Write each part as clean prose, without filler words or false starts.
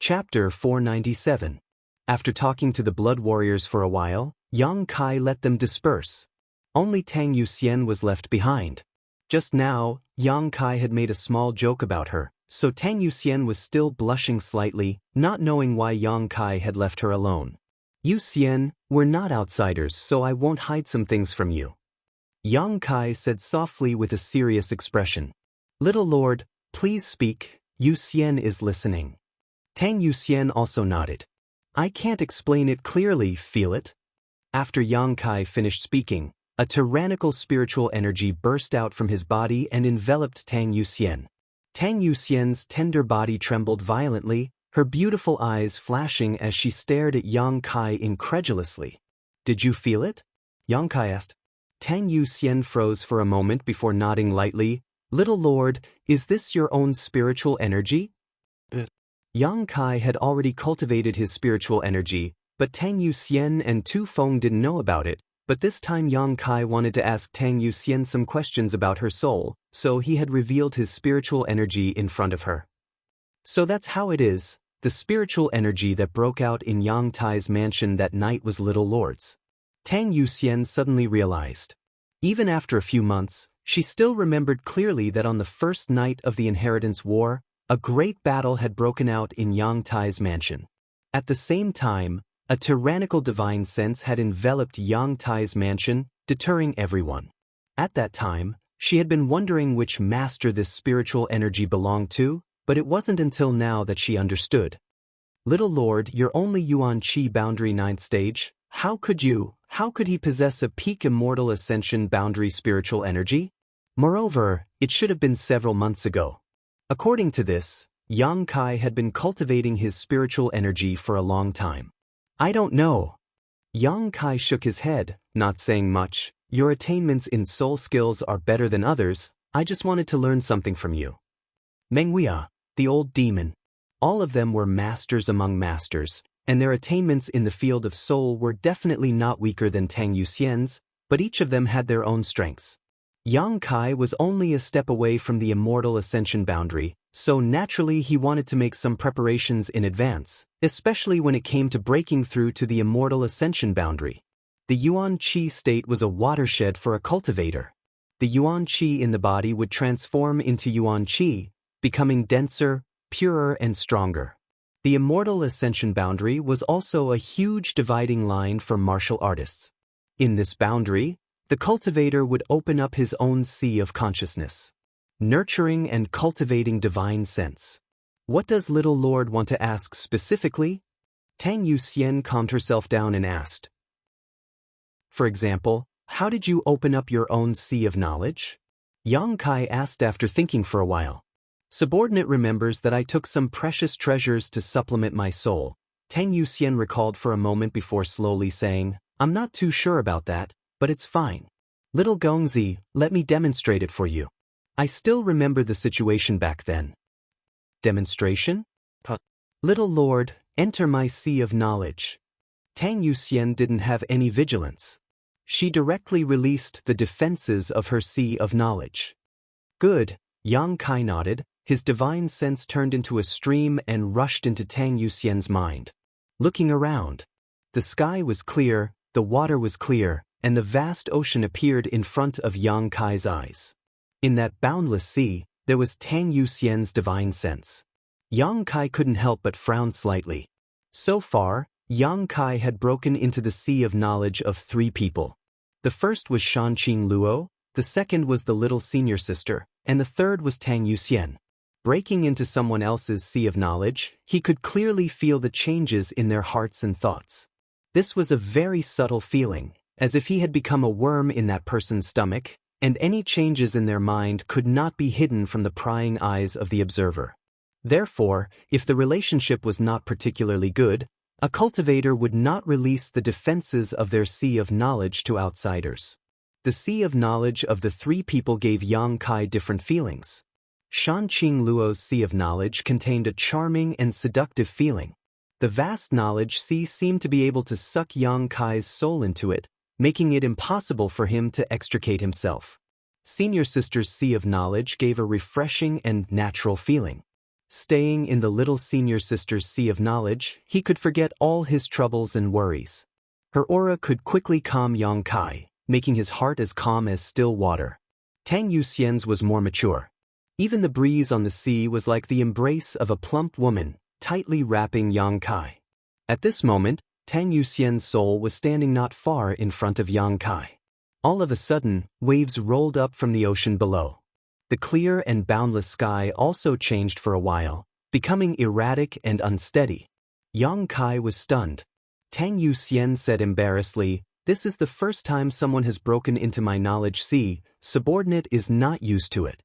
Chapter 497. After talking to the blood warriors for a while, Yang Kai let them disperse. Only Tang Yuxian was left behind. Just now, Yang Kai had made a small joke about her, so Tang Yuxian was still blushing slightly, not knowing why Yang Kai had left her alone. "Yuxian, we're not outsiders, so I won't hide some things from you," Yang Kai said softly with a serious expression. "Little Lord, please speak, Yuxian is listening." Tang Yuxian also nodded. "I can't explain it clearly, feel it?" After Yang Kai finished speaking, a tyrannical spiritual energy burst out from his body and enveloped Tang Yuxian. Tang Yuxian's tender body trembled violently, her beautiful eyes flashing as she stared at Yang Kai incredulously. "Did you feel it?" Yang Kai asked. Tang Yuxian froze for a moment before nodding lightly. "Little Lord, is this your own spiritual energy?" Yang Kai had already cultivated his spiritual energy, but Tang Yuxian and Tu Feng didn't know about it. But this time Yang Kai wanted to ask Tang Yuxian some questions about her soul, so he had revealed his spiritual energy in front of her. "So that's how it is, the spiritual energy that broke out in Yang Tai's mansion that night was Little Lord's." Tang Yuxian suddenly realized. Even after a few months, she still remembered clearly that on the first night of the Inheritance War, a great battle had broken out in Yang Tai's mansion. At the same time, a tyrannical divine sense had enveloped Yang Tai's mansion, deterring everyone. At that time, she had been wondering which master this spiritual energy belonged to, but it wasn't until now that she understood. "Little Lord, you're only Yuan Qi boundary 9th stage. How could he possess a peak immortal ascension boundary spiritual energy? Moreover, it should have been several months ago." According to this, Yang Kai had been cultivating his spiritual energy for a long time. "I don't know." Yang Kai shook his head, not saying much. "Your attainments in soul skills are better than others. I just wanted to learn something from you." Meng Huia, the old demon. All of them were masters among masters, and their attainments in the field of soul were definitely not weaker than Tang Yuxian's, but each of them had their own strengths. Yang Kai was only a step away from the immortal ascension boundary, so naturally he wanted to make some preparations in advance, especially when it came to breaking through to the immortal ascension boundary. The Yuan Qi state was a watershed for a cultivator. The Yuan Qi in the body would transform into Yuan Qi, becoming denser, purer, and stronger. The immortal ascension boundary was also a huge dividing line for martial artists. In this boundary, the cultivator would open up his own sea of consciousness, nurturing and cultivating divine sense. "What does Little Lord want to ask specifically?" Tang Yuxian calmed herself down and asked. "For example, how did you open up your own sea of knowledge?" Yang Kai asked after thinking for a while. "Subordinate remembers that I took some precious treasures to supplement my soul," Tang Yuxian recalled for a moment before slowly saying, "I'm not too sure about that, but it's fine. Little Gongzi, let me demonstrate it for you. I still remember the situation back then." "Demonstration?" "Little Lord, enter my sea of knowledge." Tang Yuxian didn't have any vigilance. She directly released the defenses of her sea of knowledge. "Good," Yang Kai nodded. His divine sense turned into a stream and rushed into Tang Yuxian's mind. Looking around, the sky was clear, the water was clear, and the vast ocean appeared in front of Yang Kai's eyes. In that boundless sea, there was Tang Yuxian's divine sense. Yang Kai couldn't help but frown slightly. So far, Yang Kai had broken into the sea of knowledge of 3 people. The first was Shanqing Luo, the second was the little senior sister, and the third was Tang Yuxian. Breaking into someone else's sea of knowledge, he could clearly feel the changes in their hearts and thoughts. This was a very subtle feeling, as if he had become a worm in that person's stomach, and any changes in their mind could not be hidden from the prying eyes of the observer. Therefore, if the relationship was not particularly good, a cultivator would not release the defenses of their sea of knowledge to outsiders. The sea of knowledge of the 3 people gave Yang Kai different feelings. Shanqing Luo's sea of knowledge contained a charming and seductive feeling. The vast knowledge sea seemed to be able to suck Yang Kai's soul into it, making it impossible for him to extricate himself. Senior sister's sea of knowledge gave a refreshing and natural feeling. Staying in the little senior sister's sea of knowledge, he could forget all his troubles and worries. Her aura could quickly calm Yang Kai, making his heart as calm as still water. Tang Yuxian's was more mature. Even the breeze on the sea was like the embrace of a plump woman, tightly wrapping Yang Kai. At this moment, Tang Yuxian's soul was standing not far in front of Yang Kai. All of a sudden, waves rolled up from the ocean below. The clear and boundless sky also changed for a while, becoming erratic and unsteady. Yang Kai was stunned. Tang Yuxian said embarrassedly, "This is the first time someone has broken into my knowledge sea. Subordinate is not used to it."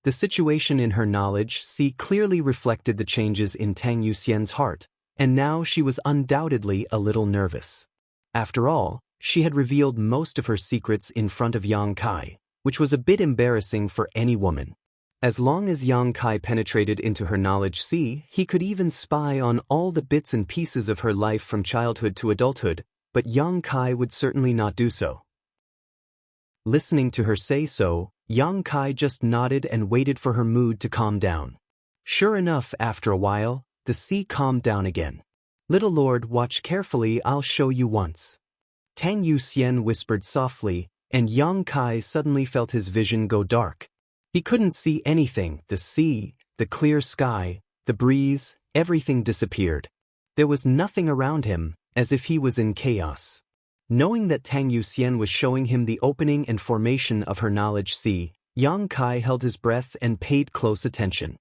The situation in her knowledge sea clearly reflected the changes in Tang Yuxian's heart, and now she was undoubtedly a little nervous. After all, she had revealed most of her secrets in front of Yang Kai, which was a bit embarrassing for any woman. As long as Yang Kai penetrated into her knowledge sea, he could even spy on all the bits and pieces of her life from childhood to adulthood, but Yang Kai would certainly not do so. Listening to her say so, Yang Kai just nodded and waited for her mood to calm down. Sure enough, after a while, the sea calmed down again. "Little Lord, watch carefully, I'll show you once." Tang Yuxian whispered softly, and Yang Kai suddenly felt his vision go dark. He couldn't see anything. The sea, the clear sky, the breeze, everything disappeared. There was nothing around him, as if he was in chaos. Knowing that Tang Yuxian was showing him the opening and formation of her knowledge sea, Yang Kai held his breath and paid close attention.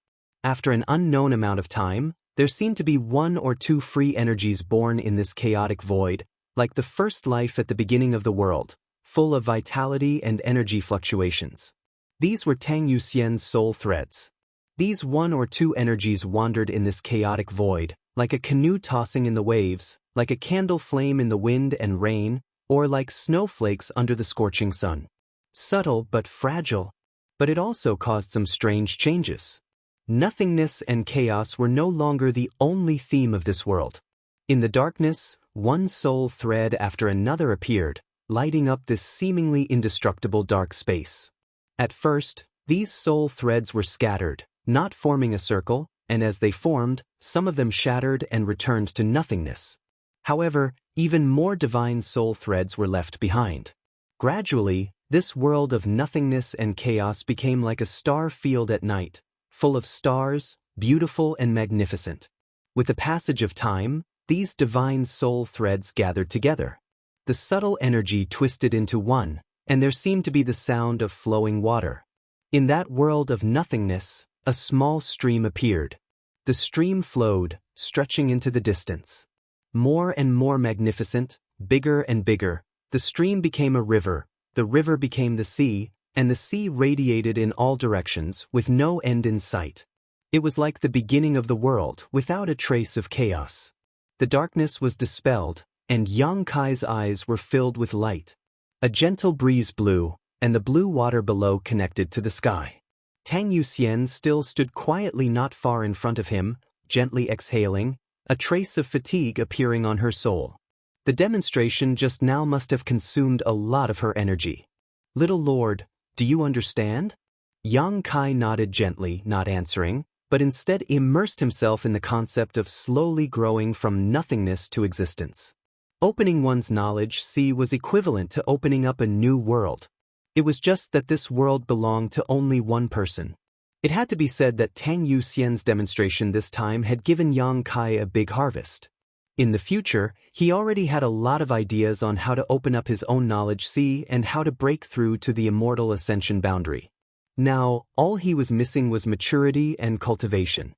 After an unknown amount of time, there seemed to be one or two free energies born in this chaotic void, like the first life at the beginning of the world, full of vitality and energy fluctuations. These were Tang Yuxian's soul threads. These one or two energies wandered in this chaotic void, like a canoe tossing in the waves, like a candle flame in the wind and rain, or like snowflakes under the scorching sun. Subtle but fragile. But it also caused some strange changes. Nothingness and chaos were no longer the only theme of this world. In the darkness, one soul thread after another appeared, lighting up this seemingly indestructible dark space. At first, these soul threads were scattered, not forming a circle, and as they formed, some of them shattered and returned to nothingness. However, even more divine soul threads were left behind. Gradually, this world of nothingness and chaos became like a star field at night, full of stars, beautiful and magnificent. With the passage of time, these divine soul threads gathered together. The subtle energy twisted into one, and there seemed to be the sound of flowing water. In that world of nothingness, a small stream appeared. The stream flowed, stretching into the distance. More and more magnificent, bigger and bigger, the stream became a river, the river became the sea, and the sea radiated in all directions with no end in sight. It was like the beginning of the world without a trace of chaos. The darkness was dispelled, and Yang Kai's eyes were filled with light. A gentle breeze blew, and the blue water below connected to the sky. Tang Yuxian still stood quietly not far in front of him, gently exhaling, a trace of fatigue appearing on her soul. The demonstration just now must have consumed a lot of her energy. "Little Lord, do you understand?" Yang Kai nodded gently, not answering, but instead immersed himself in the concept of slowly growing from nothingness to existence. Opening one's knowledge sea was equivalent to opening up a new world. It was just that this world belonged to only one person. It had to be said that Tang Yuxian's demonstration this time had given Yang Kai a big harvest. In the future, he already had a lot of ideas on how to open up his own knowledge sea and how to break through to the immortal ascension boundary. Now, all he was missing was maturity and cultivation.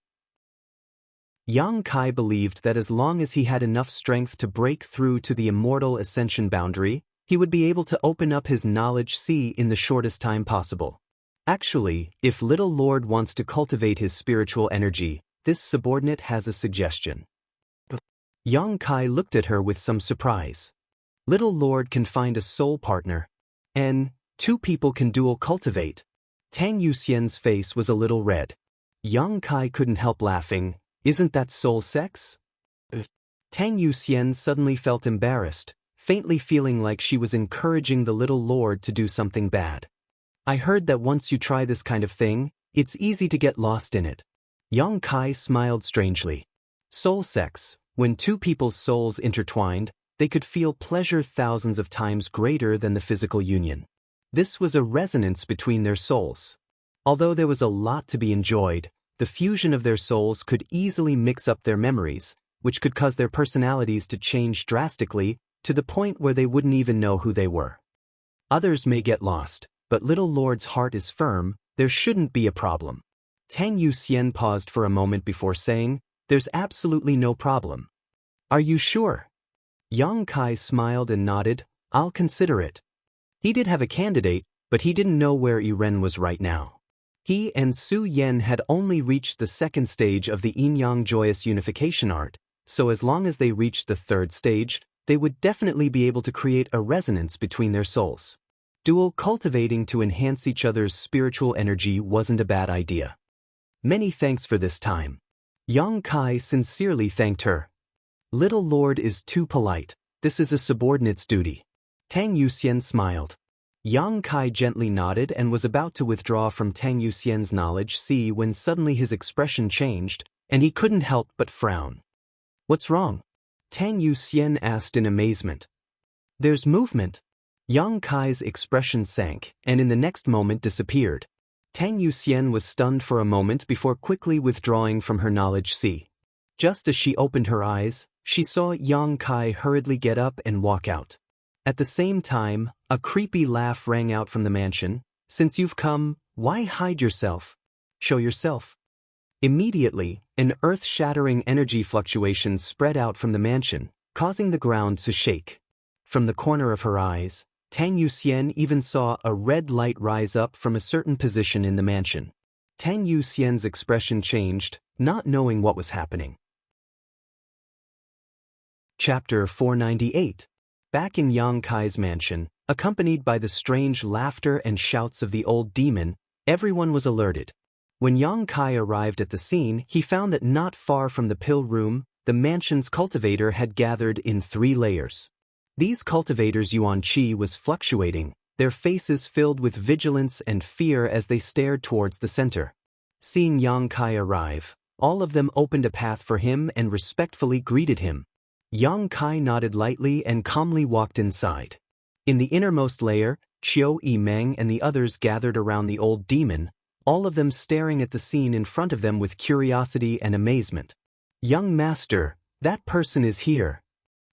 Yang Kai believed that as long as he had enough strength to break through to the immortal ascension boundary, he would be able to open up his knowledge sea in the shortest time possible. Actually, if Little Lord wants to cultivate his spiritual energy, this subordinate has a suggestion. Yang Kai looked at her with some surprise. Little Lord can find a soul partner, and two people can dual cultivate. Tang Yuxian's face was a little red. Yang Kai couldn't help laughing. Isn't that soul sex? Tang Yuxian suddenly felt embarrassed, faintly feeling like she was encouraging the Little Lord to do something bad. I heard that once you try this kind of thing, it's easy to get lost in it. Yang Kai smiled strangely. Soul sects, when two people's souls intertwined, they could feel pleasure thousands of times greater than the physical union. This was a resonance between their souls. Although there was a lot to be enjoyed, the fusion of their souls could easily mix up their memories, which could cause their personalities to change drastically to the point where they wouldn't even know who they were. Others may get lost, but Little Lord's heart is firm, there shouldn't be a problem. Tang Yuxian paused for a moment before saying, "There's absolutely no problem." "Are you sure?" Yang Kai smiled and nodded, "I'll consider it." He did have a candidate, but he didn't know where Yiren was right now. He and Su Yen had only reached the second stage of the yin-yang joyous unification art, so as long as they reached the third stage, they would definitely be able to create a resonance between their souls. Dual cultivating to enhance each other's spiritual energy wasn't a bad idea. "Many thanks for this time." Yang Kai sincerely thanked her. "Little Lord is too polite, this is a subordinate's duty." Tang Yuxian smiled. Yang Kai gently nodded and was about to withdraw from Tang Yuxian's knowledge when suddenly his expression changed, and he couldn't help but frown. "What's wrong?" Tang Yuxian asked in amazement. "There's movement." Yang Kai's expression sank, and in the next moment disappeared. Tang Yuxian was stunned for a moment before quickly withdrawing from her knowledge sea. Just as she opened her eyes, she saw Yang Kai hurriedly get up and walk out. At the same time, a creepy laugh rang out from the mansion. "Since you've come, why hide yourself? Show yourself." Immediately, an earth-shattering energy fluctuation spread out from the mansion, causing the ground to shake. From the corner of her eyes, Tang Yuxian even saw a red light rise up from a certain position in the mansion. Tang Yuxian's expression changed, not knowing what was happening. Chapter 498. Back in Yang Kai's mansion, accompanied by the strange laughter and shouts of the old demon, everyone was alerted. When Yang Kai arrived at the scene, he found that not far from the pill room, the mansion's cultivator had gathered in 3 layers. These cultivators' yuan qi was fluctuating, their faces filled with vigilance and fear as they stared towards the center. Seeing Yang Kai arrive, all of them opened a path for him and respectfully greeted him. Yang Kai nodded lightly and calmly walked inside. In the innermost layer, Qiu Yimeng and the others gathered around the old demon, all of them staring at the scene in front of them with curiosity and amazement. "Young master, that person is here."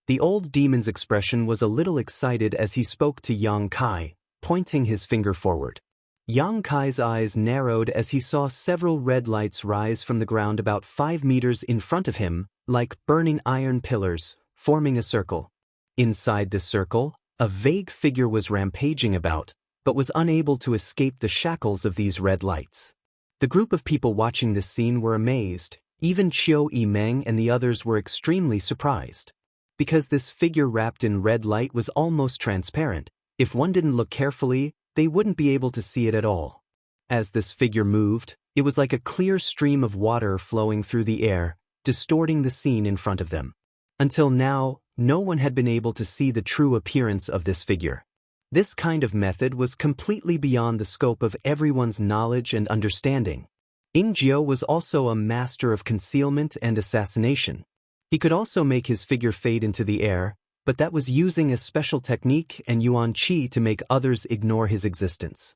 The old demon's expression was a little excited as he spoke to Yang Kai, pointing his finger forward. Yang Kai's eyes narrowed as he saw several red lights rise from the ground about 5 meters in front of him, like burning iron pillars, forming a circle. Inside this circle, a vague figure was rampaging about, but was unable to escape the shackles of these red lights. The group of people watching this scene were amazed, even Qiu Yimeng and the others were extremely surprised. Because this figure wrapped in red light was almost transparent, if one didn't look carefully, they wouldn't be able to see it at all. As this figure moved, it was like a clear stream of water flowing through the air, distorting the scene in front of them. Until now, no one had been able to see the true appearance of this figure. This kind of method was completely beyond the scope of everyone's knowledge and understanding. Ingjiu was also a master of concealment and assassination. He could also make his figure fade into the air, but that was using a special technique and yuan qi to make others ignore his existence.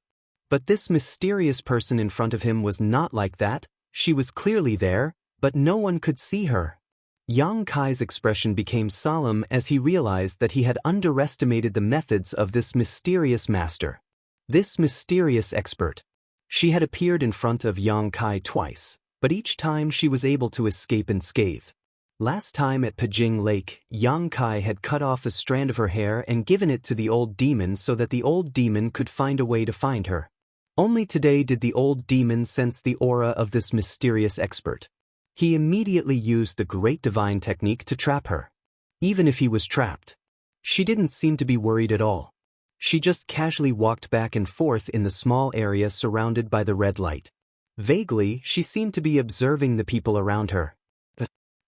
But this mysterious person in front of him was not like that. She was clearly there, but no one could see her. Yang Kai's expression became solemn as he realized that he had underestimated the methods of this mysterious master. This mysterious expert. She had appeared in front of Yang Kai twice, but each time she was able to escape unscathed. Last time at Pijing Lake, Yang Kai had cut off a strand of her hair and given it to the old demon so that the old demon could find a way to find her. Only today did the old demon sense the aura of this mysterious expert. He immediately used the great divine technique to trap her. Even if he was trapped, she didn't seem to be worried at all. She just casually walked back and forth in the small area surrounded by the red light. Vaguely, she seemed to be observing the people around her.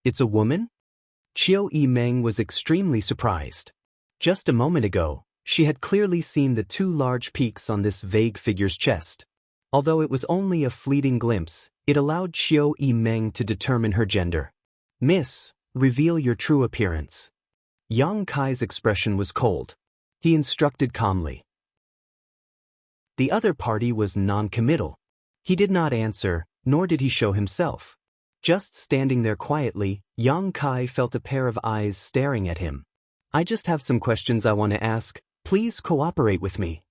"It's a woman?" Qiu Yimeng was extremely surprised. Just a moment ago, she had clearly seen the 2 large peaks on this vague figure's chest. Although it was only a fleeting glimpse, It allowed Xiao Yimeng to determine her gender. "Miss, reveal your true appearance." Yang Kai's expression was cold. He instructed calmly. The other party was non-committal. He did not answer, nor did he show himself. Just standing there quietly, Yang Kai felt a pair of eyes staring at him. "I just have some questions I want to ask. Please cooperate with me."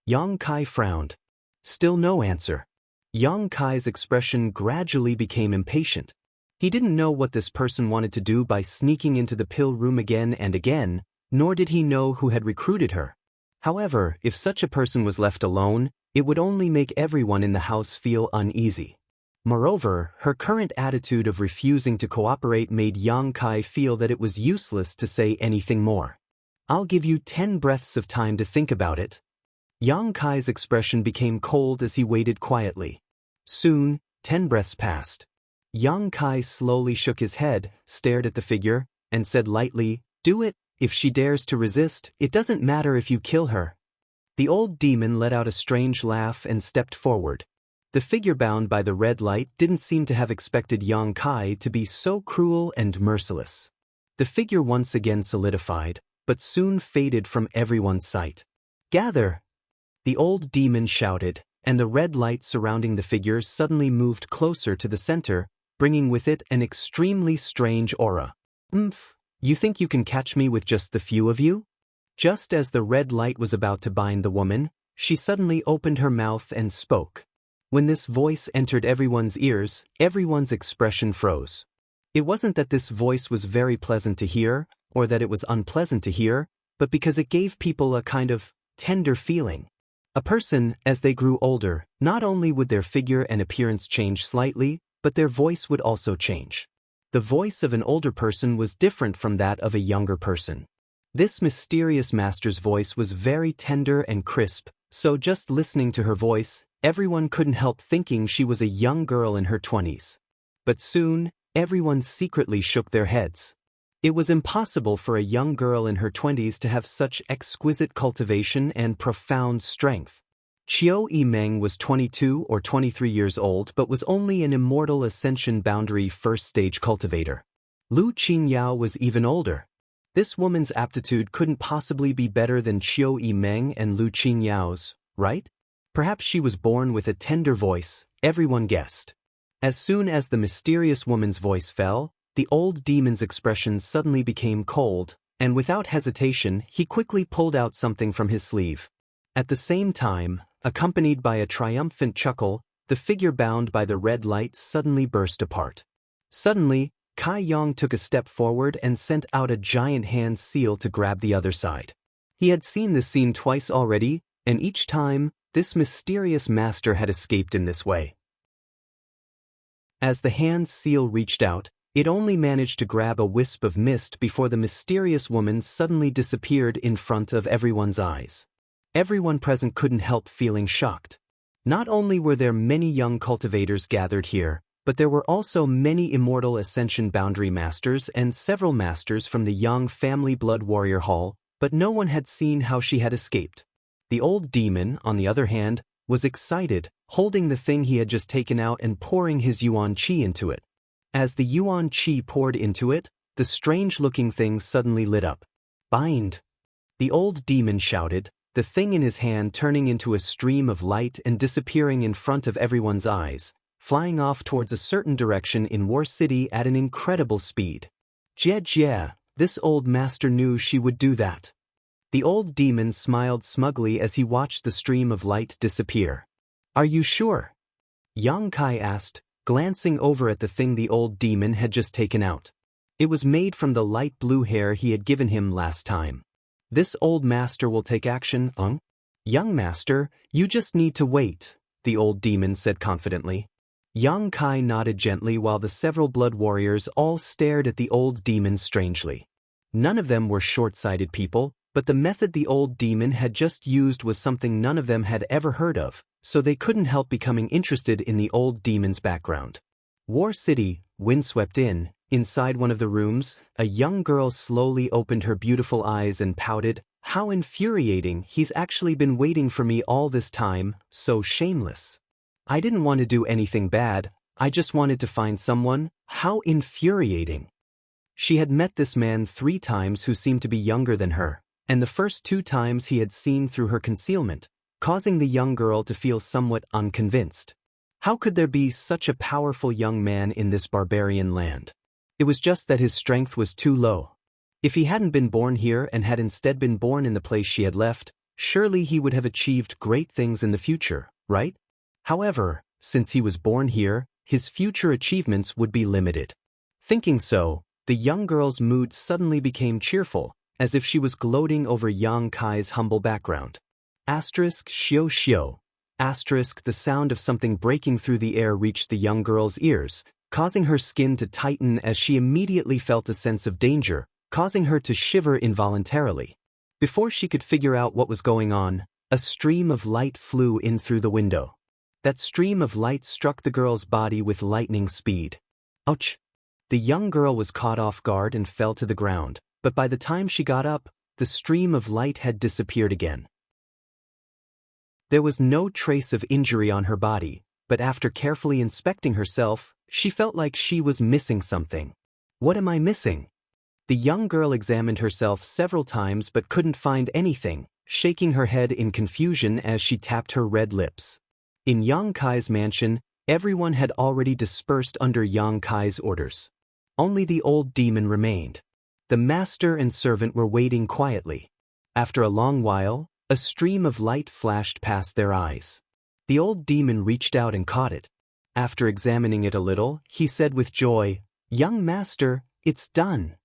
Yang Kai frowned. Still no answer. Yang Kai's expression gradually became impatient. He didn't know what this person wanted to do by sneaking into the pill room again and again, nor did he know who had recruited her. However, if such a person was left alone, it would only make everyone in the house feel uneasy. Moreover, her current attitude of refusing to cooperate made Yang Kai feel that it was useless to say anything more. "I'll give you 10 breaths of time to think about it." Yang Kai's expression became cold as he waited quietly. Soon, 10 breaths passed. Yang Kai slowly shook his head, stared at the figure, and said lightly, "Do it. If she dares to resist, it doesn't matter if you kill her." The old demon let out a strange laugh and stepped forward. The figure bound by the red light didn't seem to have expected Yang Kai to be so cruel and merciless. The figure once again solidified, but soon faded from everyone's sight. "Gather!" The old demon shouted, and the red light surrounding the figure suddenly moved closer to the center, bringing with it an extremely strange aura. You think you can catch me with just the few of you?" Just as the red light was about to bind the woman, she suddenly opened her mouth and spoke. When this voice entered everyone's ears, everyone's expression froze. It wasn't that this voice was very pleasant to hear, or that it was unpleasant to hear, but because it gave people a kind of tender feeling. A person, as they grew older, not only would their figure and appearance change slightly, but their voice would also change. The voice of an older person was different from that of a younger person. This mysterious master's voice was very tender and crisp, so just listening to her voice, everyone couldn't help thinking she was a young girl in her 20s. But soon, everyone secretly shook their heads. It was impossible for a young girl in her 20s to have such exquisite cultivation and profound strength. Xiao Yimeng was 22 or 23 years old but was only an immortal ascension boundary first-stage cultivator. Lu Qingyao was even older. This woman's aptitude couldn't possibly be better than Xiao Yimeng and Lu Qingyao's, right? Perhaps she was born with a tender voice, everyone guessed. As soon as the mysterious woman's voice fell, the old demon's expression suddenly became cold, and without hesitation he quickly pulled out something from his sleeve. At the same time, accompanied by a triumphant chuckle, the figure bound by the red light suddenly burst apart. Suddenly, Kai Yang took a step forward and sent out a giant hand seal to grab the other side. He had seen this scene twice already, and each time, this mysterious master had escaped in this way. As the hand seal reached out, it only managed to grab a wisp of mist before the mysterious woman suddenly disappeared in front of everyone's eyes. Everyone present couldn't help feeling shocked. Not only were there many young cultivators gathered here, but there were also many immortal ascension boundary masters and several masters from the Yang family blood warrior hall, but no one had seen how she had escaped. The old demon, on the other hand, was excited, holding the thing he had just taken out and pouring his yuan qi into it. As the yuan qi poured into it, the strange-looking thing suddenly lit up. "Bind!" The old demon shouted, the thing in his hand turning into a stream of light and disappearing in front of everyone's eyes, flying off towards a certain direction in War City at an incredible speed. Jie, this old master knew she would do that. The old demon smiled smugly as he watched the stream of light disappear. "Are you sure?" Yang Kai asked, glancing over at the thing the old demon had just taken out. It was made from the light blue hair he had given him last time. "This old master will take action, Young master, you just need to wait," the old demon said confidently. Yang Kai nodded gently while the several blood warriors all stared at the old demon strangely. None of them were short-sighted people, but the method the old demon had just used was something none of them had ever heard of, so they couldn't help becoming interested in the old demon's background. War City, wind swept in. Inside one of the rooms, a young girl slowly opened her beautiful eyes and pouted, "How infuriating, he's actually been waiting for me all this time, so shameless. I didn't want to do anything bad, I just wanted to find someone. How infuriating. She had met this man 3 times who seemed to be younger than her, and the first 2 times he had seen through her concealment, causing the young girl to feel somewhat unconvinced. How could there be such a powerful young man in this barbarian land? It was just that his strength was too low. If he hadn't been born here and had instead been born in the place she had left, surely he would have achieved great things in the future, right? However, since he was born here, his future achievements would be limited. Thinking so, the young girl's mood suddenly became cheerful, as if she was gloating over Yang Kai's humble background. Asterisk xiao xiao. Asterisk the sound of something breaking through the air reached the young girl's ears, causing her skin to tighten as she immediately felt a sense of danger, causing her to shiver involuntarily. Before she could figure out what was going on, a stream of light flew in through the window. That stream of light struck the girl's body with lightning speed. Ouch! The young girl was caught off guard and fell to the ground, but by the time she got up, the stream of light had disappeared again. There was no trace of injury on her body, but after carefully inspecting herself, she felt like she was missing something. What am I missing? The young girl examined herself several times but couldn't find anything, shaking her head in confusion as she tapped her red lips. In Yang Kai's mansion, everyone had already dispersed under Yang Kai's orders. Only the old demon remained. The master and servant were waiting quietly. After a long while, a stream of light flashed past their eyes. The old demon reached out and caught it. After examining it a little, he said with joy, "Young master, it's done."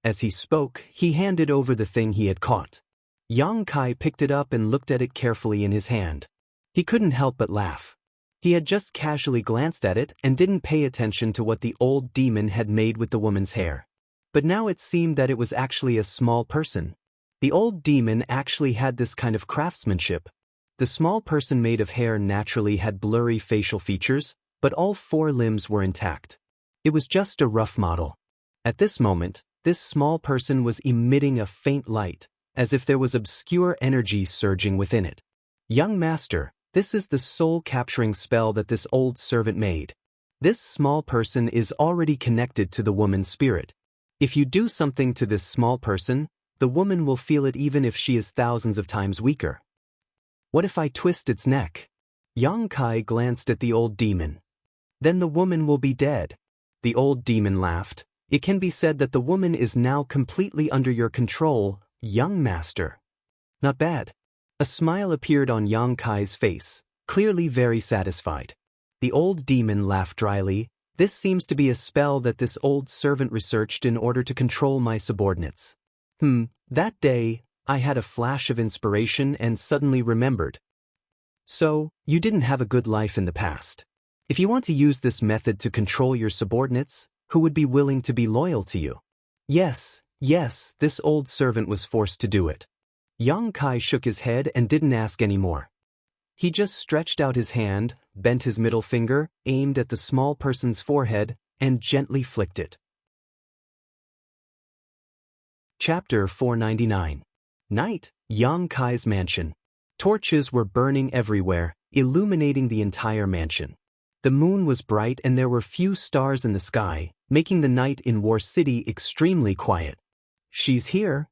As he spoke, he handed over the thing he had caught. Yang Kai picked it up and looked at it carefully in his hand. He couldn't help but laugh. He had just casually glanced at it and didn't pay attention to what the old demon had made with the woman's hair. But now it seemed that it was actually a small person. The old demon actually had this kind of craftsmanship. The small person made of hair naturally had blurry facial features, but all 4 limbs were intact. It was just a rough model. At this moment, this small person was emitting a faint light, as if there was obscure energy surging within it. Young master, this is the soul-capturing spell that this old servant made. This small person is already connected to the woman's spirit. If you do something to this small person, the woman will feel it even if she is thousands of times weaker. What if I twist its neck? Yang Kai glanced at the old demon. Then the woman will be dead. The old demon laughed. It can be said that the woman is now completely under your control, young master. Not bad. A smile appeared on Yang Kai's face, clearly very satisfied. The old demon laughed dryly. This seems to be a spell that this old servant researched in order to control my subordinates. That day, I had a flash of inspiration and suddenly remembered. So, you didn't have a good life in the past. If you want to use this method to control your subordinates, who would be willing to be loyal to you? Yes, this old servant was forced to do it. Yang Kai shook his head and didn't ask any more. He just stretched out his hand, bent his middle finger, aimed at the small person's forehead, and gently flicked it. Chapter 499. Night, Yang Kai's mansion. Torches were burning everywhere, illuminating the entire mansion. The moon was bright and there were few stars in the sky, making the night in War City extremely quiet. She's here.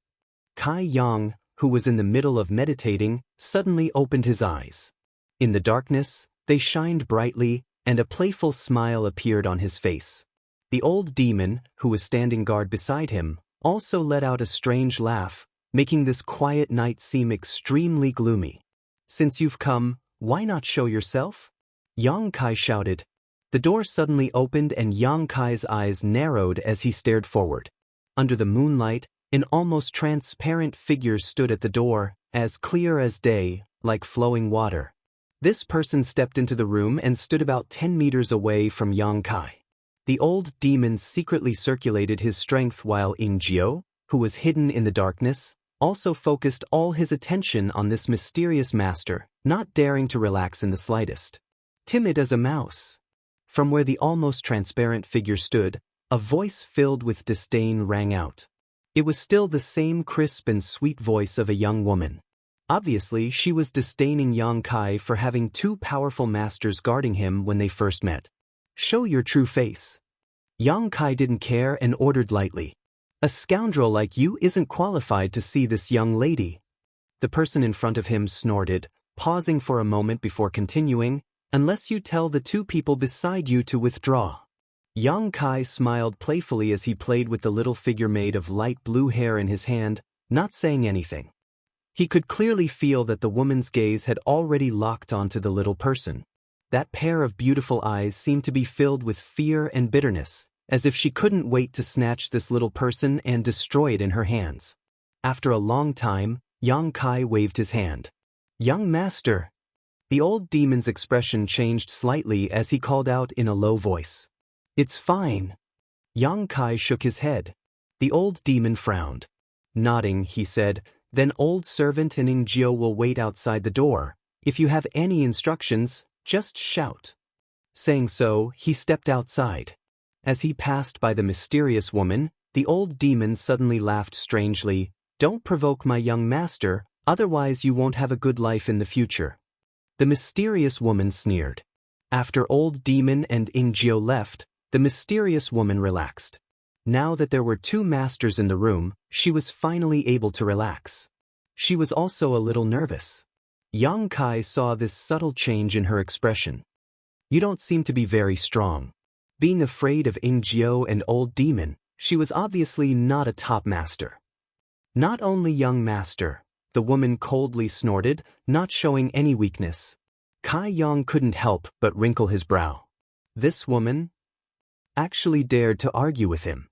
Kai Yang, who was in the middle of meditating, suddenly opened his eyes. In the darkness, they shined brightly, and a playful smile appeared on his face. The old demon, who was standing guard beside him, also let out a strange laugh, making this quiet night seem extremely gloomy. Since you've come, why not show yourself? Yang Kai shouted. The door suddenly opened and Yang Kai's eyes narrowed as he stared forward. Under the moonlight, an almost transparent figure stood at the door, as clear as day, like flowing water. This person stepped into the room and stood about 10 meters away from Yang Kai. The old demon secretly circulated his strength while Ingjiu, who was hidden in the darkness, also focused all his attention on this mysterious master, not daring to relax in the slightest. Timid as a mouse. From where the almost transparent figure stood, a voice filled with disdain rang out. It was still the same crisp and sweet voice of a young woman. Obviously, she was disdaining Yang Kai for having 2 powerful masters guarding him when they first met. Show your true face. Yang Kai didn't care and ordered lightly. A scoundrel like you isn't qualified to see this young lady. The person in front of him snorted, pausing for a moment before continuing, unless you tell the two people beside you to withdraw. Yang Kai smiled playfully as he played with the little figure made of light blue hair in his hand, not saying anything. He could clearly feel that the woman's gaze had already locked onto the little person. That pair of beautiful eyes seemed to be filled with fear and bitterness, as if she couldn't wait to snatch this little person and destroy it in her hands. After a long time, Yang Kai waved his hand. "Young master." The old demon's expression changed slightly as he called out in a low voice. "It's fine." Yang Kai shook his head. The old demon frowned. Nodding, he said, "Then old servant and Ingjio will wait outside the door. If you have any instructions, just shout." Saying so, he stepped outside. As he passed by the mysterious woman, the old demon suddenly laughed strangely. "Don't provoke my young master, otherwise you won't have a good life in the future." The mysterious woman sneered. After old demon and Ingjio left, the mysterious woman relaxed. Now that there were two masters in the room, she was finally able to relax. She was also a little nervous. Yang Kai saw this subtle change in her expression. "You don't seem to be very strong." Being afraid of Ingjio and old demon, she was obviously not a top master. "Not only young master," the woman coldly snorted, not showing any weakness. Kai Yang couldn't help but wrinkle his brow. This woman actually dared to argue with him.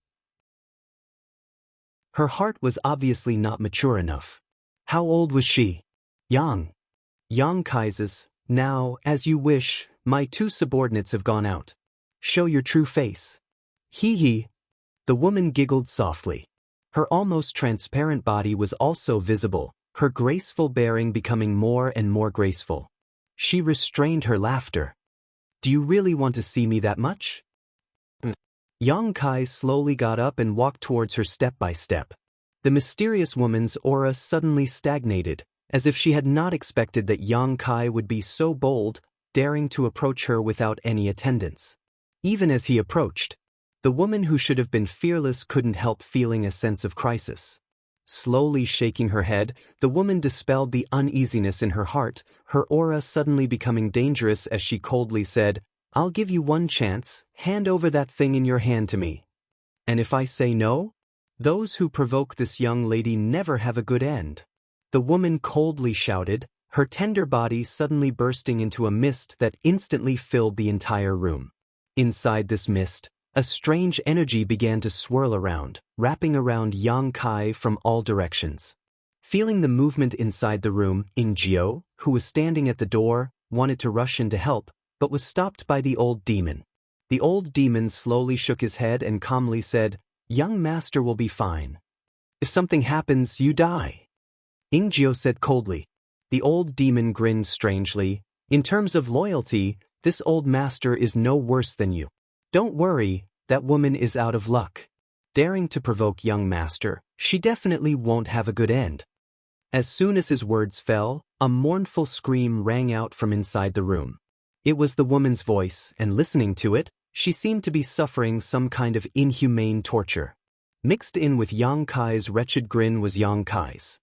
Her heart was obviously not mature enough. How old was she? Yang. Yang Kai's. "Now, as you wish, my two subordinates have gone out. Show your true face." "Hee hee." The woman giggled softly. Her almost transparent body was also visible, her graceful bearing becoming more and more graceful. She restrained her laughter. "Do you really want to see me that much?" Yang Kai slowly got up and walked towards her step by step. The mysterious woman's aura suddenly stagnated, as if she had not expected that Yang Kai would be so bold, daring to approach her without any attendants. Even as he approached, the woman who should have been fearless couldn't help feeling a sense of crisis. Slowly shaking her head, the woman dispelled the uneasiness in her heart, her aura suddenly becoming dangerous as she coldly said, "I'll give you one chance, hand over that thing in your hand to me. And if I say no? Those who provoke this young lady never have a good end." The woman coldly shouted, her tender body suddenly bursting into a mist that instantly filled the entire room. Inside this mist, a strange energy began to swirl around, wrapping around Yang Kai from all directions. Feeling the movement inside the room, Ingjio, who was standing at the door, wanted to rush in to help, but was stopped by the old demon. The old demon slowly shook his head and calmly said, "Young master will be fine. If something happens, you die." Ingjio said coldly. The old demon grinned strangely. "In terms of loyalty, this old master is no worse than you. Don't worry, that woman is out of luck. Daring to provoke young master, she definitely won't have a good end." As soon as his words fell, a mournful scream rang out from inside the room. It was the woman's voice, and listening to it, she seemed to be suffering some kind of inhumane torture. Mixed in with Yang Kai's wretched grin was Yang Kai's.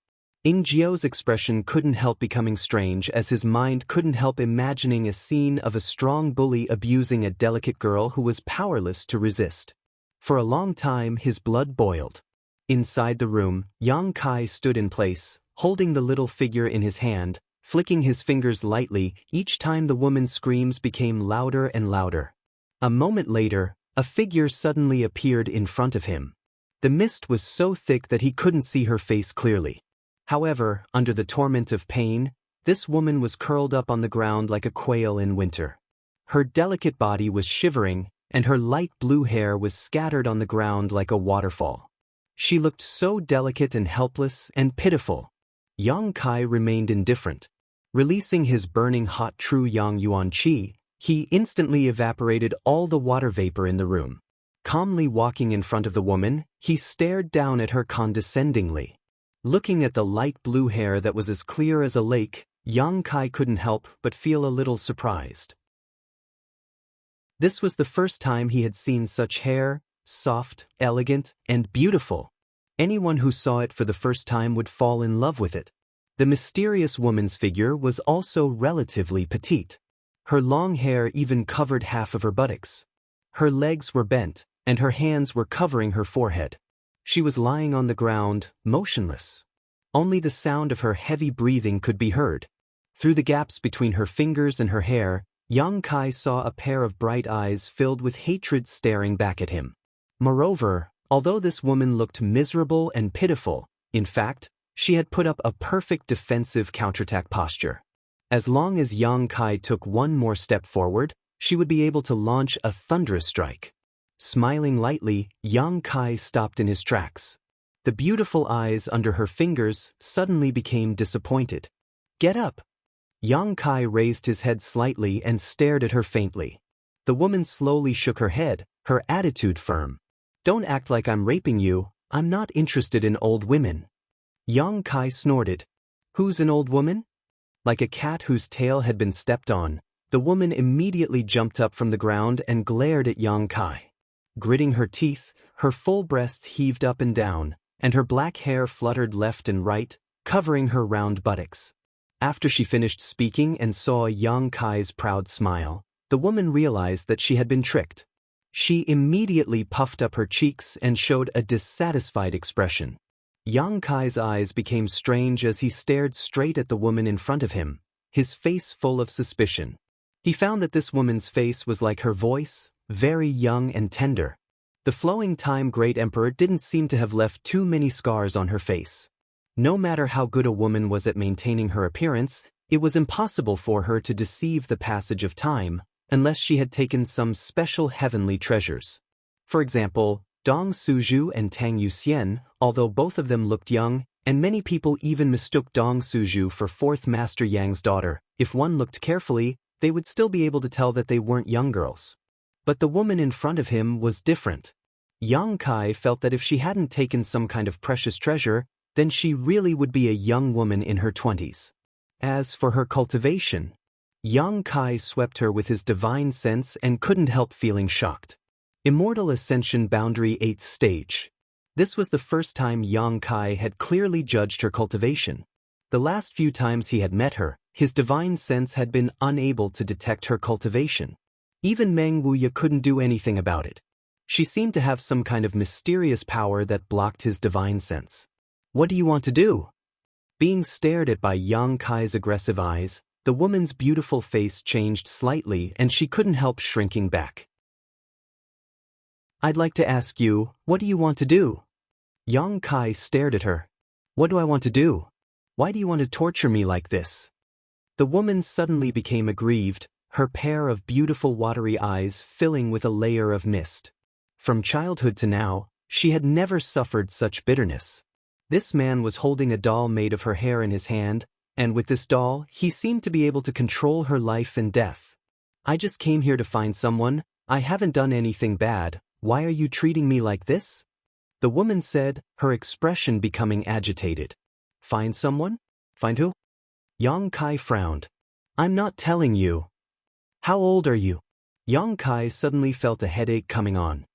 Ingjio's expression couldn't help becoming strange as his mind couldn't help imagining a scene of a strong bully abusing a delicate girl who was powerless to resist. For a long time his blood boiled. Inside the room, Yang Kai stood in place, holding the little figure in his hand, flicking his fingers lightly each time the woman's screams became louder and louder. A moment later, a figure suddenly appeared in front of him. The mist was so thick that he couldn't see her face clearly. However, under the torment of pain, this woman was curled up on the ground like a quail in winter. Her delicate body was shivering, and her light blue hair was scattered on the ground like a waterfall. She looked so delicate and helpless and pitiful. Yang Kai remained indifferent. Releasing his burning hot true Yang Yuan Qi, he instantly evaporated all the water vapor in the room. Calmly walking in front of the woman, he stared down at her condescendingly. Looking at the light blue hair that was as clear as a lake, Yang Kai couldn't help but feel a little surprised. This was the first time he had seen such hair, soft, elegant, and beautiful. Anyone who saw it for the first time would fall in love with it. The mysterious woman's figure was also relatively petite. Her long hair even covered half of her buttocks. Her legs were bent, and her hands were covering her forehead. She was lying on the ground, motionless. Only the sound of her heavy breathing could be heard. Through the gaps between her fingers and her hair, Yang Kai saw a pair of bright eyes filled with hatred staring back at him. Moreover, although this woman looked miserable and pitiful, in fact, she had put up a perfect defensive counterattack posture. As long as Yang Kai took one more step forward, she would be able to launch a thunderous strike. Smiling lightly, Yang Kai stopped in his tracks. The beautiful eyes under her fingers suddenly became disappointed. "Get up!" Yang Kai raised his head slightly and stared at her faintly. The woman slowly shook her head, her attitude firm. "Don't act like I'm raping you, I'm not interested in old women." Yang Kai snorted. "Who's an old woman?" Like a cat whose tail had been stepped on, the woman immediately jumped up from the ground and glared at Yang Kai. Gritting her teeth, her full breasts heaved up and down, and her black hair fluttered left and right, covering her round buttocks. After she finished speaking and saw Yang Kai's proud smile, the woman realized that she had been tricked. She immediately puffed up her cheeks and showed a dissatisfied expression. Yang Kai's eyes became strange as he stared straight at the woman in front of him, his face full of suspicion. He found that this woman's face was like her voice, very young and tender. The flowing time great emperor didn't seem to have left too many scars on her face. No matter how good a woman was at maintaining her appearance, it was impossible for her to deceive the passage of time, unless she had taken some special heavenly treasures. For example, Dong Suju and Tang Yuxian, although both of them looked young, and many people even mistook Dong Suju for Fourth Master Yang's daughter, if one looked carefully, they would still be able to tell that they weren't young girls. But the woman in front of him was different. Yang Kai felt that if she hadn't taken some kind of precious treasure, then she really would be a young woman in her 20s. As for her cultivation, Yang Kai swept her with his divine sense and couldn't help feeling shocked. Immortal Ascension Boundary 8th Stage. This was the first time Yang Kai had clearly judged her cultivation. The last few times he had met her, his divine sense had been unable to detect her cultivation. Even Meng Wuya couldn't do anything about it. She seemed to have some kind of mysterious power that blocked his divine sense. "What do you want to do?" Being stared at by Yang Kai's aggressive eyes, the woman's beautiful face changed slightly and she couldn't help shrinking back. "I'd like to ask you, what do you want to do?" Yang Kai stared at her. "What do I want to do? Why do you want to torture me like this?" The woman suddenly became aggrieved, her pair of beautiful watery eyes filling with a layer of mist. From childhood to now, she had never suffered such bitterness. This man was holding a doll made of her hair in his hand, and with this doll, he seemed to be able to control her life and death. "I just came here to find someone, I haven't done anything bad, why are you treating me like this?" The woman said, her expression becoming agitated. "Find someone? Find who?" Yang Kai frowned. "I'm not telling you." "How old are you?" Yang Kai suddenly felt a headache coming on.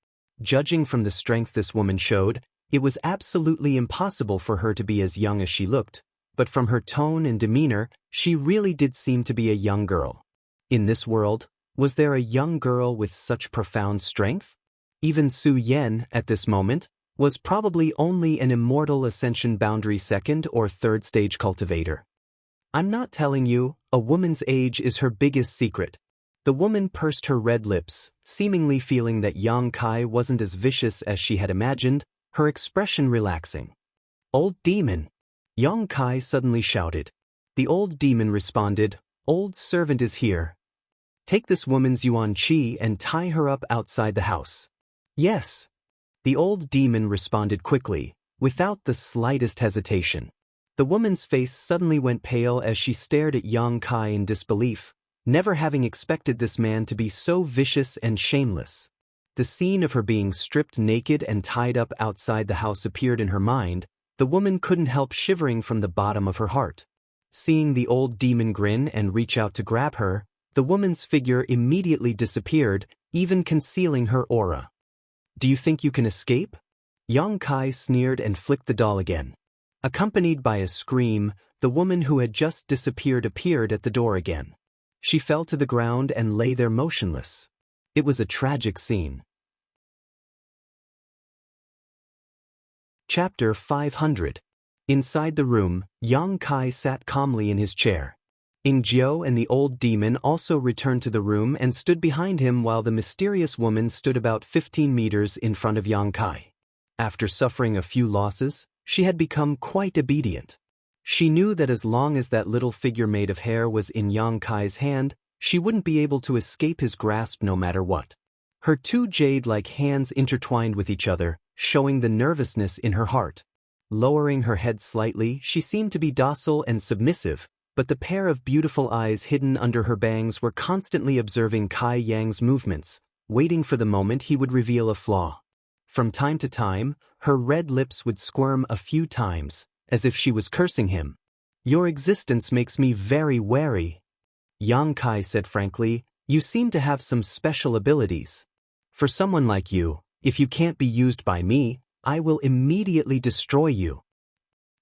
Judging from the strength this woman showed, it was absolutely impossible for her to be as young as she looked, but from her tone and demeanor, she really did seem to be a young girl. In this world, was there a young girl with such profound strength? Even Su Yan, at this moment, was probably only an Immortal Ascension Boundary 2nd or 3rd stage cultivator. "I'm not telling you, a woman's age is her biggest secret." The woman pursed her red lips, seemingly feeling that Yang Kai wasn't as vicious as she had imagined, her expression relaxing. "Old demon!" Yang Kai suddenly shouted. The old demon responded, "Old servant is here. Take this woman's Yuan Qi and tie her up outside the house." "Yes." The old demon responded quickly, without the slightest hesitation. The woman's face suddenly went pale as she stared at Yang Kai in disbelief, never having expected this man to be so vicious and shameless. The scene of her being stripped naked and tied up outside the house appeared in her mind. The woman couldn't help shivering from the bottom of her heart. Seeing the old demon grin and reach out to grab her, the woman's figure immediately disappeared, even concealing her aura. Do you think you can escape? Yang Kai sneered and flicked the doll again. Accompanied by a scream, the woman who had just disappeared appeared at the door again. She fell to the ground and lay there motionless. It was a tragic scene. Chapter 500. Inside the room, Yang Kai sat calmly in his chair. Jiao and the old demon also returned to the room and stood behind him while the mysterious woman stood about 15 meters in front of Yang Kai. After suffering a few losses, she had become quite obedient. She knew that as long as that little figure made of hair was in Yang Kai's hand, she wouldn't be able to escape his grasp no matter what. Her two jade-like hands intertwined with each other, showing the nervousness in her heart. Lowering her head slightly, she seemed to be docile and submissive, but the pair of beautiful eyes hidden under her bangs were constantly observing Kai Yang's movements, waiting for the moment he would reveal a flaw. From time to time, her red lips would squirm a few times, as if she was cursing him. "Your existence makes me very wary," Yang Kai said frankly. "You seem to have some special abilities. For someone like you, if you can't be used by me, I will immediately destroy you."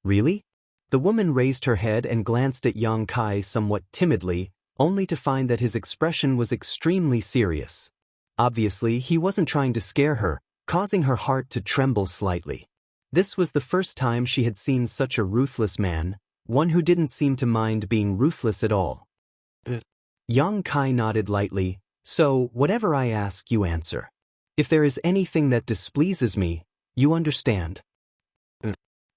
"Really?" The woman raised her head and glanced at Yang Kai somewhat timidly, only to find that his expression was extremely serious. Obviously, he wasn't trying to scare her, causing her heart to tremble slightly. This was the first time she had seen such a ruthless man, one who didn't seem to mind being ruthless at all. Yang Kai nodded lightly. "So, whatever I ask, you answer. If there is anything that displeases me, you understand."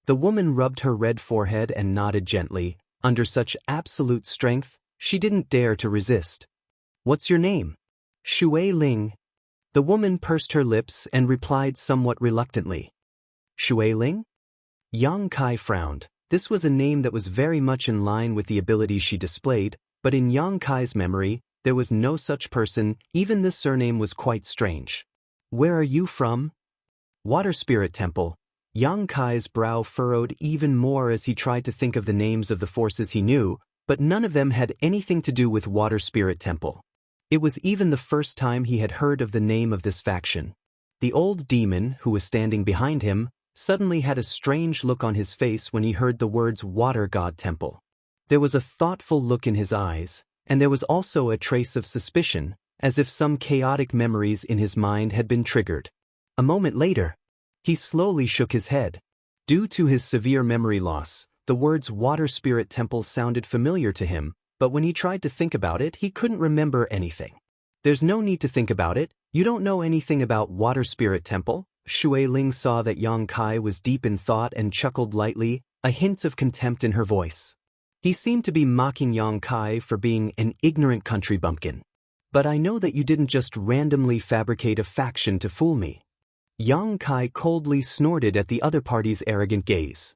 The woman rubbed her red forehead and nodded gently. Under such absolute strength, she didn't dare to resist. "What's your name?" "Shui Ling." The woman pursed her lips and replied somewhat reluctantly. "Shui Ling?" Yang Kai frowned. This was a name that was very much in line with the abilities she displayed, but in Yang Kai's memory, there was no such person. Even the surname was quite strange. "Where are you from?" "Water Spirit Temple." Yang Kai's brow furrowed even more as he tried to think of the names of the forces he knew, but none of them had anything to do with Water Spirit Temple. It was even the first time he had heard of the name of this faction. The old demon, who was standing behind him, suddenly had a strange look on his face when he heard the words Water God Temple. There was a thoughtful look in his eyes, and there was also a trace of suspicion, as if some chaotic memories in his mind had been triggered. A moment later, he slowly shook his head. Due to his severe memory loss, the words Water Spirit Temple sounded familiar to him, but when he tried to think about it, he couldn't remember anything. "There's no need to think about it. You don't know anything about Water Spirit Temple?" Shui Ling saw that Yang Kai was deep in thought and chuckled lightly, a hint of contempt in her voice. He seemed to be mocking Yang Kai for being an ignorant country bumpkin. "But I know that you didn't just randomly fabricate a faction to fool me." Yang Kai coldly snorted at the other party's arrogant gaze.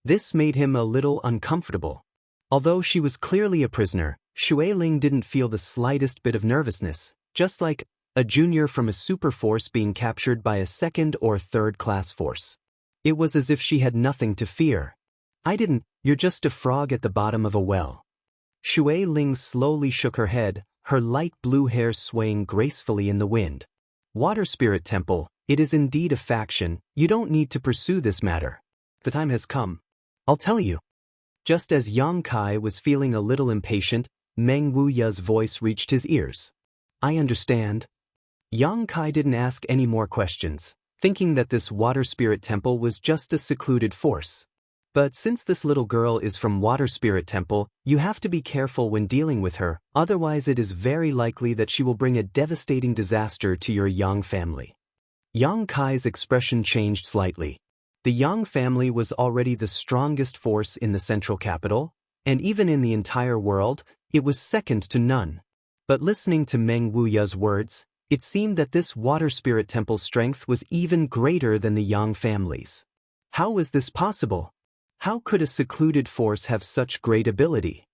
This made him a little uncomfortable. Although she was clearly a prisoner, Shui Ling didn't feel the slightest bit of nervousness, just like a junior from a super force being captured by a second or third class force. It was as if she had nothing to fear. "You're just a frog at the bottom of a well." Shui Ling slowly shook her head, her light blue hair swaying gracefully in the wind. "Water Spirit Temple, it is indeed a faction. You don't need to pursue this matter. The time has come. I'll tell you." Just as Yang Kai was feeling a little impatient, Meng Wuya's voice reached his ears. "I understand." Yang Kai didn't ask any more questions, thinking that this Water Spirit Temple was just a secluded force. But since this little girl is from Water Spirit Temple, you have to be careful when dealing with her, otherwise it is very likely that she will bring a devastating disaster to your Yang family. Yang Kai's expression changed slightly. The Yang family was already the strongest force in the central capital, and even in the entire world, it was second to none. But listening to Meng Wuya's words, it seemed that this Water Spirit Temple's strength was even greater than the Yang family's. How was this possible? How could a secluded force have such great ability?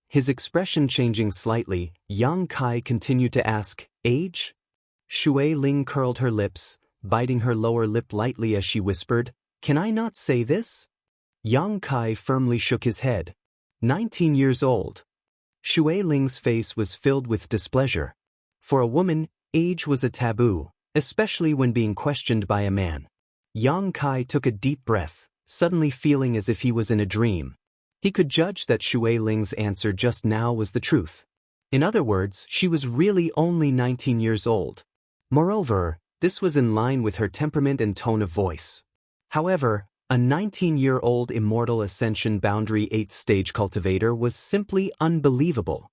His expression changing slightly, Yang Kai continued to ask, "Age?" Shui Ling curled her lips, biting her lower lip lightly as she whispered, "Can I not say this?" Yang Kai firmly shook his head. 19 years old. Shui Ling's face was filled with displeasure. For a woman, age was a taboo, especially when being questioned by a man. Yang Kai took a deep breath, suddenly feeling as if he was in a dream. He could judge that Shui Ling's answer just now was the truth. In other words, she was really only 19 years old. Moreover, this was in line with her temperament and tone of voice. However, a 19-year-old Immortal Ascension Boundary 8th Stage cultivator was simply unbelievable.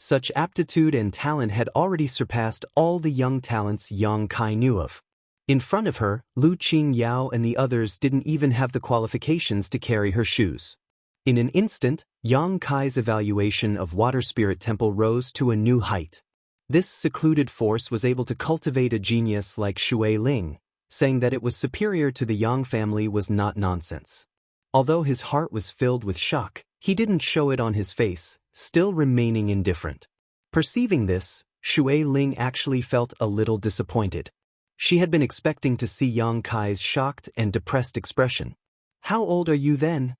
Such aptitude and talent had already surpassed all the young talents Yang Kai knew of. In front of her, Lu Qingyao and the others didn't even have the qualifications to carry her shoes. In an instant, Yang Kai's evaluation of Water Spirit Temple rose to a new height. This secluded force was able to cultivate a genius like Shui Ling, saying that it was superior to the Yang family was not nonsense. Although his heart was filled with shock, he didn't show it on his face, still remaining indifferent. Perceiving this, Shui Ling actually felt a little disappointed. She had been expecting to see Yang Kai's shocked and depressed expression. "How old are you then?"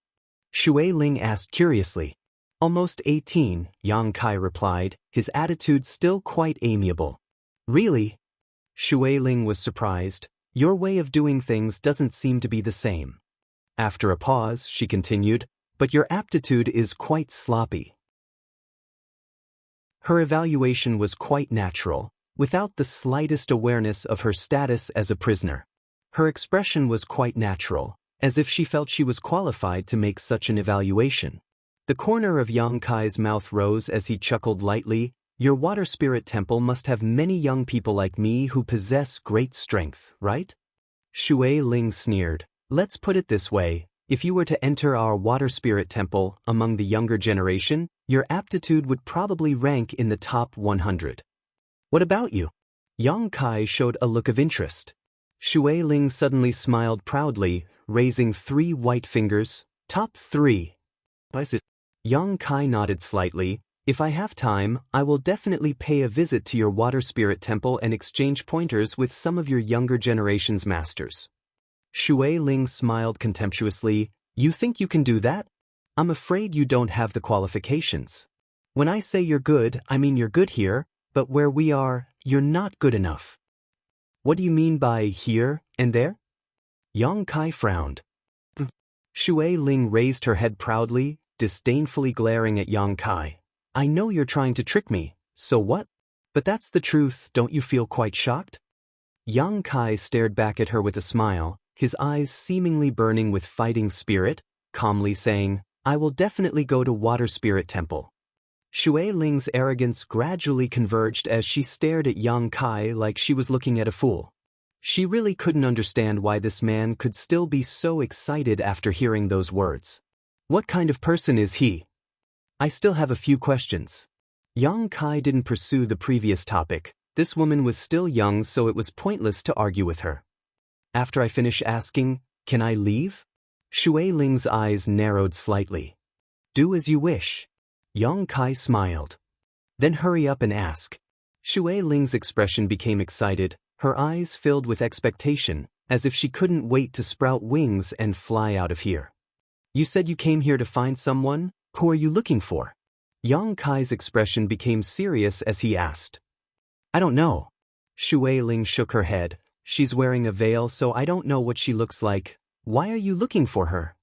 Shui Ling asked curiously. "Almost 18, Yang Kai replied, his attitude still quite amiable. "Really?" Shui Ling was surprised. "Your way of doing things doesn't seem to be the same." After a pause, she continued, "But your aptitude is quite sloppy." Her evaluation was quite natural, without the slightest awareness of her status as a prisoner. Her expression was quite natural, as if she felt she was qualified to make such an evaluation. The corner of Yang Kai's mouth rose as he chuckled lightly. "Your Water Spirit Temple must have many young people like me who possess great strength, right?" Shui Ling sneered. "Let's put it this way, if you were to enter our Water Spirit Temple among the younger generation, your aptitude would probably rank in the top 100. What about you?" Yang Kai showed a look of interest. Shui Ling suddenly smiled proudly, raising 3 white fingers. "Top 3. Yang Kai nodded slightly. "If I have time, I will definitely pay a visit to your Water Spirit Temple and exchange pointers with some of your younger generation's masters." Shui Ling smiled contemptuously. "You think you can do that? I'm afraid you don't have the qualifications. When I say you're good, I mean you're good here, but where we are, you're not good enough." "What do you mean by here and there?" Yang Kai frowned. Shui Ling raised her head proudly, disdainfully glaring at Yang Kai. "I know you're trying to trick me, so what? But that's the truth, don't you feel quite shocked?" Yang Kai stared back at her with a smile, his eyes seemingly burning with fighting spirit, calmly saying, "I will definitely go to Water Spirit Temple." Shui Ling's arrogance gradually converged as she stared at Yang Kai like she was looking at a fool. She really couldn't understand why this man could still be so excited after hearing those words. What kind of person is he? "I still have a few questions." Yang Kai didn't pursue the previous topic. This woman was still young, so it was pointless to argue with her. "After I finish asking, can I leave?" Shui Ling's eyes narrowed slightly. "Do as you wish." Yang Kai smiled. "Then hurry up and ask." Shui Ling's expression became excited, her eyes filled with expectation, as if she couldn't wait to sprout wings and fly out of here. "You said you came here to find someone? Who are you looking for?" Yang Kai's expression became serious as he asked. "I don't know." Shui Ling shook her head. "She's wearing a veil, so I don't know what she looks like. Why are you looking for her?"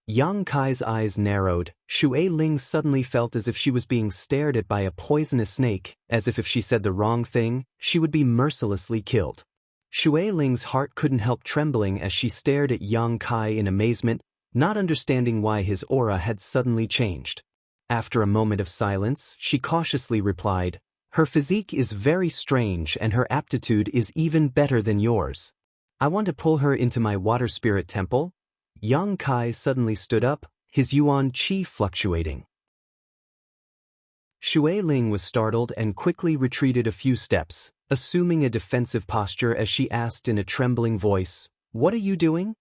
Yang Kai's eyes narrowed. Shui Ling suddenly felt as if she was being stared at by a poisonous snake, as if she said the wrong thing, she would be mercilessly killed. Shui Ling's heart couldn't help trembling as she stared at Yang Kai in amazement, not understanding why his aura had suddenly changed. After a moment of silence, she cautiously replied, "Her physique is very strange and her aptitude is even better than yours. I want to pull her into my Water Spirit Temple." Yang Kai suddenly stood up, his yuan qi fluctuating. Shui Ling was startled and quickly retreated a few steps, assuming a defensive posture as she asked in a trembling voice, "What are you doing?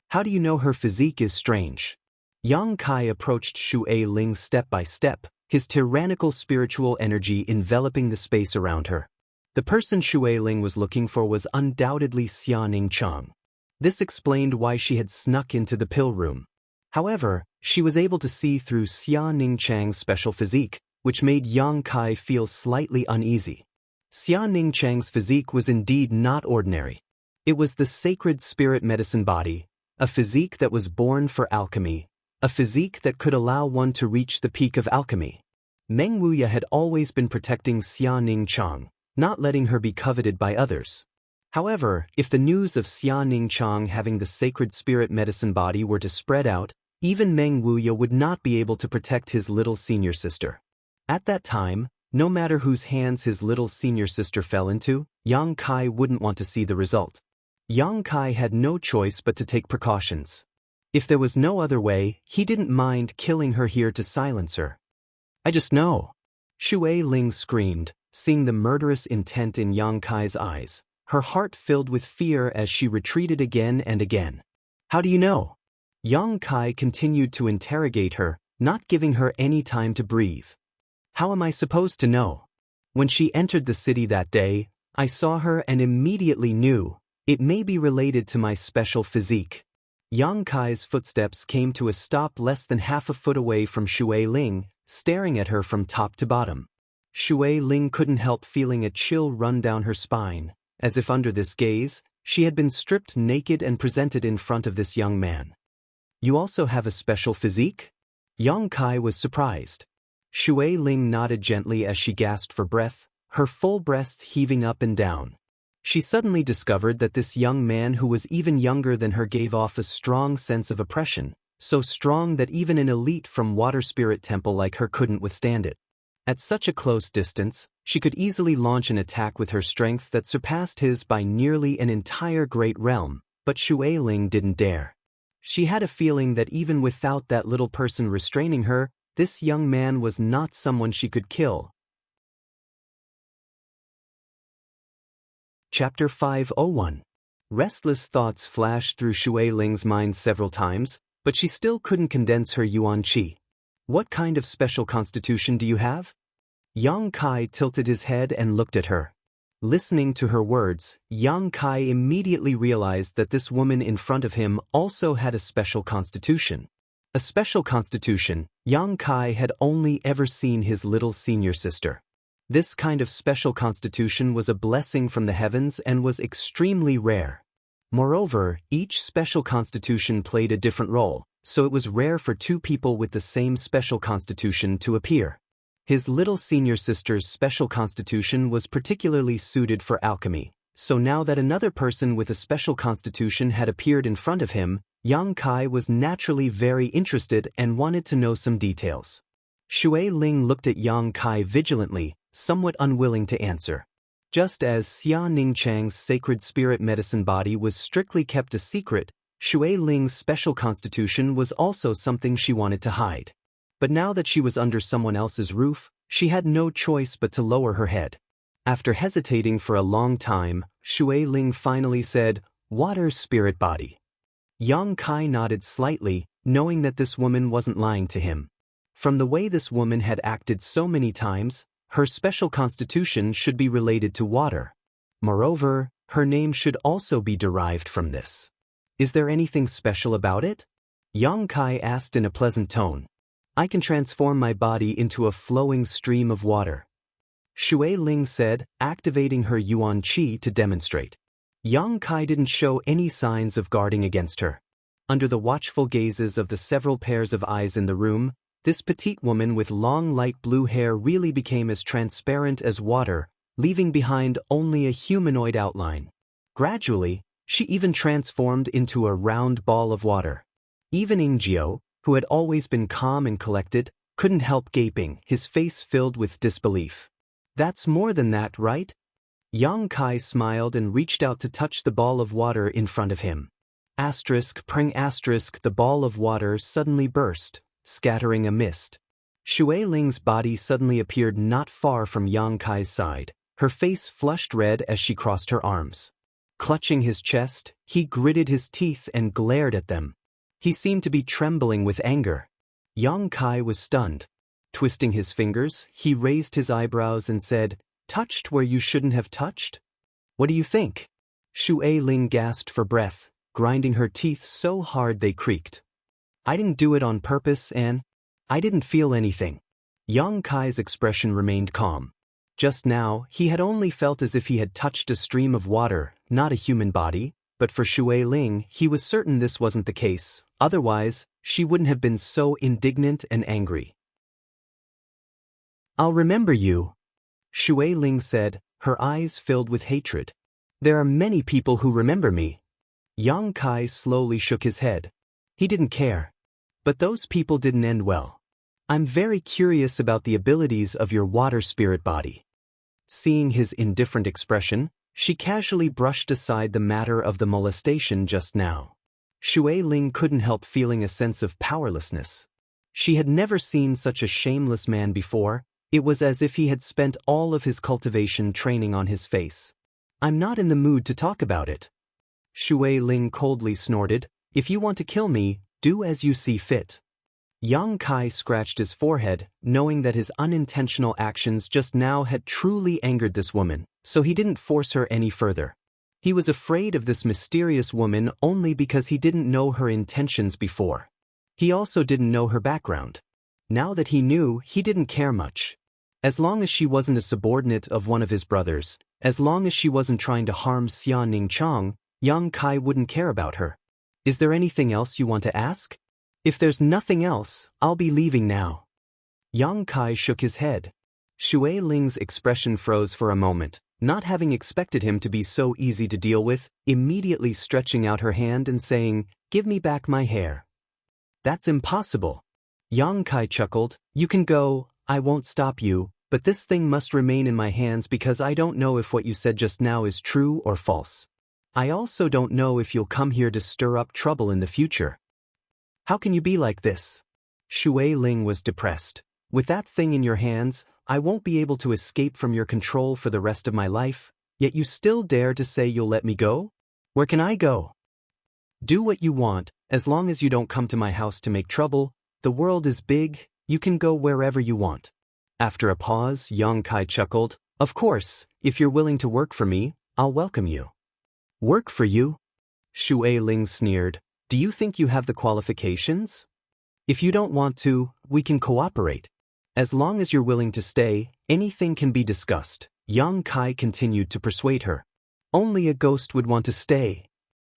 How do you know her physique is strange?" Yang Kai approached Shui Ling step by step, his tyrannical spiritual energy enveloping the space around her. The person Shui Ling was looking for was undoubtedly Xianning Chang. This explained why she had snuck into the pill room. However, she was able to see through Xianning Chang's special physique, which made Yang Kai feel slightly uneasy. Xia Ningchang's physique was indeed not ordinary. It was the sacred spirit medicine body, a physique that was born for alchemy, a physique that could allow one to reach the peak of alchemy. Meng Wuya had always been protecting Xia Ningchang, not letting her be coveted by others. However, if the news of Xia Ningchang having the sacred spirit medicine body were to spread out, even Meng Wuya would not be able to protect his little senior sister. At that time, no matter whose hands his little senior sister fell into, Yang Kai wouldn't want to see the result. Yang Kai had no choice but to take precautions. If there was no other way, he didn't mind killing her here to silence her. I just know. Shui Ling screamed, seeing the murderous intent in Yang Kai's eyes, her heart filled with fear as she retreated again and again. How do you know? Yang Kai continued to interrogate her, not giving her any time to breathe. How am I supposed to know? When she entered the city that day, I saw her and immediately knew, it may be related to my special physique. Yang Kai's footsteps came to a stop less than half a foot away from Shui Ling, staring at her from top to bottom. Shui Ling couldn't help feeling a chill run down her spine, as if under this gaze, she had been stripped naked and presented in front of this young man. You also have a special physique? Yang Kai was surprised. Shui Ling nodded gently as she gasped for breath, her full breasts heaving up and down. She suddenly discovered that this young man who was even younger than her gave off a strong sense of oppression, so strong that even an elite from Water Spirit Temple like her couldn't withstand it. At such a close distance, she could easily launch an attack with her strength that surpassed his by nearly an entire great realm, but Shui Ling didn't dare. She had a feeling that even without that little person restraining her, this young man was not someone she could kill. Chapter 501. Restless thoughts flashed through Shui Ling's mind several times, but she still couldn't condense her yuan qi. What kind of special constitution do you have? Yang Kai tilted his head and looked at her. Listening to her words, Yang Kai immediately realized that this woman in front of him also had a special constitution. A special constitution, Yang Kai had only ever seen his little senior sister. This kind of special constitution was a blessing from the heavens and was extremely rare. Moreover, each special constitution played a different role, so it was rare for two people with the same special constitution to appear. His little senior sister's special constitution was particularly suited for alchemy, so now that another person with a special constitution had appeared in front of him, Yang Kai was naturally very interested and wanted to know some details. Shui Ling looked at Yang Kai vigilantly, somewhat unwilling to answer. Just as Xia Ningchang's sacred spirit medicine body was strictly kept a secret, Shui Ling's special constitution was also something she wanted to hide. But now that she was under someone else's roof, she had no choice but to lower her head. After hesitating for a long time, Shui Ling finally said, "Water spirit body." Yang Kai nodded slightly, knowing that this woman wasn't lying to him. From the way this woman had acted so many times, her special constitution should be related to water. Moreover, her name should also be derived from this. Is there anything special about it? Yang Kai asked in a pleasant tone. I can transform my body into a flowing stream of water. Shui Ling said, activating her yuan qi to demonstrate. Yang Kai didn't show any signs of guarding against her. Under the watchful gazes of the several pairs of eyes in the room, this petite woman with long light blue hair really became as transparent as water, leaving behind only a humanoid outline. Gradually, she even transformed into a round ball of water. Even Ingjiu, who had always been calm and collected, couldn't help gaping, his face filled with disbelief. That's more than that, right? Yang Kai smiled and reached out to touch the ball of water in front of him. The ball of water suddenly burst, scattering a mist. Shui Ling's body suddenly appeared not far from Yang Kai's side, her face flushed red as she crossed her arms. Clutching his chest, he gritted his teeth and glared at them. He seemed to be trembling with anger. Yang Kai was stunned. Twisting his fingers, he raised his eyebrows and said, "Touched where you shouldn't have touched? What do you think?" Shui Ling gasped for breath, grinding her teeth so hard they creaked. I didn't do it on purpose and I didn't feel anything. Yang Kai's expression remained calm. Just now, he had only felt as if he had touched a stream of water, not a human body, but for Shui Ling, he was certain this wasn't the case, otherwise, she wouldn't have been so indignant and angry. "I'll remember you," Shui Ling said, her eyes filled with hatred. "There are many people who remember me." Yang Kai slowly shook his head. He didn't care. But those people didn't end well. "I'm very curious about the abilities of your water spirit body." Seeing his indifferent expression, she casually brushed aside the matter of the molestation just now. Shui Ling couldn't help feeling a sense of powerlessness. She had never seen such a shameless man before. It was as if he had spent all of his cultivation training on his face. "I'm not in the mood to talk about it." Shui Ling coldly snorted, "If you want to kill me, do as you see fit." Yang Kai scratched his forehead, knowing that his unintentional actions just now had truly angered this woman, so he didn't force her any further. He was afraid of this mysterious woman only because he didn't know her intentions before. He also didn't know her background. Now that he knew, he didn't care much. As long as she wasn't a subordinate of one of his brothers, as long as she wasn't trying to harm Xian Chang, Yang Kai wouldn't care about her. "Is there anything else you want to ask?" "If there's nothing else, I'll be leaving now." Yang Kai shook his head. Shui Ling's expression froze for a moment, not having expected him to be so easy to deal with, immediately stretching out her hand and saying, "Give me back my hair." "That's impossible." Yang Kai chuckled, "You can go, I won't stop you, but this thing must remain in my hands because I don't know if what you said just now is true or false. I also don't know if you'll come here to stir up trouble in the future." "How can you be like this?" Shui Ling was depressed. "With that thing in your hands, I won't be able to escape from your control for the rest of my life, yet you still dare to say you'll let me go? Where can I go?" "Do what you want, as long as you don't come to my house to make trouble. The world is big, you can go wherever you want." After a pause, Yang Kai chuckled, "Of course, if you're willing to work for me, I'll welcome you." "Work for you?" Shui Ling sneered. "Do you think you have the qualifications? If you don't want to, we can cooperate. As long as you're willing to stay, anything can be discussed." Yang Kai continued to persuade her. "Only a ghost would want to stay."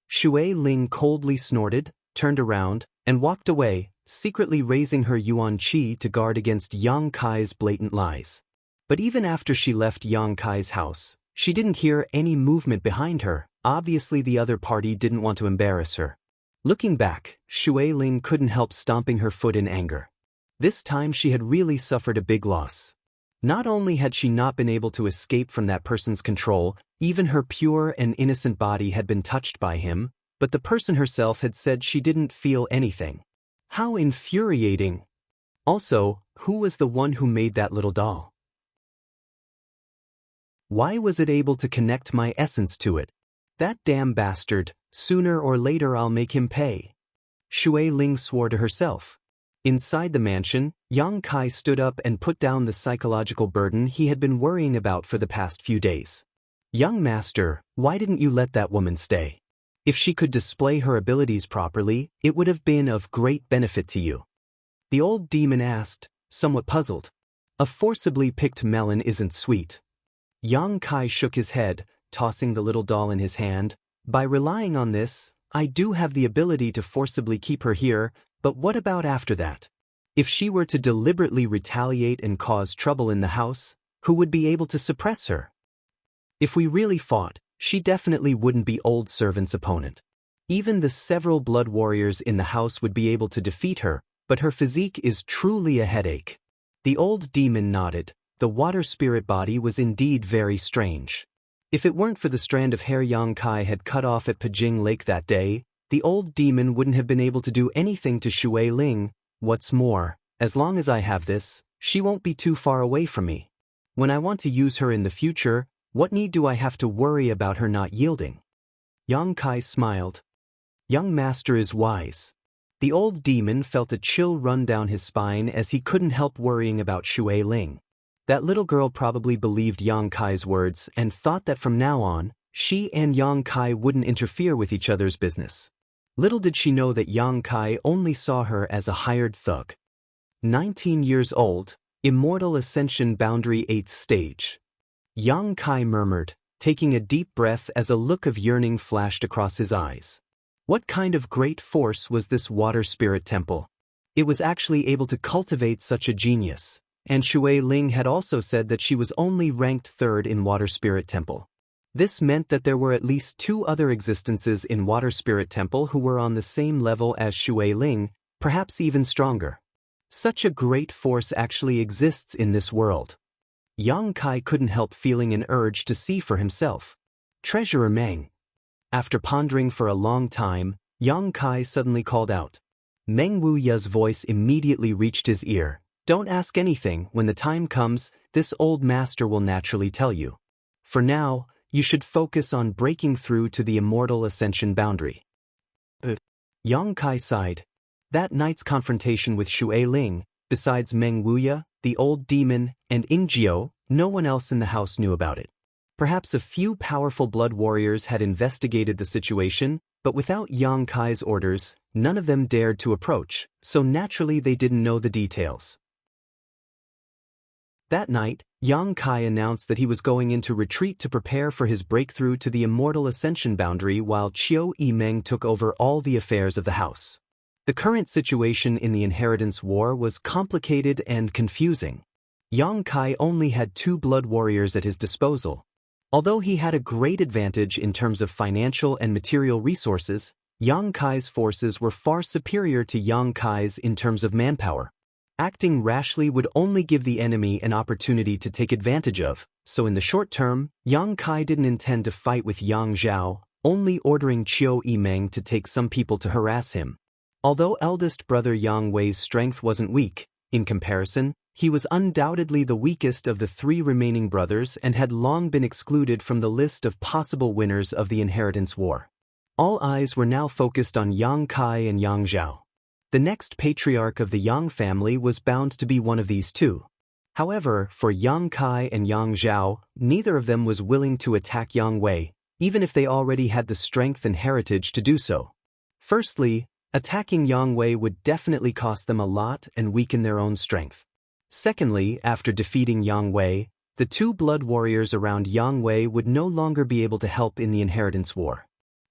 Shui Ling coldly snorted, turned around, and walked away, secretly raising her yuan qi to guard against Yang Kai's blatant lies. But even after she left Yang Kai's house, she didn't hear any movement behind her. Obviously the other party didn't want to embarrass her. Looking back, Shui Ling couldn't help stomping her foot in anger. This time she had really suffered a big loss. Not only had she not been able to escape from that person's control, even her pure and innocent body had been touched by him, but the person herself had said she didn't feel anything. How infuriating! Also, who was the one who made that little doll? Why was it able to connect my essence to it? That damn bastard, sooner or later I'll make him pay. Shui Ling swore to herself. Inside the mansion, Yang Kai stood up and put down the psychological burden he had been worrying about for the past few days. "Young master, why didn't you let that woman stay? If she could display her abilities properly, it would have been of great benefit to you." The old demon asked, somewhat puzzled. "A forcibly picked melon isn't sweet." Yang Kai shook his head, tossing the little doll in his hand. "By relying on this, I do have the ability to forcibly keep her here, but what about after that? If she were to deliberately retaliate and cause trouble in the house, who would be able to suppress her? If we really fought, she definitely wouldn't be old servant's opponent. Even the several blood warriors in the house would be able to defeat her, but her physique is truly a headache." The old demon nodded. The water spirit body was indeed very strange. If it weren't for the strand of hair Yang Kai had cut off at Pajing Lake that day, the old demon wouldn't have been able to do anything to Shui Ling. "What's more, as long as I have this, she won't be too far away from me. When I want to use her in the future, what need do I have to worry about her not yielding?" Yang Kai smiled. "Young master is wise." The old demon felt a chill run down his spine as he couldn't help worrying about Shui Ling. That little girl probably believed Yang Kai's words and thought that from now on, she and Yang Kai wouldn't interfere with each other's business. Little did she know that Yang Kai only saw her as a hired thug. 19 years old, Immortal Ascension Boundary 8th Stage. Yang Kai murmured, taking a deep breath as a look of yearning flashed across his eyes. What kind of great force was this water spirit temple? It was actually able to cultivate such a genius, and Shui Ling had also said that she was only ranked 3rd in Water Spirit Temple. This meant that there were at least 2 other existences in Water Spirit Temple who were on the same level as Shui Ling, perhaps even stronger. Such a great force actually exists in this world. Yang Kai couldn't help feeling an urge to see for himself. Treasurer Meng. After pondering for a long time, Yang Kai suddenly called out. Meng Wuya's voice immediately reached his ear. Don't ask anything. When the time comes, this old master will naturally tell you. For now, you should focus on breaking through to the immortal ascension boundary. Yang Kai sighed. That night's confrontation with Shui Ling, besides Meng Wuya, the old demon, and Ingjiu, no one else in the house knew about it. Perhaps a few powerful blood warriors had investigated the situation, but without Yang Kai's orders, none of them dared to approach, so naturally they didn't know the details. That night, Yang Kai announced that he was going into retreat to prepare for his breakthrough to the immortal ascension boundary while Qiu Yimeng took over all the affairs of the house. The current situation in the inheritance war was complicated and confusing. Yang Kai only had 2 blood warriors at his disposal. Although he had a great advantage in terms of financial and material resources, Yang Kai's forces were far superior to Yang Kai's in terms of manpower. Acting rashly would only give the enemy an opportunity to take advantage of, so in the short term, Yang Kai didn't intend to fight with Yang Zhao, only ordering Qiu Yimeng to take some people to harass him. Although eldest brother Yang Wei's strength wasn't weak, in comparison, he was undoubtedly the weakest of the 3 remaining brothers and had long been excluded from the list of possible winners of the inheritance war. All eyes were now focused on Yang Kai and Yang Zhao. The next patriarch of the Yang family was bound to be one of these 2. However, for Yang Kai and Yang Zhao, neither of them was willing to attack Yang Wei, even if they already had the strength and heritage to do so. Firstly, attacking Yang Wei would definitely cost them a lot and weaken their own strength. Secondly, after defeating Yang Wei, the 2 blood warriors around Yang Wei would no longer be able to help in the inheritance war.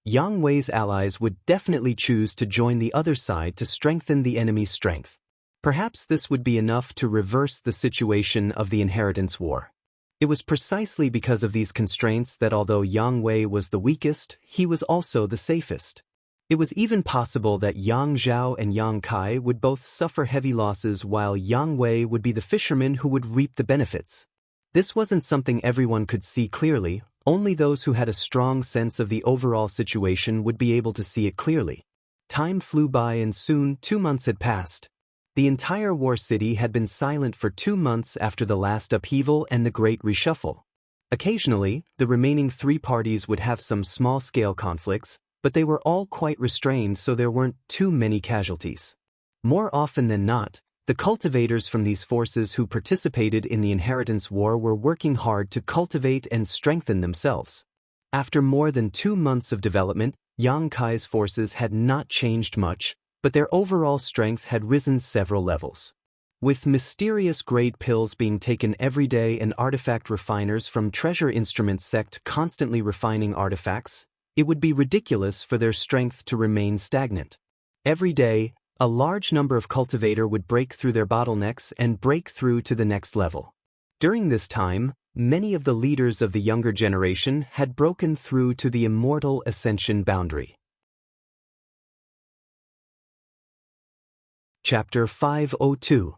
Yang Wei's allies would definitely choose to join the other side to strengthen the enemy's strength. Perhaps this would be enough to reverse the situation of the inheritance war. It was precisely because of these constraints that although Yang Wei was the weakest, he was also the safest. It was even possible that Yang Zhao and Yang Kai would both suffer heavy losses while Yang Wei would be the fisherman who would reap the benefits. This wasn't something everyone could see clearly, only those who had a strong sense of the overall situation would be able to see it clearly. Time flew by and soon 2 months had passed. The entire war city had been silent for 2 months after the last upheaval and the great reshuffle. Occasionally, the remaining 3 parties would have some small-scale conflicts, but they were all quite restrained so there weren't too many casualties. More often than not, the cultivators from these forces who participated in the inheritance war were working hard to cultivate and strengthen themselves. After more than 2 months of development, Yang Kai's forces had not changed much, but their overall strength had risen several levels. With mysterious grade pills being taken every day and artifact refiners from Treasure Instrument sect constantly refining artifacts, it would be ridiculous for their strength to remain stagnant. Every day, a large number of cultivators would break through their bottlenecks and break through to the next level. During this time, many of the leaders of the younger generation had broken through to the immortal ascension boundary. Chapter 502.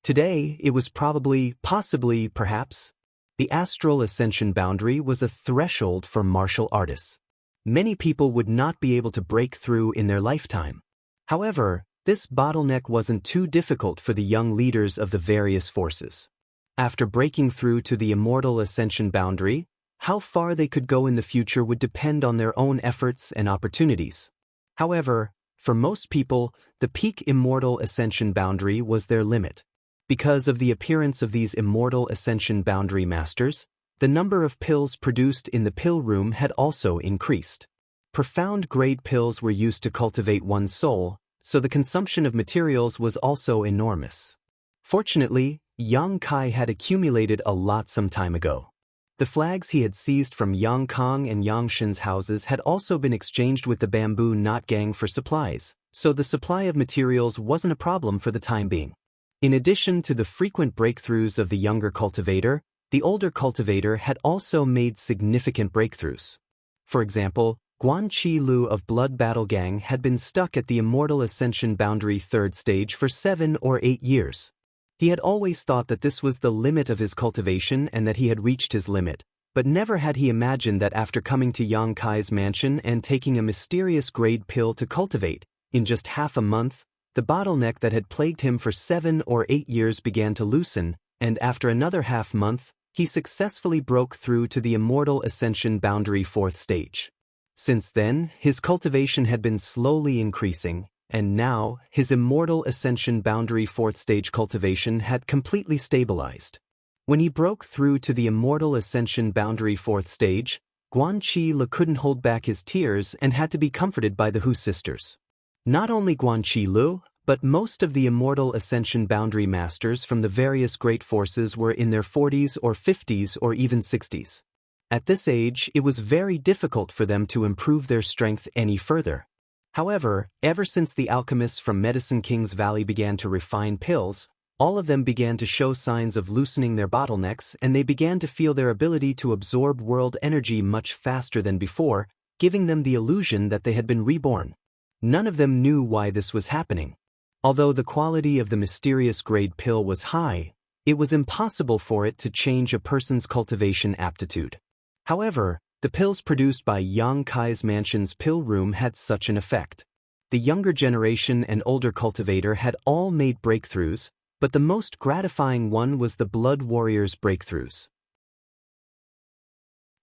Today, it was possibly, perhaps, the astral ascension boundary was a threshold for martial artists. Many people would not be able to break through in their lifetime. However, this bottleneck wasn't too difficult for the young leaders of the various forces. After breaking through to the immortal ascension boundary, how far they could go in the future would depend on their own efforts and opportunities. However, for most people, the peak immortal ascension boundary was their limit. Because of the appearance of these immortal ascension boundary masters, the number of pills produced in the pill room had also increased. Profound grade pills were used to cultivate one's soul, so the consumption of materials was also enormous. Fortunately, Yang Kai had accumulated a lot some time ago. The flags he had seized from Yang Kong and Yang Shen's houses had also been exchanged with the bamboo knot gang for supplies, so the supply of materials wasn't a problem for the time being. In addition to the frequent breakthroughs of the younger cultivator, the older cultivator had also made significant breakthroughs. For example, Guan Qi Lu of Blood Battle Gang had been stuck at the Immortal Ascension Boundary 3rd stage for 7 or 8 years. He had always thought that this was the limit of his cultivation and that he had reached his limit, but never had he imagined that after coming to Yang Kai's mansion and taking a mysterious grade pill to cultivate, in just half a month, the bottleneck that had plagued him for 7 or 8 years began to loosen, and after another half month, he successfully broke through to the Immortal Ascension Boundary 4th stage. Since then, his cultivation had been slowly increasing, and now, his Immortal Ascension Boundary 4th stage cultivation had completely stabilized. When he broke through to the Immortal Ascension Boundary 4th stage, Guan Qi Lu couldn't hold back his tears and had to be comforted by the Hu sisters. Not only Guan Qi Lu, but most of the Immortal Ascension Boundary Masters from the various great forces were in their 40s or 50s or even 60s. At this age, it was very difficult for them to improve their strength any further. However, ever since the alchemists from Medicine King's Valley began to refine pills, all of them began to show signs of loosening their bottlenecks, and they began to feel their ability to absorb world energy much faster than before, giving them the illusion that they had been reborn. None of them knew why this was happening. Although the quality of the mysterious grade pill was high, it was impossible for it to change a person's cultivation aptitude. However, the pills produced by Yang Kai's mansion's pill room had such an effect. The younger generation and older cultivator had all made breakthroughs, but the most gratifying one was the Blood Warriors' breakthroughs.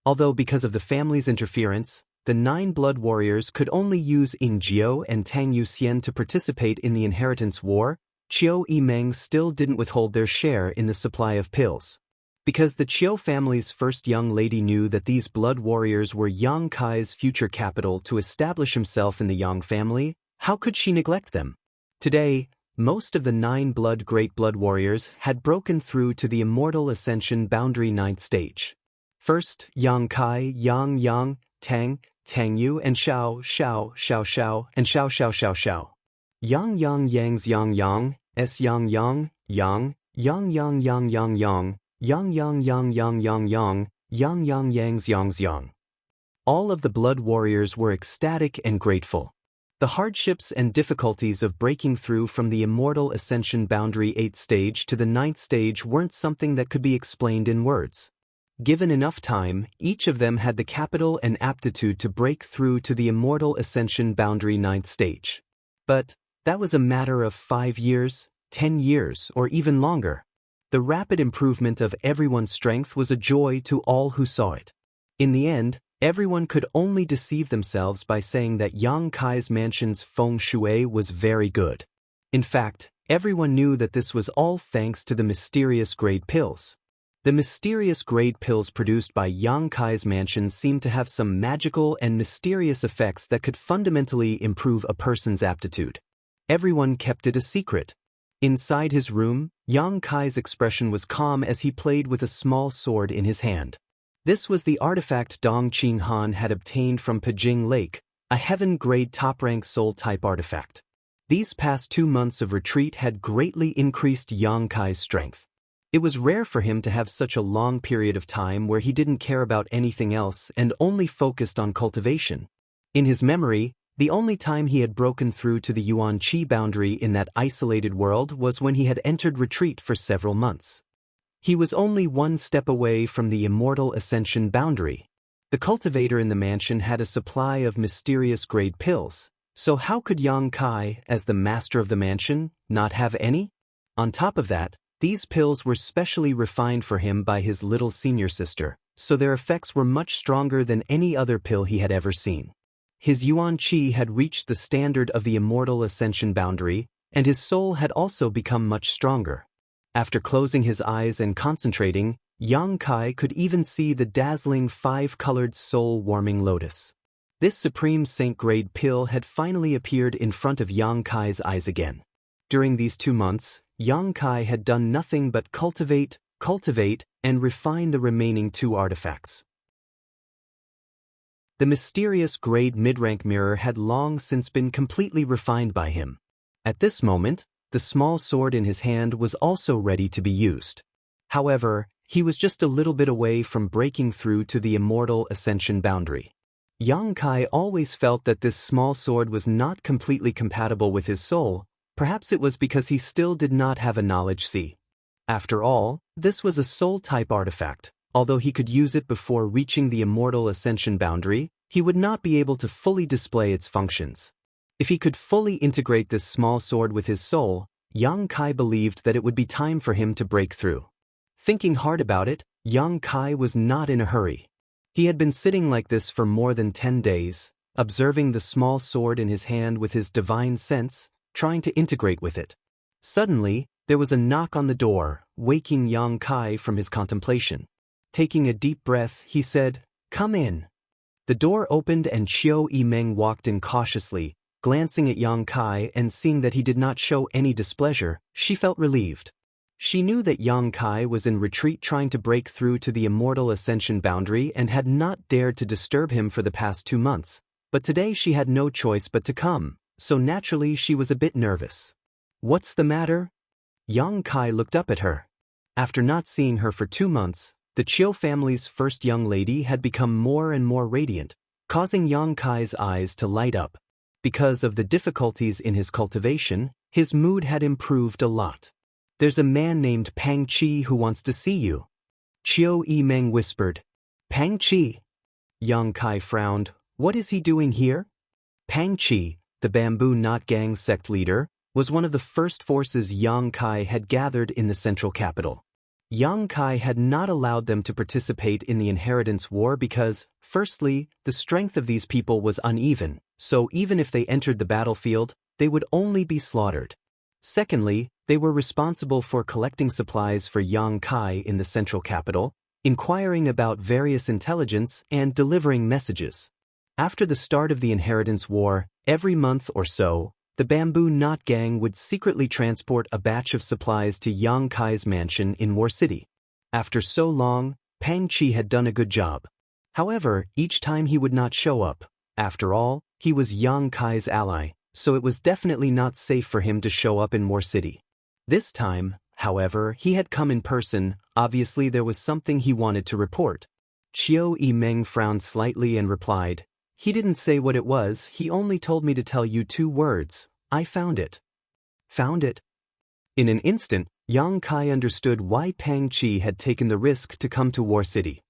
Although because of the family's interference, the 9 Blood Warriors could only use Yin Jiao and Tang Yuxian to participate in the inheritance war, Qiu Yimeng still didn't withhold their share in the supply of pills. Because the Qiu family's first young lady knew that these Blood Warriors were Yang Kai's future capital to establish himself in the Yang family, how could she neglect them? Today, most of the 9 Great Blood Warriors had broken through to the Immortal Ascension Boundary 9th stage. First, Yang Kai, Yang, Tang Yu, and Xiao, and Xiao. Yang Yang's Yang, S Yang, Yang Yang's Yang. All of the Blood Warriors were ecstatic and grateful. The hardships and difficulties of breaking through from the Immortal Ascension Boundary 8th stage to the 9th stage weren't something that could be explained in words. Given enough time, each of them had the capital and aptitude to break through to the Immortal Ascension Boundary 9th stage. But that was a matter of 5 years, 10 years, or even longer. The rapid improvement of everyone's strength was a joy to all who saw it. In the end, everyone could only deceive themselves by saying that Yang Kai's mansion's feng shui was very good. In fact, everyone knew that this was all thanks to the mysterious grade pills. The mysterious grade pills produced by Yang Kai's mansion seemed to have some magical and mysterious effects that could fundamentally improve a person's aptitude. Everyone kept it a secret. Inside his room, Yang Kai's expression was calm as he played with a small sword in his hand. This was the artifact Dong Qinghan had obtained from Pijing Lake, a heaven-grade top-rank soul-type artifact. These past 2 months of retreat had greatly increased Yang Kai's strength. It was rare for him to have such a long period of time where he didn't care about anything else and only focused on cultivation. In his memory, the only time he had broken through to the Yuan Qi boundary in that isolated world was when he had entered retreat for several months. He was only 1 step away from the Immortal Ascension boundary. The cultivator in the mansion had a supply of mysterious grade pills, so how could Yang Kai, as the master of the mansion, not have any? On top of that, these pills were specially refined for him by his little senior sister, so their effects were much stronger than any other pill he had ever seen. His Yuan Qi had reached the standard of the Immortal Ascension boundary, and his soul had also become much stronger. After closing his eyes and concentrating, Yang Kai could even see the dazzling 5-colored soul-warming lotus. This Supreme Saint-grade pill had finally appeared in front of Yang Kai's eyes again. During these 2 months, Yang Kai had done nothing but cultivate, cultivate, and refine the remaining 2 artifacts. The mysterious grade mid-rank mirror had long since been completely refined by him. At this moment, the small sword in his hand was also ready to be used. However, he was just a little bit away from breaking through to the immortal ascension boundary. Yang Kai always felt that this small sword was not completely compatible with his soul. Perhaps it was because he still did not have a knowledge C. After all, this was a soul-type artifact. Although he could use it before reaching the immortal ascension boundary, he would not be able to fully display its functions. If he could fully integrate this small sword with his soul, Yang Kai believed that it would be time for him to break through. Thinking hard about it, Yang Kai was not in a hurry. He had been sitting like this for more than 10 days, observing the small sword in his hand with his divine sense, trying to integrate with it. Suddenly, there was a knock on the door, waking Yang Kai from his contemplation. Taking a deep breath, he said, "Come in." The door opened and Qiu Yimeng walked in cautiously, glancing at Yang Kai and seeing that he did not show any displeasure, she felt relieved. She knew that Yang Kai was in retreat trying to break through to the immortal ascension boundary and had not dared to disturb him for the past 2 months, but today she had no choice but to come, so naturally she was a bit nervous. "What's the matter?" Yang Kai looked up at her. After not seeing her for 2 months, the Qiu family's first young lady had become more and more radiant, causing Yang Kai's eyes to light up. Because of the difficulties in his cultivation, his mood had improved a lot. "There's a man named Pang Qi who wants to see you," Qiu Yimeng whispered. "Pang Qi?" Yang Kai frowned. "What is he doing here?" Pang Qi, the Bamboo Knot Gang sect leader, was one of the first forces Yang Kai had gathered in the central capital. Yang Kai had not allowed them to participate in the inheritance war because, firstly, the strength of these people was uneven, so even if they entered the battlefield, they would only be slaughtered. Secondly, they were responsible for collecting supplies for Yang Kai in the central capital, inquiring about various intelligence, and delivering messages. After the start of the inheritance war, every month or so, the Bamboo Knot Gang would secretly transport a batch of supplies to Yang Kai's mansion in War City. After so long, Pang Qi had done a good job. However, each time he would not show up. After all, he was Yang Kai's ally, so it was definitely not safe for him to show up in War City. This time, however, he had come in person. Obviously there was something he wanted to report. Qiu Yimeng frowned slightly and replied, "He didn't say what it was, he only told me to tell you 2 words. I found it." Found it? In an instant, Yang Kai understood why Pang Qi had taken the risk to come to War City.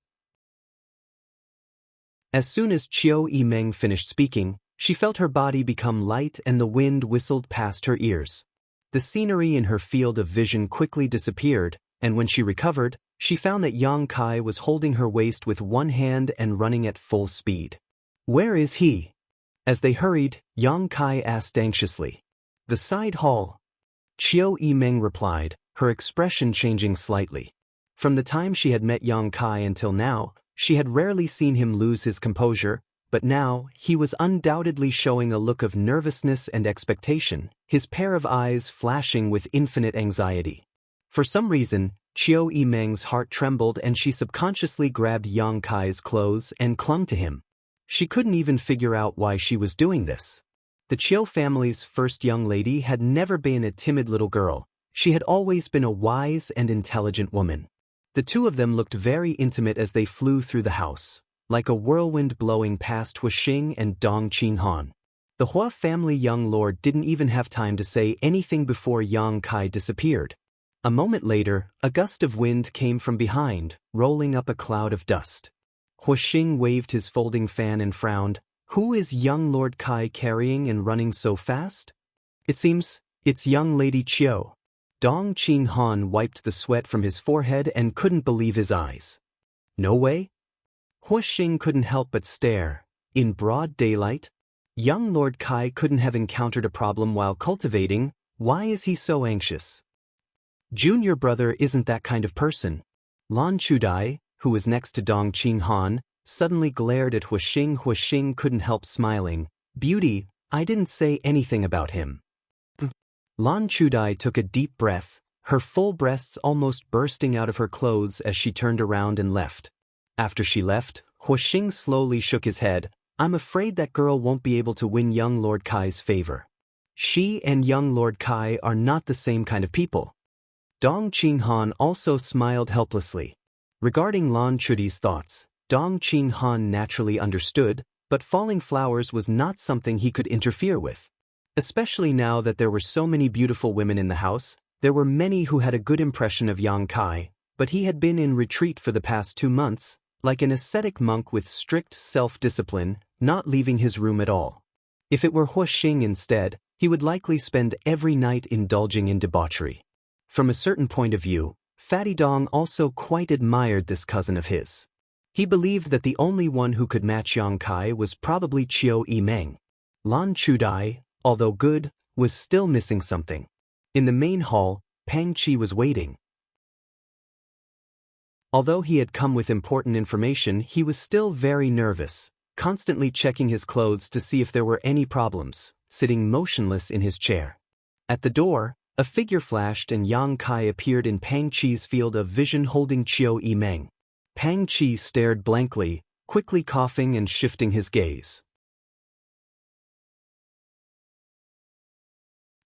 As soon as Qiu Yimeng finished speaking, she felt her body become light and the wind whistled past her ears. The scenery in her field of vision quickly disappeared, and when she recovered, she found that Yang Kai was holding her waist with one hand and running at full speed. "Where is he?" As they hurried, Yang Kai asked anxiously. "The side hall." Qiu Yimeng replied, her expression changing slightly. From the time she had met Yang Kai until now, she had rarely seen him lose his composure, but now, he was undoubtedly showing a look of nervousness and expectation, his pair of eyes flashing with infinite anxiety. For some reason, Qiu Yimeng's heart trembled and she subconsciously grabbed Yang Kai's clothes and clung to him. She couldn't even figure out why she was doing this. The Qiu family's first young lady had never been a timid little girl. She had always been a wise and intelligent woman. The 2 of them looked very intimate as they flew through the house, like a whirlwind blowing past Huixing and Dong Qinghan. The Hua family young lord didn't even have time to say anything before Yang Kai disappeared. A moment later, a gust of wind came from behind, rolling up a cloud of dust. Huixing waved his folding fan and frowned. "Who is young Lord Kai carrying and running so fast?" "It seems, it's young Lady Qiu." Dong Qinghan wiped the sweat from his forehead and couldn't believe his eyes. "No way?" Huixing couldn't help but stare. In broad daylight? Young Lord Kai couldn't have encountered a problem while cultivating. Why is he so anxious? Junior brother isn't that kind of person. Lan Chudai, who was next to Dong Qinghan, suddenly glared at Huixing. Huixing couldn't help smiling. "Beauty, I didn't say anything about him." Lan Chudai took a deep breath, her full breasts almost bursting out of her clothes as she turned around and left. After she left, Huoxing slowly shook his head. I'm afraid that girl won't be able to win young Lord Kai's favor. She and young Lord Kai are not the same kind of people. Dong Qinghan also smiled helplessly. Regarding Lan Chudi's thoughts, Dong Qinghan naturally understood, but falling flowers was not something he could interfere with. Especially now that there were so many beautiful women in the house, there were many who had a good impression of Yang Kai, but he had been in retreat for the past 2 months, like an ascetic monk with strict self-discipline, not leaving his room at all. If it were Huoxing instead, he would likely spend every night indulging in debauchery. From a certain point of view, Fatty Dong also quite admired this cousin of his. He believed that the only one who could match Yang Kai was probably Qiu Yimeng. Lan Chudai, although good, was still missing something. In the main hall, Pang Qi was waiting. Although he had come with important information, he was still very nervous, constantly checking his clothes to see if there were any problems, sitting motionless in his chair. At the door, a figure flashed and Yang Kai appeared in Pang Qi's field of vision holding Qiu Yimeng. Pang Qi stared blankly, quickly coughing and shifting his gaze.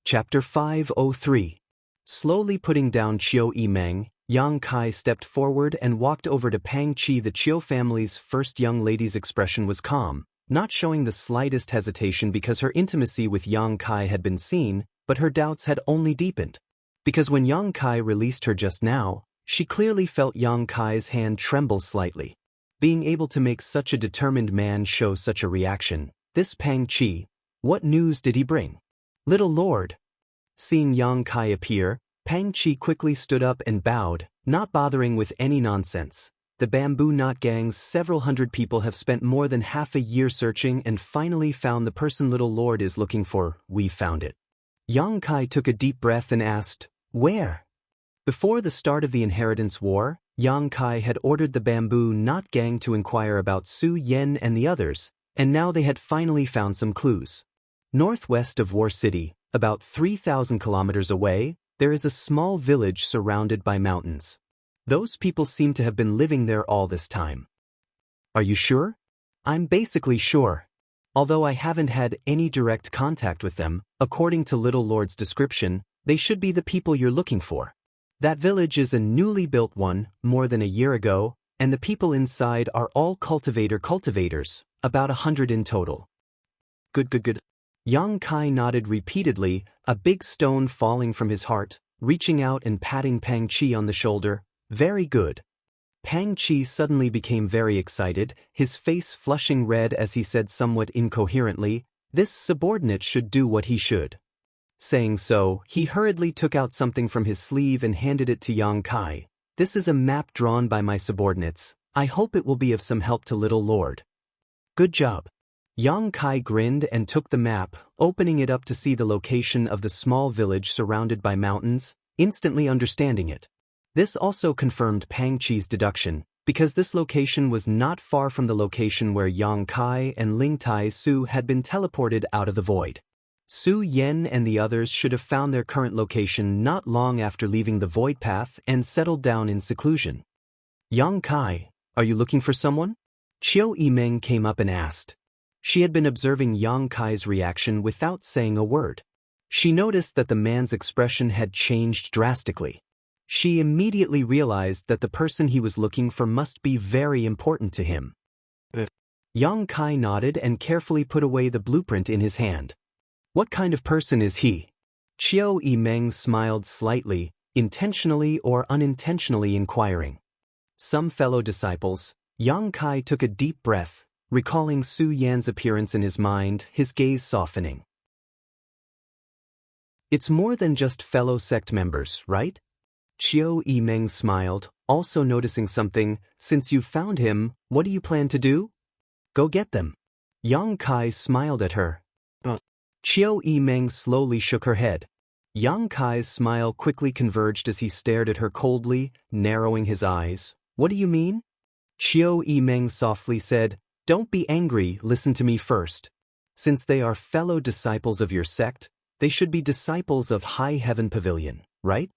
Chapter 503. Slowly putting down Qiu Yimeng, Yang Kai stepped forward and walked over to Pang Qi. The Qiu family's first young lady's expression was calm, not showing the slightest hesitation because her intimacy with Yang Kai had been seen, but her doubts had only deepened. Because when Yang Kai released her just now, she clearly felt Yang Kai's hand tremble slightly. Being able to make such a determined man show such a reaction, this Pang Qi, what news did he bring? Little Lord. Seeing Yang Kai appear, Pang Qi quickly stood up and bowed, not bothering with any nonsense. The bamboo knot gang's several hundred people have spent more than half a year searching and finally found the person Little Lord is looking for. We found it. Yang Kai took a deep breath and asked, where? Before the start of the Inheritance War, Yang Kai had ordered the bamboo knot gang to inquire about Su Yan and the others, and now they had finally found some clues. Northwest of War City, about 3,000 kilometers away, there is a small village surrounded by mountains. Those people seem to have been living there all this time. Are you sure? I'm basically sure. Although I haven't had any direct contact with them, according to Little Lord's description, they should be the people you're looking for. That village is a newly built one, more than a year ago, and the people inside are all cultivators, about 100 in total. Good. Yang Kai nodded repeatedly, a big stone falling from his heart, reaching out and patting Pang Qi on the shoulder. Very good. Pang Qi suddenly became very excited, his face flushing red as he said somewhat incoherently, this subordinate should do what he should. Saying so, he hurriedly took out something from his sleeve and handed it to Yang Kai. This is a map drawn by my subordinates. I hope it will be of some help to Little Lord. Good job. Yang Kai grinned and took the map, opening it up to see the location of the small village surrounded by mountains, instantly understanding it. This also confirmed Pang Qi's deduction, because this location was not far from the location where Yang Kai and Ling Tai Su had been teleported out of the void. Su Yan and the others should have found their current location not long after leaving the void path and settled down in seclusion. Yang Kai, are you looking for someone? Qiu Yimeng came up and asked. She had been observing Yang Kai's reaction without saying a word. She noticed that the man's expression had changed drastically. She immediately realized that the person he was looking for must be very important to him. Yang Kai nodded and carefully put away the blueprint in his hand. What kind of person is he? Qiu Yimeng smiled slightly, intentionally or unintentionally inquiring. Some fellow disciples, Yang Kai took a deep breath, recalling Su Yan's appearance in his mind, his gaze softening. It's more than just fellow sect members, right? Qiu Yimeng smiled, also noticing something. Since you've found him, what do you plan to do? Go get them. Yang Kai smiled at her. Qiu Yimeng slowly shook her head. Yang Kai's smile quickly converged as he stared at her coldly, narrowing his eyes. What do you mean? Qiu Yimeng softly said, Don't be angry, listen to me first. Since they are fellow disciples of your sect, they should be disciples of High Heaven Pavilion, right?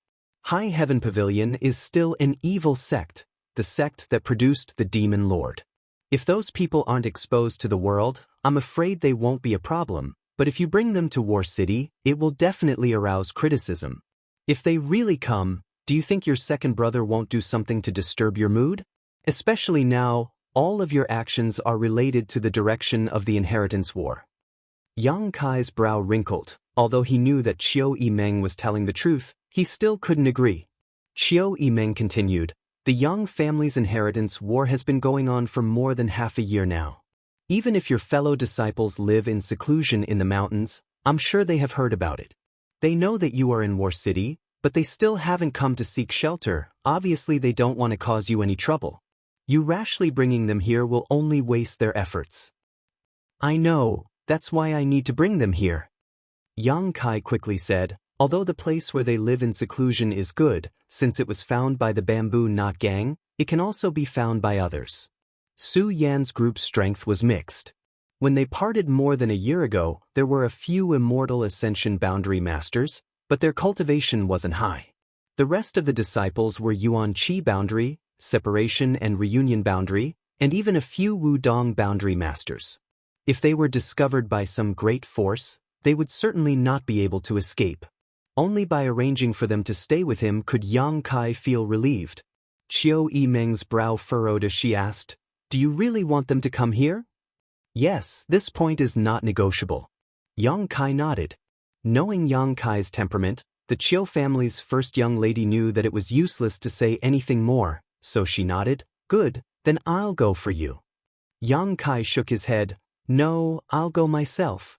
High Heaven Pavilion is still an evil sect, the sect that produced the Demon Lord. If those people aren't exposed to the world, I'm afraid they won't be a problem, but if you bring them to War City, it will definitely arouse criticism. If they really come, do you think your second brother won't do something to disturb your mood? Especially now, all of your actions are related to the direction of the inheritance war. Yang Kai's brow wrinkled. Although he knew that Qiu Yimeng was telling the truth, he still couldn't agree. Qiu Yimeng continued, the Yang family's inheritance war has been going on for more than half a year now. Even if your fellow disciples live in seclusion in the mountains, I'm sure they have heard about it. They know that you are in War City, but they still haven't come to seek shelter. Obviously they don't want to cause you any trouble. You rashly bringing them here will only waste their efforts. I know, that's why I need to bring them here. Yang Kai quickly said, although the place where they live in seclusion is good, since it was found by the Bamboo Knot Gang, it can also be found by others. Su Yan's group's strength was mixed. When they parted more than a year ago, there were a few Immortal Ascension Boundary Masters, but their cultivation wasn't high. The rest of the disciples were Yuan Qi Boundary, Separation and Reunion Boundary, and even a few Wudong Boundary Masters. If they were discovered by some great force, they would certainly not be able to escape. Only by arranging for them to stay with him could Yang Kai feel relieved. Qiu Yimeng's brow furrowed as she asked, do you really want them to come here? Yes, this point is not negotiable. Yang Kai nodded. Knowing Yang Kai's temperament, the Qiu family's first young lady knew that it was useless to say anything more, so she nodded, good, then I'll go for you. Yang Kai shook his head, no, I'll go myself.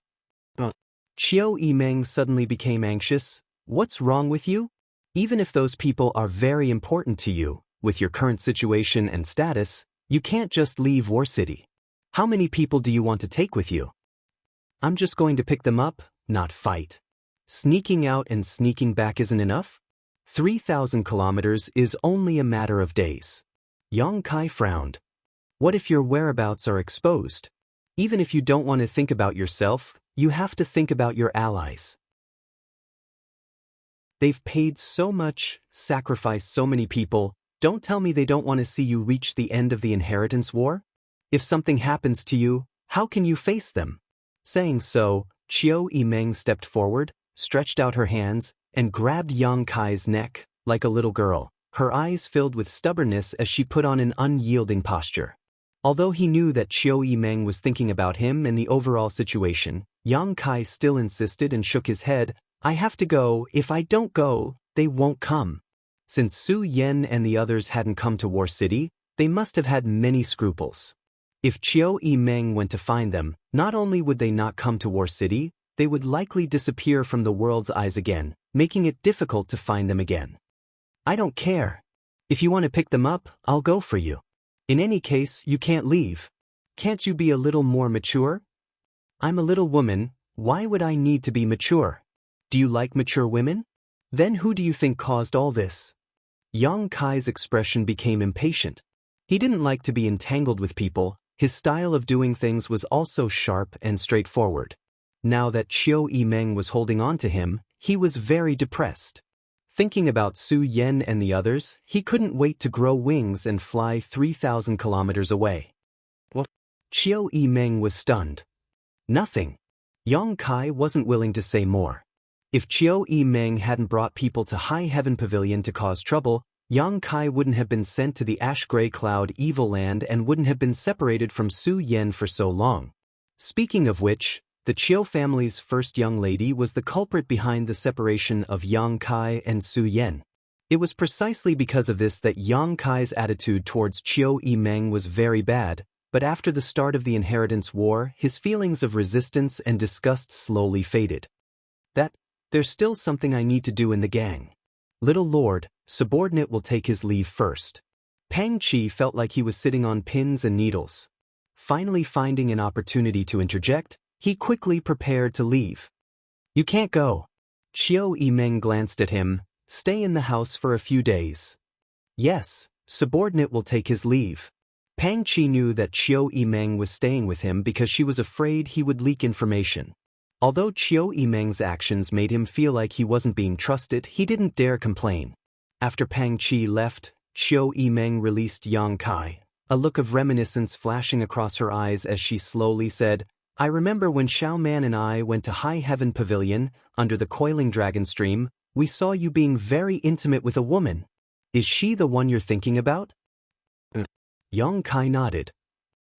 Qiu Yimeng suddenly became anxious. What's wrong with you? Even if those people are very important to you, with your current situation and status, you can't just leave War City. How many people do you want to take with you? I'm just going to pick them up, not fight. Sneaking out and sneaking back isn't enough? 3,000 kilometers is only a matter of days. Yang Kai frowned. What if your whereabouts are exposed? Even if you don't want to think about yourself, you have to think about your allies. They've paid so much, sacrificed so many people, don't tell me they don't want to see you reach the end of the inheritance war? If something happens to you, how can you face them? Saying so, Qiu Yimeng stepped forward, stretched out her hands, and grabbed Yang Kai's neck, like a little girl, her eyes filled with stubbornness as she put on an unyielding posture. Although he knew that Qiu Yimeng was thinking about him and the overall situation, Yang Kai still insisted and shook his head, I have to go, if I don't go, they won't come. Since Su Yan and the others hadn't come to War City, they must have had many scruples. If Qiu Yimeng went to find them, not only would they not come to War City, they would likely disappear from the world's eyes again, making it difficult to find them again. I don't care. If you want to pick them up, I'll go for you. In any case, you can't leave. Can't you be a little more mature? I'm a little woman, why would I need to be mature? Do you like mature women? Then who do you think caused all this? Yang Kai's expression became impatient. He didn't like to be entangled with people, his style of doing things was also sharp and straightforward. Now that Qiu Yimeng was holding on to him, he was very depressed. Thinking about Su Yan and the others, he couldn't wait to grow wings and fly 3,000 kilometers away. What? Qiu Yimeng was stunned. Nothing. Yang Kai wasn't willing to say more. If Qiu Yimeng hadn't brought people to High Heaven Pavilion to cause trouble, Yang Kai wouldn't have been sent to the Ash-Gray Cloud Evil Land and wouldn't have been separated from Su Yan for so long. Speaking of which, the Qiu family's first young lady was the culprit behind the separation of Yang Kai and Su Yan. It was precisely because of this that Yang Kai's attitude towards Qiu Yimeng was very bad, but after the start of the inheritance war, his feelings of resistance and disgust slowly faded. There's still something I need to do in the gang. Little Lord, subordinate will take his leave first. Pang Chi felt like he was sitting on pins and needles. Finally finding an opportunity to interject, he quickly prepared to leave. You can't go. Qiu Yimeng glanced at him, stay in the house for a few days. Yes, subordinate will take his leave. Pang Chi knew that Qiu Yimeng was staying with him because she was afraid he would leak information. Although Qiu Yimeng's actions made him feel like he wasn't being trusted, he didn't dare complain. After Pang Qi left, Qiu Yimeng released Yang Kai, a look of reminiscence flashing across her eyes as she slowly said, I remember when Xiao Man and I went to High Heaven Pavilion, under the coiling dragon stream, we saw you being very intimate with a woman. Is she the one you're thinking about? Yang Kai nodded.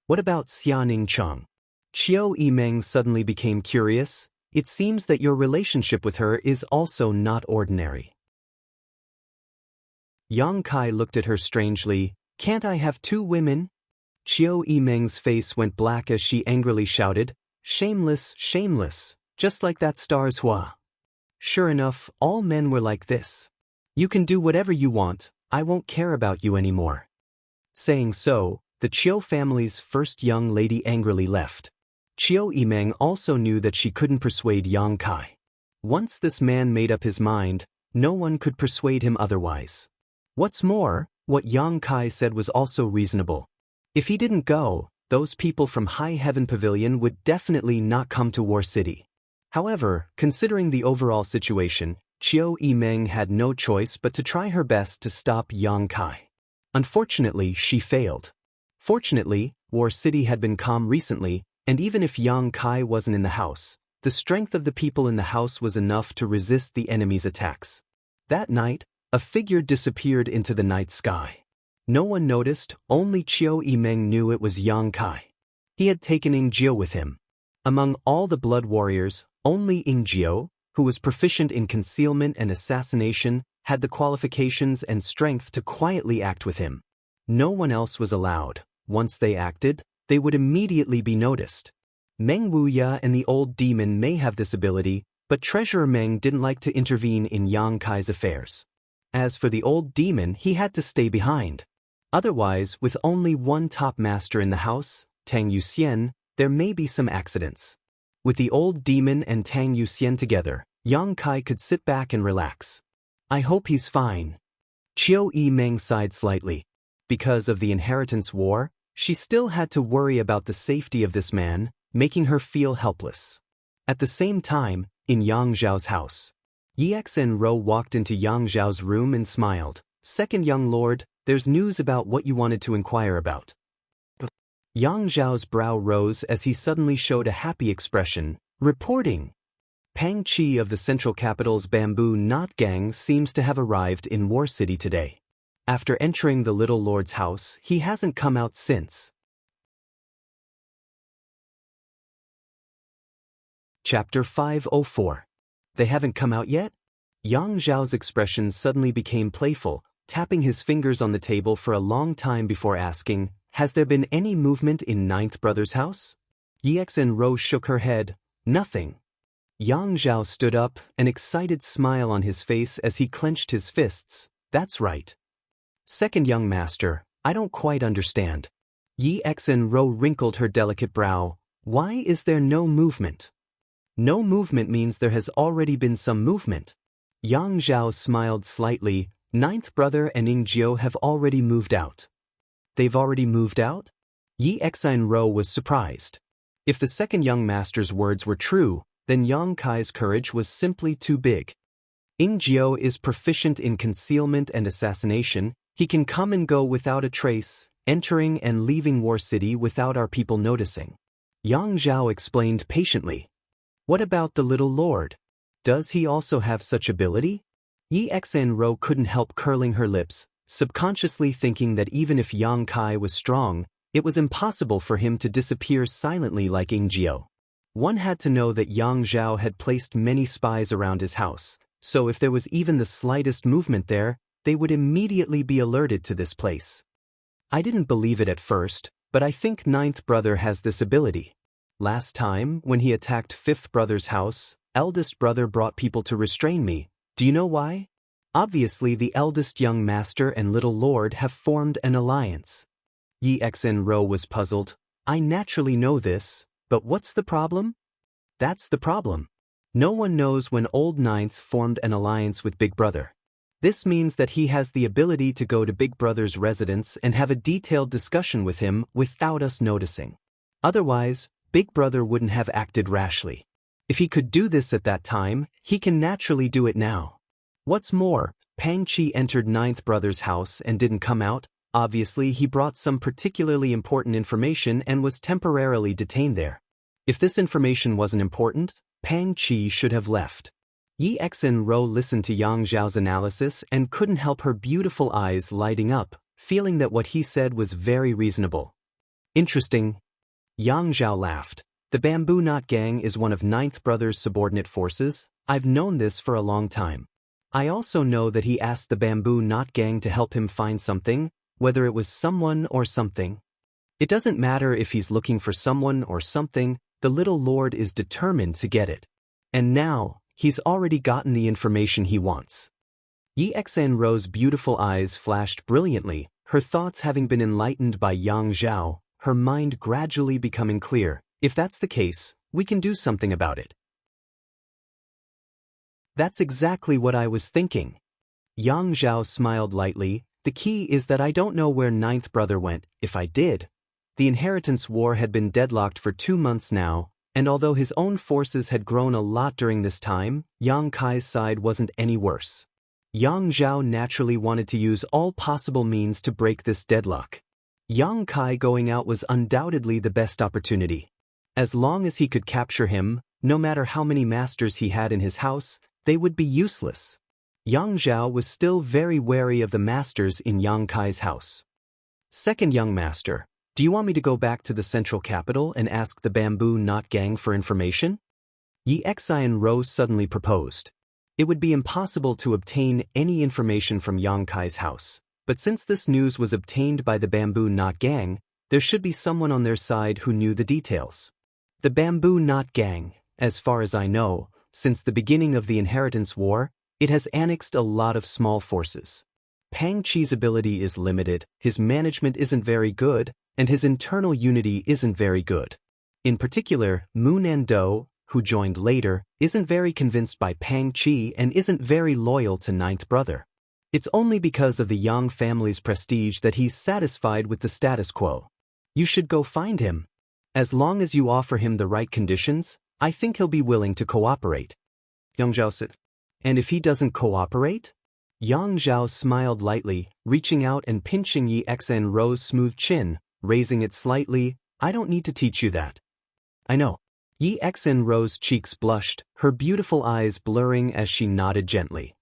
What about Xianing Cheng? Qiu Yimeng suddenly became curious. It seems that your relationship with her is also not ordinary. Yang Kai looked at her strangely. Can't I have two women? Qiu Yimeng's face went black as she angrily shouted, Shameless, shameless, just like that star's Hua. Sure enough, all men were like this. You can do whatever you want, I won't care about you anymore. Saying so, the Qiu family's first young lady angrily left. Qiu Yimeng also knew that she couldn't persuade Yang Kai. Once this man made up his mind, no one could persuade him otherwise. What's more, what Yang Kai said was also reasonable. If he didn't go, those people from High Heaven Pavilion would definitely not come to War City. However, considering the overall situation, Qiu Yimeng had no choice but to try her best to stop Yang Kai. Unfortunately, she failed. Fortunately, War City had been calm recently, and even if Yang Kai wasn't in the house, the strength of the people in the house was enough to resist the enemy's attacks. That night, a figure disappeared into the night sky. No one noticed, only Qiu Yimeng knew it was Yang Kai. He had taken Yingjiu with him. Among all the blood warriors, only Yingjiu, who was proficient in concealment and assassination, had the qualifications and strength to quietly act with him. No one else was allowed. Once they acted, they would immediately be noticed. Meng Wuya and the old demon may have this ability, but Treasurer Meng didn't like to intervene in Yang Kai's affairs. As for the old demon, he had to stay behind. Otherwise, with only one top master in the house, Tang Yuxian, there may be some accidents. With the old demon and Tang Yuxian together, Yang Kai could sit back and relax. I hope he's fine. Qiu Yimeng sighed slightly. Because of the inheritance war, she still had to worry about the safety of this man, making her feel helpless. At the same time, in Yang Zhao's house, Xianxia walked into Yang Zhao's room and smiled. Second young lord, there's news about what you wanted to inquire about. Yang Zhao's brow rose as he suddenly showed a happy expression. Reporting. Pang Qi of the central capital's bamboo knot gang seems to have arrived in War City today. After entering the little lord's house, he hasn't come out since. Chapter 504. They haven't come out yet? Yang Zhao's expression suddenly became playful, tapping his fingers on the table for a long time before asking, Has there been any movement in Ninth Brother's house? Xianxia shook her head. Nothing. Yang Zhao stood up, an excited smile on his face as he clenched his fists. That's right. Second young master, I don't quite understand. Xianxia wrinkled her delicate brow. Why is there no movement? No movement means there has already been some movement. Yang Zhao smiled slightly. Ninth Brother and Yingjiu have already moved out. They've already moved out? Xianxia was surprised. If the second young master's words were true, then Yang Kai's courage was simply too big. Yingjiu is proficient in concealment and assassination. He can come and go without a trace, entering and leaving War City without our people noticing. Yang Zhao explained patiently. What about the little lord? Does he also have such ability? Xianxia couldn't help curling her lips, subconsciously thinking that even if Yang Kai was strong, it was impossible for him to disappear silently like Yingjiu. One had to know that Yang Zhao had placed many spies around his house, so if there was even the slightest movement there, they would immediately be alerted to this place. I didn't believe it at first, but I think Ninth Brother has this ability. Last time, when he attacked Fifth Brother's house, Eldest Brother brought people to restrain me. Do you know why? Obviously the eldest young master and little lord have formed an alliance. Xianxia was puzzled. I naturally know this, but what's the problem? That's the problem. No one knows when Old Ninth formed an alliance with Big Brother. This means that he has the ability to go to Big Brother's residence and have a detailed discussion with him without us noticing. Otherwise, Big Brother wouldn't have acted rashly. If he could do this at that time, he can naturally do it now. What's more, Pang Qi entered ninth brother's house and didn't come out. Obviously, he brought some particularly important information and was temporarily detained there. If this information wasn't important, Pang Qi should have left. Yi Xinro listened to Yang Zhao's analysis and couldn't help her beautiful eyes lighting up, feeling that what he said was very reasonable. Interesting. Yang Zhao laughed. The Bamboo Knot Gang is one of ninth brother's subordinate forces. I've known this for a long time. I also know that he asked the Bamboo Knot Gang to help him find something, whether it was someone or something. It doesn't matter if he's looking for someone or something, the little lord is determined to get it. And now, he's already gotten the information he wants. Yi Xinro's beautiful eyes flashed brilliantly, her thoughts having been enlightened by Yang Zhao, her mind gradually becoming clear. If that's the case, we can do something about it. That's exactly what I was thinking. Yang Zhao smiled lightly. The key is that I don't know where ninth brother went. If I did. The inheritance war had been deadlocked for 2 months now, and although his own forces had grown a lot during this time, Yang Kai's side wasn't any worse. Yang Zhao naturally wanted to use all possible means to break this deadlock. Yang Kai going out was undoubtedly the best opportunity. As long as he could capture him, no matter how many masters he had in his house, they would be useless. Yang Zhao was still very wary of the masters in Yang Kai's house. Second young master, do you want me to go back to the central capital and ask the Bamboo Knot Gang for information? Yi Xinro suddenly proposed. It would be impossible to obtain any information from Yang Kai's house, but since this news was obtained by the Bamboo Knot Gang, there should be someone on their side who knew the details. The Bamboo Knot Gang, as far as I know, since the beginning of the Inheritance War, it has annexed a lot of small forces. Pang Qi's ability is limited, his management isn't very good, and his internal unity isn't very good. In particular, Mu Nando, who joined later, isn't very convinced by Pang Qi and isn't very loyal to ninth brother. It's only because of the Yang family's prestige that he's satisfied with the status quo. You should go find him. As long as you offer him the right conditions, I think he'll be willing to cooperate. Yang Zhao said. And if he doesn't cooperate? Yang Zhao smiled lightly, reaching out and pinching Yi Xinro's smooth chin, raising it slightly. I don't need to teach you that. I know. Yi Xinro's cheeks blushed, her beautiful eyes blurring as she nodded gently.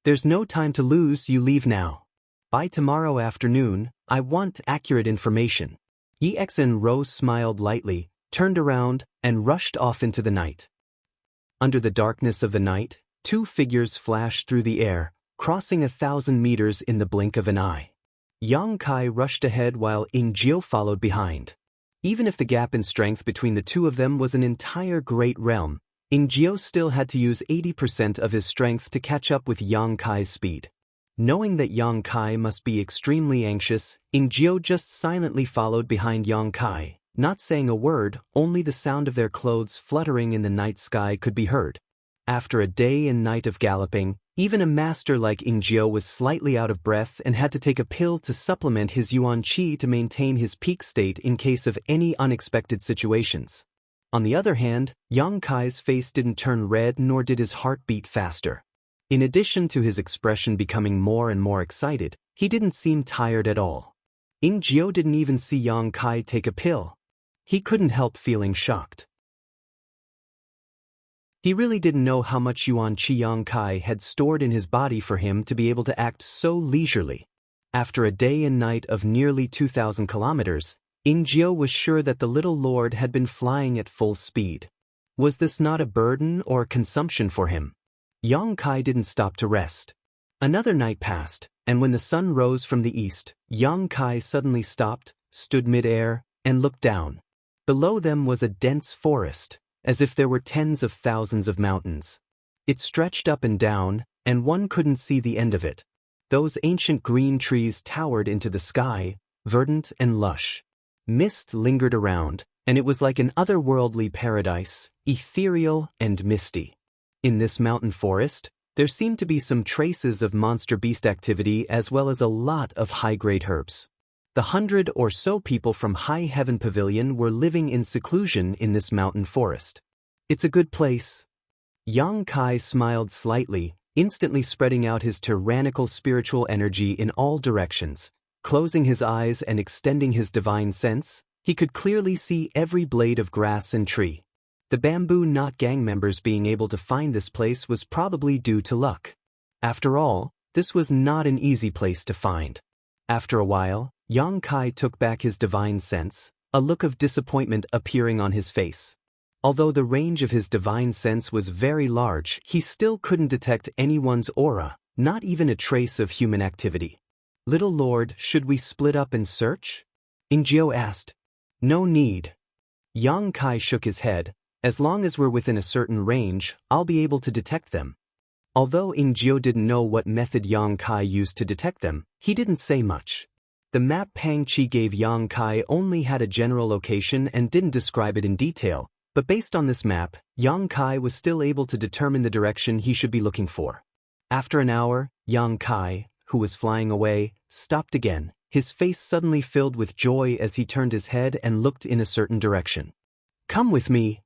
There's no time to lose, you leave now. By tomorrow afternoon, I want accurate information. Yi Xinro smiled lightly, turned around, and rushed off into the night. Under the darkness of the night, 2 figures flashed through the air, crossing 1,000 meters in the blink of an eye. Yang Kai rushed ahead while Ingjiu followed behind. Even if the gap in strength between the two of them was an entire great realm, Ingjiu still had to use 80% of his strength to catch up with Yang Kai's speed. Knowing that Yang Kai must be extremely anxious, Ingjiu just silently followed behind Yang Kai, not saying a word, only the sound of their clothes fluttering in the night sky could be heard. After a day and night of galloping, even a master like Ingjiu was slightly out of breath and had to take a pill to supplement his yuan qi to maintain his peak state in case of any unexpected situations. On the other hand, Yang Kai's face didn't turn red nor did his heart beat faster. In addition to his expression becoming more and more excited, he didn't seem tired at all. Ingjiu didn't even see Yang Kai take a pill. He couldn't help feeling shocked. He really didn't know how much yuan qi Yang Kai had stored in his body for him to be able to act so leisurely. After a day and night of nearly 2,000 kilometers, Ingjiu was sure that the little lord had been flying at full speed. Was this not a burden or consumption for him? Yang Kai didn't stop to rest. Another night passed, and when the sun rose from the east, Yang Kai suddenly stopped, stood mid-air, and looked down. Below them was a dense forest, as if there were tens of thousands of mountains. It stretched up and down, and one couldn't see the end of it. Those ancient green trees towered into the sky, verdant and lush. Mist lingered around, and it was like an otherworldly paradise, ethereal and misty. In this mountain forest, there seemed to be some traces of monster beast activity as well as a lot of high-grade herbs. The 100 or so people from High Heaven Pavilion were living in seclusion in this mountain forest. It's a good place. Yang Kai smiled slightly, instantly spreading out his tyrannical spiritual energy in all directions. Closing his eyes and extending his divine sense, he could clearly see every blade of grass and tree. The Bamboo Knot gang members being able to find this place was probably due to luck. After all, this was not an easy place to find. After a while, Yang Kai took back his divine sense, a look of disappointment appearing on his face. Although the range of his divine sense was very large, he still couldn't detect anyone's aura, not even a trace of human activity. "Little Lord, should we split up and search?" Ingio asked. "No need." Yang Kai shook his head. "As long as we're within a certain range, I'll be able to detect them." Although Ingio didn't know what method Yang Kai used to detect them, he didn't say much. The map Pang Qi gave Yang Kai only had a general location and didn't describe it in detail, but based on this map, Yang Kai was still able to determine the direction he should be looking for. After an hour, Yang Kai, who was flying away, stopped again, his face suddenly filled with joy as he turned his head and looked in a certain direction. "Come with me."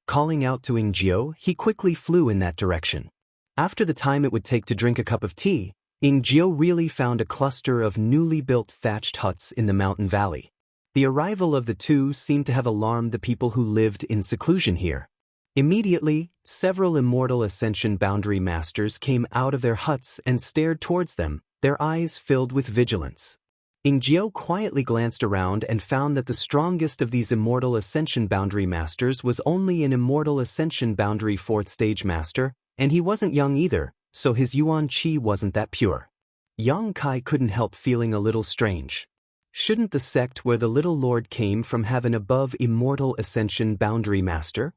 Calling out to Ingio, he quickly flew in that direction. After the time it would take to drink a cup of tea, Ingio really found a cluster of newly built thatched huts in the mountain valley. The arrival of the two seemed to have alarmed the people who lived in seclusion here. Immediately, several immortal ascension boundary masters came out of their huts and stared towards them, their eyes filled with vigilance. Ingio quietly glanced around and found that the strongest of these immortal ascension boundary masters was only an immortal ascension boundary 4th stage master, and he wasn't young either, so his yuan qi wasn't that pure. Yang Kai couldn't help feeling a little strange. Shouldn't the sect where the Little Lord came from have an above immortal ascension boundary master?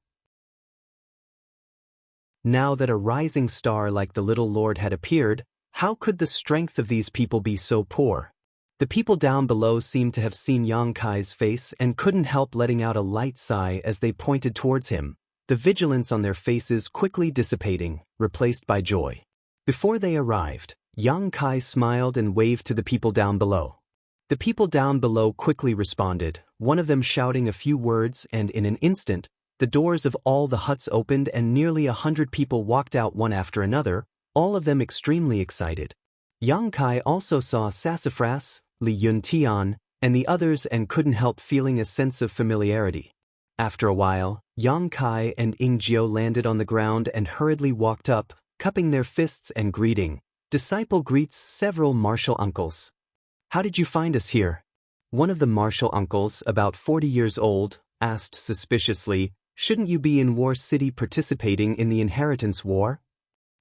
Now that a rising star like the Little Lord had appeared, how could the strength of these people be so poor? The people down below seemed to have seen Yang Kai's face and couldn't help letting out a light sigh as they pointed towards him, the vigilance on their faces quickly dissipating, replaced by joy. Before they arrived, Yang Kai smiled and waved to the people down below. The people down below quickly responded, one of them shouting a few words, and in an instant, the doors of all the huts opened and nearly 100 people walked out one after another, all of them extremely excited. Yang Kai also saw Sassafras, Li Yuntian, and the others and couldn't help feeling a sense of familiarity. After a while, Yang Kai and Ingio landed on the ground and hurriedly walked up, cupping their fists and greeting. Disciple greets several martial uncles. "How did you find us here?" One of the martial uncles, about 40 years old, asked suspiciously, "Shouldn't you be in War City participating in the inheritance war?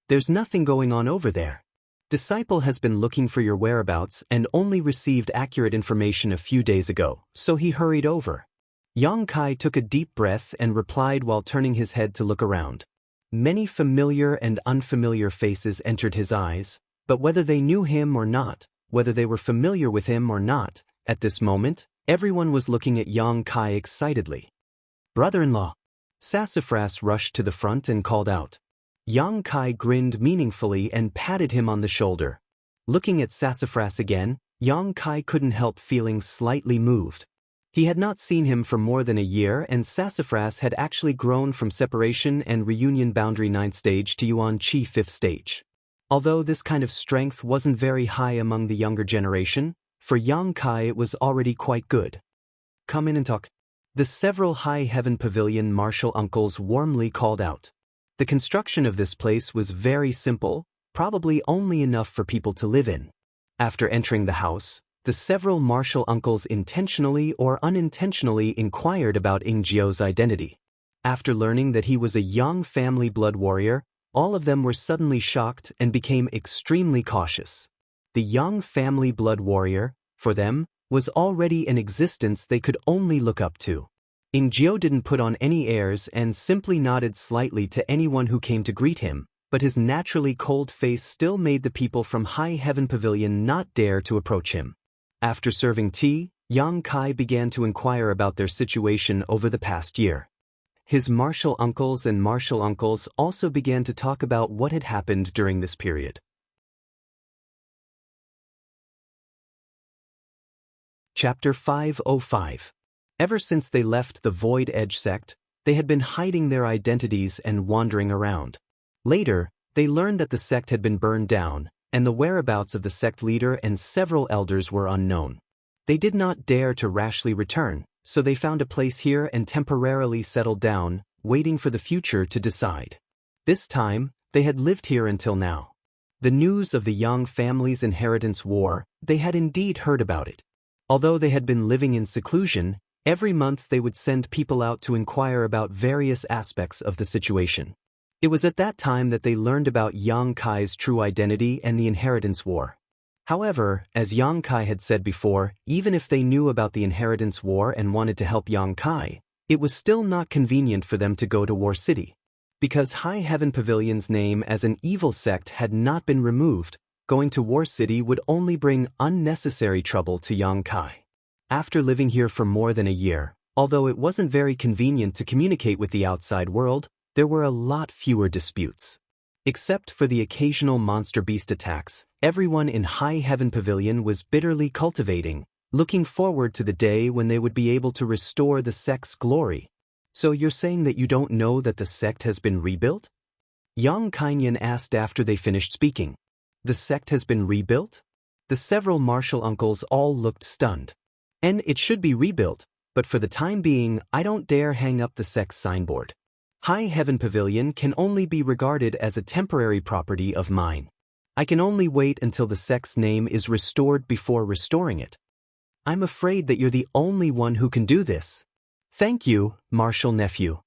There's nothing going on over there. Disciple has been looking for your whereabouts and only received accurate information a few days ago, so he hurried over." Yang Kai took a deep breath and replied while turning his head to look around. Many familiar and unfamiliar faces entered his eyes, but whether they knew him or not, whether they were familiar with him or not, at this moment, everyone was looking at Yang Kai excitedly. "Brother-in-law!" Sassafras rushed to the front and called out. Yang Kai grinned meaningfully and patted him on the shoulder. Looking at Sassafras again, Yang Kai couldn't help feeling slightly moved. He had not seen him for more than a year, and Sassafras had actually grown from separation and reunion boundary 9th stage to Yuan Qi 5th stage. Although this kind of strength wasn't very high among the younger generation, for Yang Kai it was already quite good. "Come in and talk." The several High Heaven Pavilion martial uncles warmly called out. The construction of this place was very simple, probably only enough for people to live in. After entering the house, the several martial uncles intentionally or unintentionally inquired about Ingio's identity. After learning that he was a young family blood warrior, all of them were suddenly shocked and became extremely cautious. The young family blood warrior, for them, was already an existence they could only look up to. Ingio didn't put on any airs and simply nodded slightly to anyone who came to greet him, but his naturally cold face still made the people from High Heaven Pavilion not dare to approach him. After serving tea, Yang Kai began to inquire about their situation over the past year. His martial uncles also began to talk about what had happened during this period. Chapter 505. Ever since they left the Void Edge sect, they had been hiding their identities and wandering around. Later, They learned that the sect had been burned down, and the whereabouts of the sect leader and several elders were unknown. They did not dare to rashly return, so they found a place here and temporarily settled down, waiting for the future to decide. This time, they had lived here until now. The news of the Yang family's inheritance war, they had indeed heard about it. Although they had been living in seclusion, every month they would send people out to inquire about various aspects of the situation. It was at that time that they learned about Yang Kai's true identity and the inheritance war. However, as Yang Kai had said before, even if they knew about the inheritance war and wanted to help Yang Kai, it was still not convenient for them to go to War City. Because High Heaven Pavilion's name as an evil sect had not been removed, going to War City would only bring unnecessary trouble to Yang Kai. After living here for more than a year, although it wasn't very convenient to communicate with the outside world, there were a lot fewer disputes. Except for the occasional monster beast attacks, everyone in High Heaven Pavilion was bitterly cultivating, looking forward to the day when they would be able to restore the sect's glory. So you're saying that you don't know that the sect has been rebuilt? Yang Kainyan asked after they finished speaking. The sect has been rebuilt? The several martial uncles all looked stunned. And it should be rebuilt, but for the time being, I don't dare hang up the sect's signboard. High Heaven Pavilion can only be regarded as a temporary property of mine. I can only wait until the sect's name is restored before restoring it. I'm afraid that you're the only one who can do this. Thank you, martial nephew.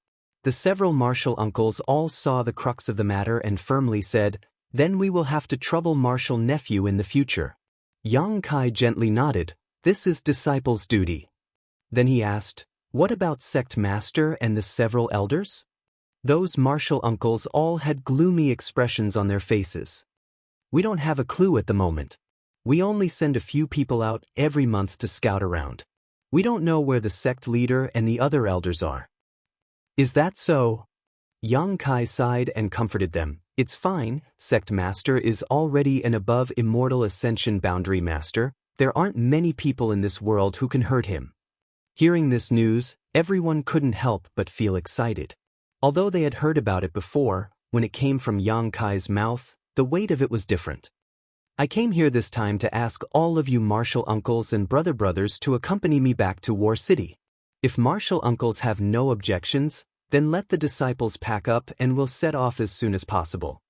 The several martial uncles all saw the crux of the matter and firmly said, then we will have to trouble martial nephew in the future. Yang Kai gently nodded, this is disciple's duty. Then he asked, what about sect master and the several elders? Those martial uncles all had gloomy expressions on their faces. We don't have a clue at the moment. We only send a few people out every month to scout around. We don't know where the sect leader and the other elders are. Is that so? Yang Kai sighed and comforted them. It's fine, sect master is already an above immortal ascension boundary master. There aren't many people in this world who can hurt him. Hearing this news, everyone couldn't help but feel excited. Although they had heard about it before, when it came from Yang Kai's mouth, the weight of it was different. I came here this time to ask all of you martial uncles and brothers to accompany me back to War City. If martial uncles have no objections, then let the disciples pack up and we'll set off as soon as possible.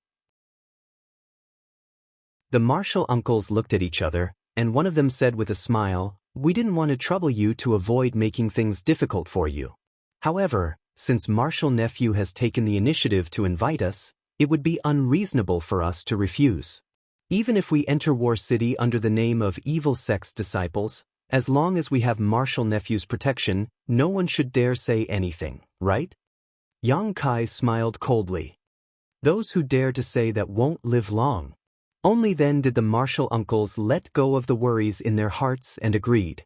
The martial uncles looked at each other, and one of them said with a smile, we didn't want to trouble you to avoid making things difficult for you. However, since martial nephew has taken the initiative to invite us, it would be unreasonable for us to refuse. Even if we enter War City under the name of evil sect's disciples, as long as we have martial nephew's protection, no one should dare say anything, right? Yang Kai smiled coldly. Those who dare to say that won't live long. Only then did the martial uncles let go of the worries in their hearts and agreed.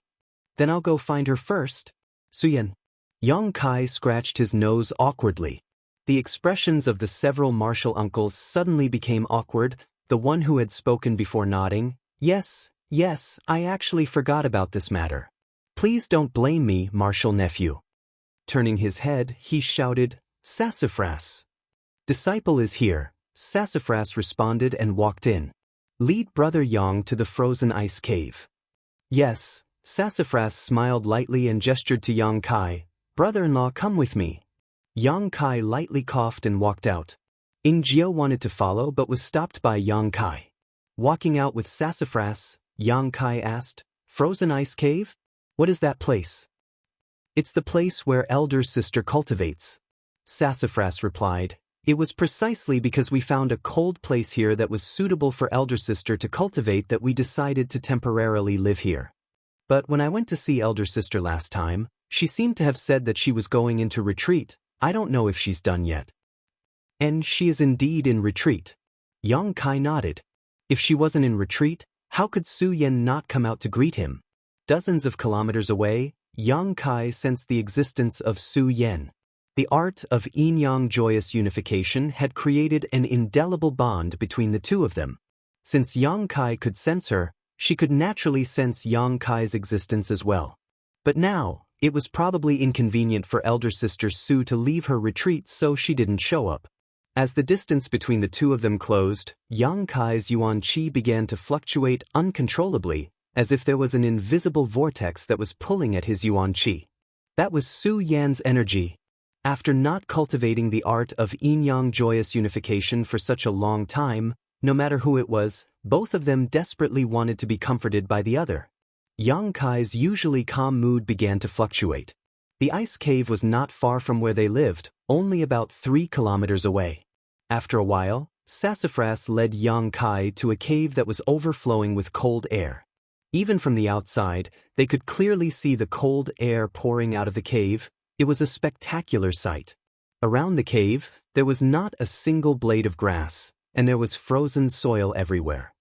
Then I'll go find her first. Suyan. Yang Kai scratched his nose awkwardly. The expressions of the several martial uncles suddenly became awkward, the one who had spoken before nodding. Yes, I actually forgot about this matter. Please don't blame me, martial nephew. Turning his head, he shouted, Sassafras. Disciple is here, Sassafras responded and walked in. Lead Brother Yang to the frozen ice cave. Yes, Sassafras smiled lightly and gestured to Yang Kai. Brother-in-law, come with me. Yang Kai lightly coughed and walked out. Ingjio wanted to follow but was stopped by Yang Kai. Walking out with Sassafras, Yang Kai asked, Frozen ice cave? What is that place? It's the place where elder sister cultivates. Sassafras replied, it was precisely because we found a cold place here that was suitable for elder sister to cultivate that we decided to temporarily live here. But when I went to see elder sister last time, she seemed to have said that she was going into retreat. I don't know if she's done yet. And she is indeed in retreat. Yang Kai nodded. If she wasn't in retreat, how could Su Yan not come out to greet him? Dozens of kilometers away, Yang Kai sensed the existence of Su Yan. The art of yin-yang joyous unification had created an indelible bond between the two of them. Since Yang Kai could sense her, she could naturally sense Yang Kai's existence as well. But now, it was probably inconvenient for elder sister Su to leave her retreat, so she didn't show up. As the distance between the two of them closed, Yang Kai's yuan qi began to fluctuate uncontrollably, as if there was an invisible vortex that was pulling at his yuan qi. That was Su Yan's energy. After not cultivating the art of yin-yang joyous unification for such a long time, no matter who it was, both of them desperately wanted to be comforted by the other. Yang Kai's usually calm mood began to fluctuate. The ice cave was not far from where they lived, only about 3 kilometers away. After a while, Sassafras led Yang Kai to a cave that was overflowing with cold air. Even from the outside, they could clearly see the cold air pouring out of the cave. It was a spectacular sight. Around the cave, there was not a single blade of grass, and there was frozen soil everywhere.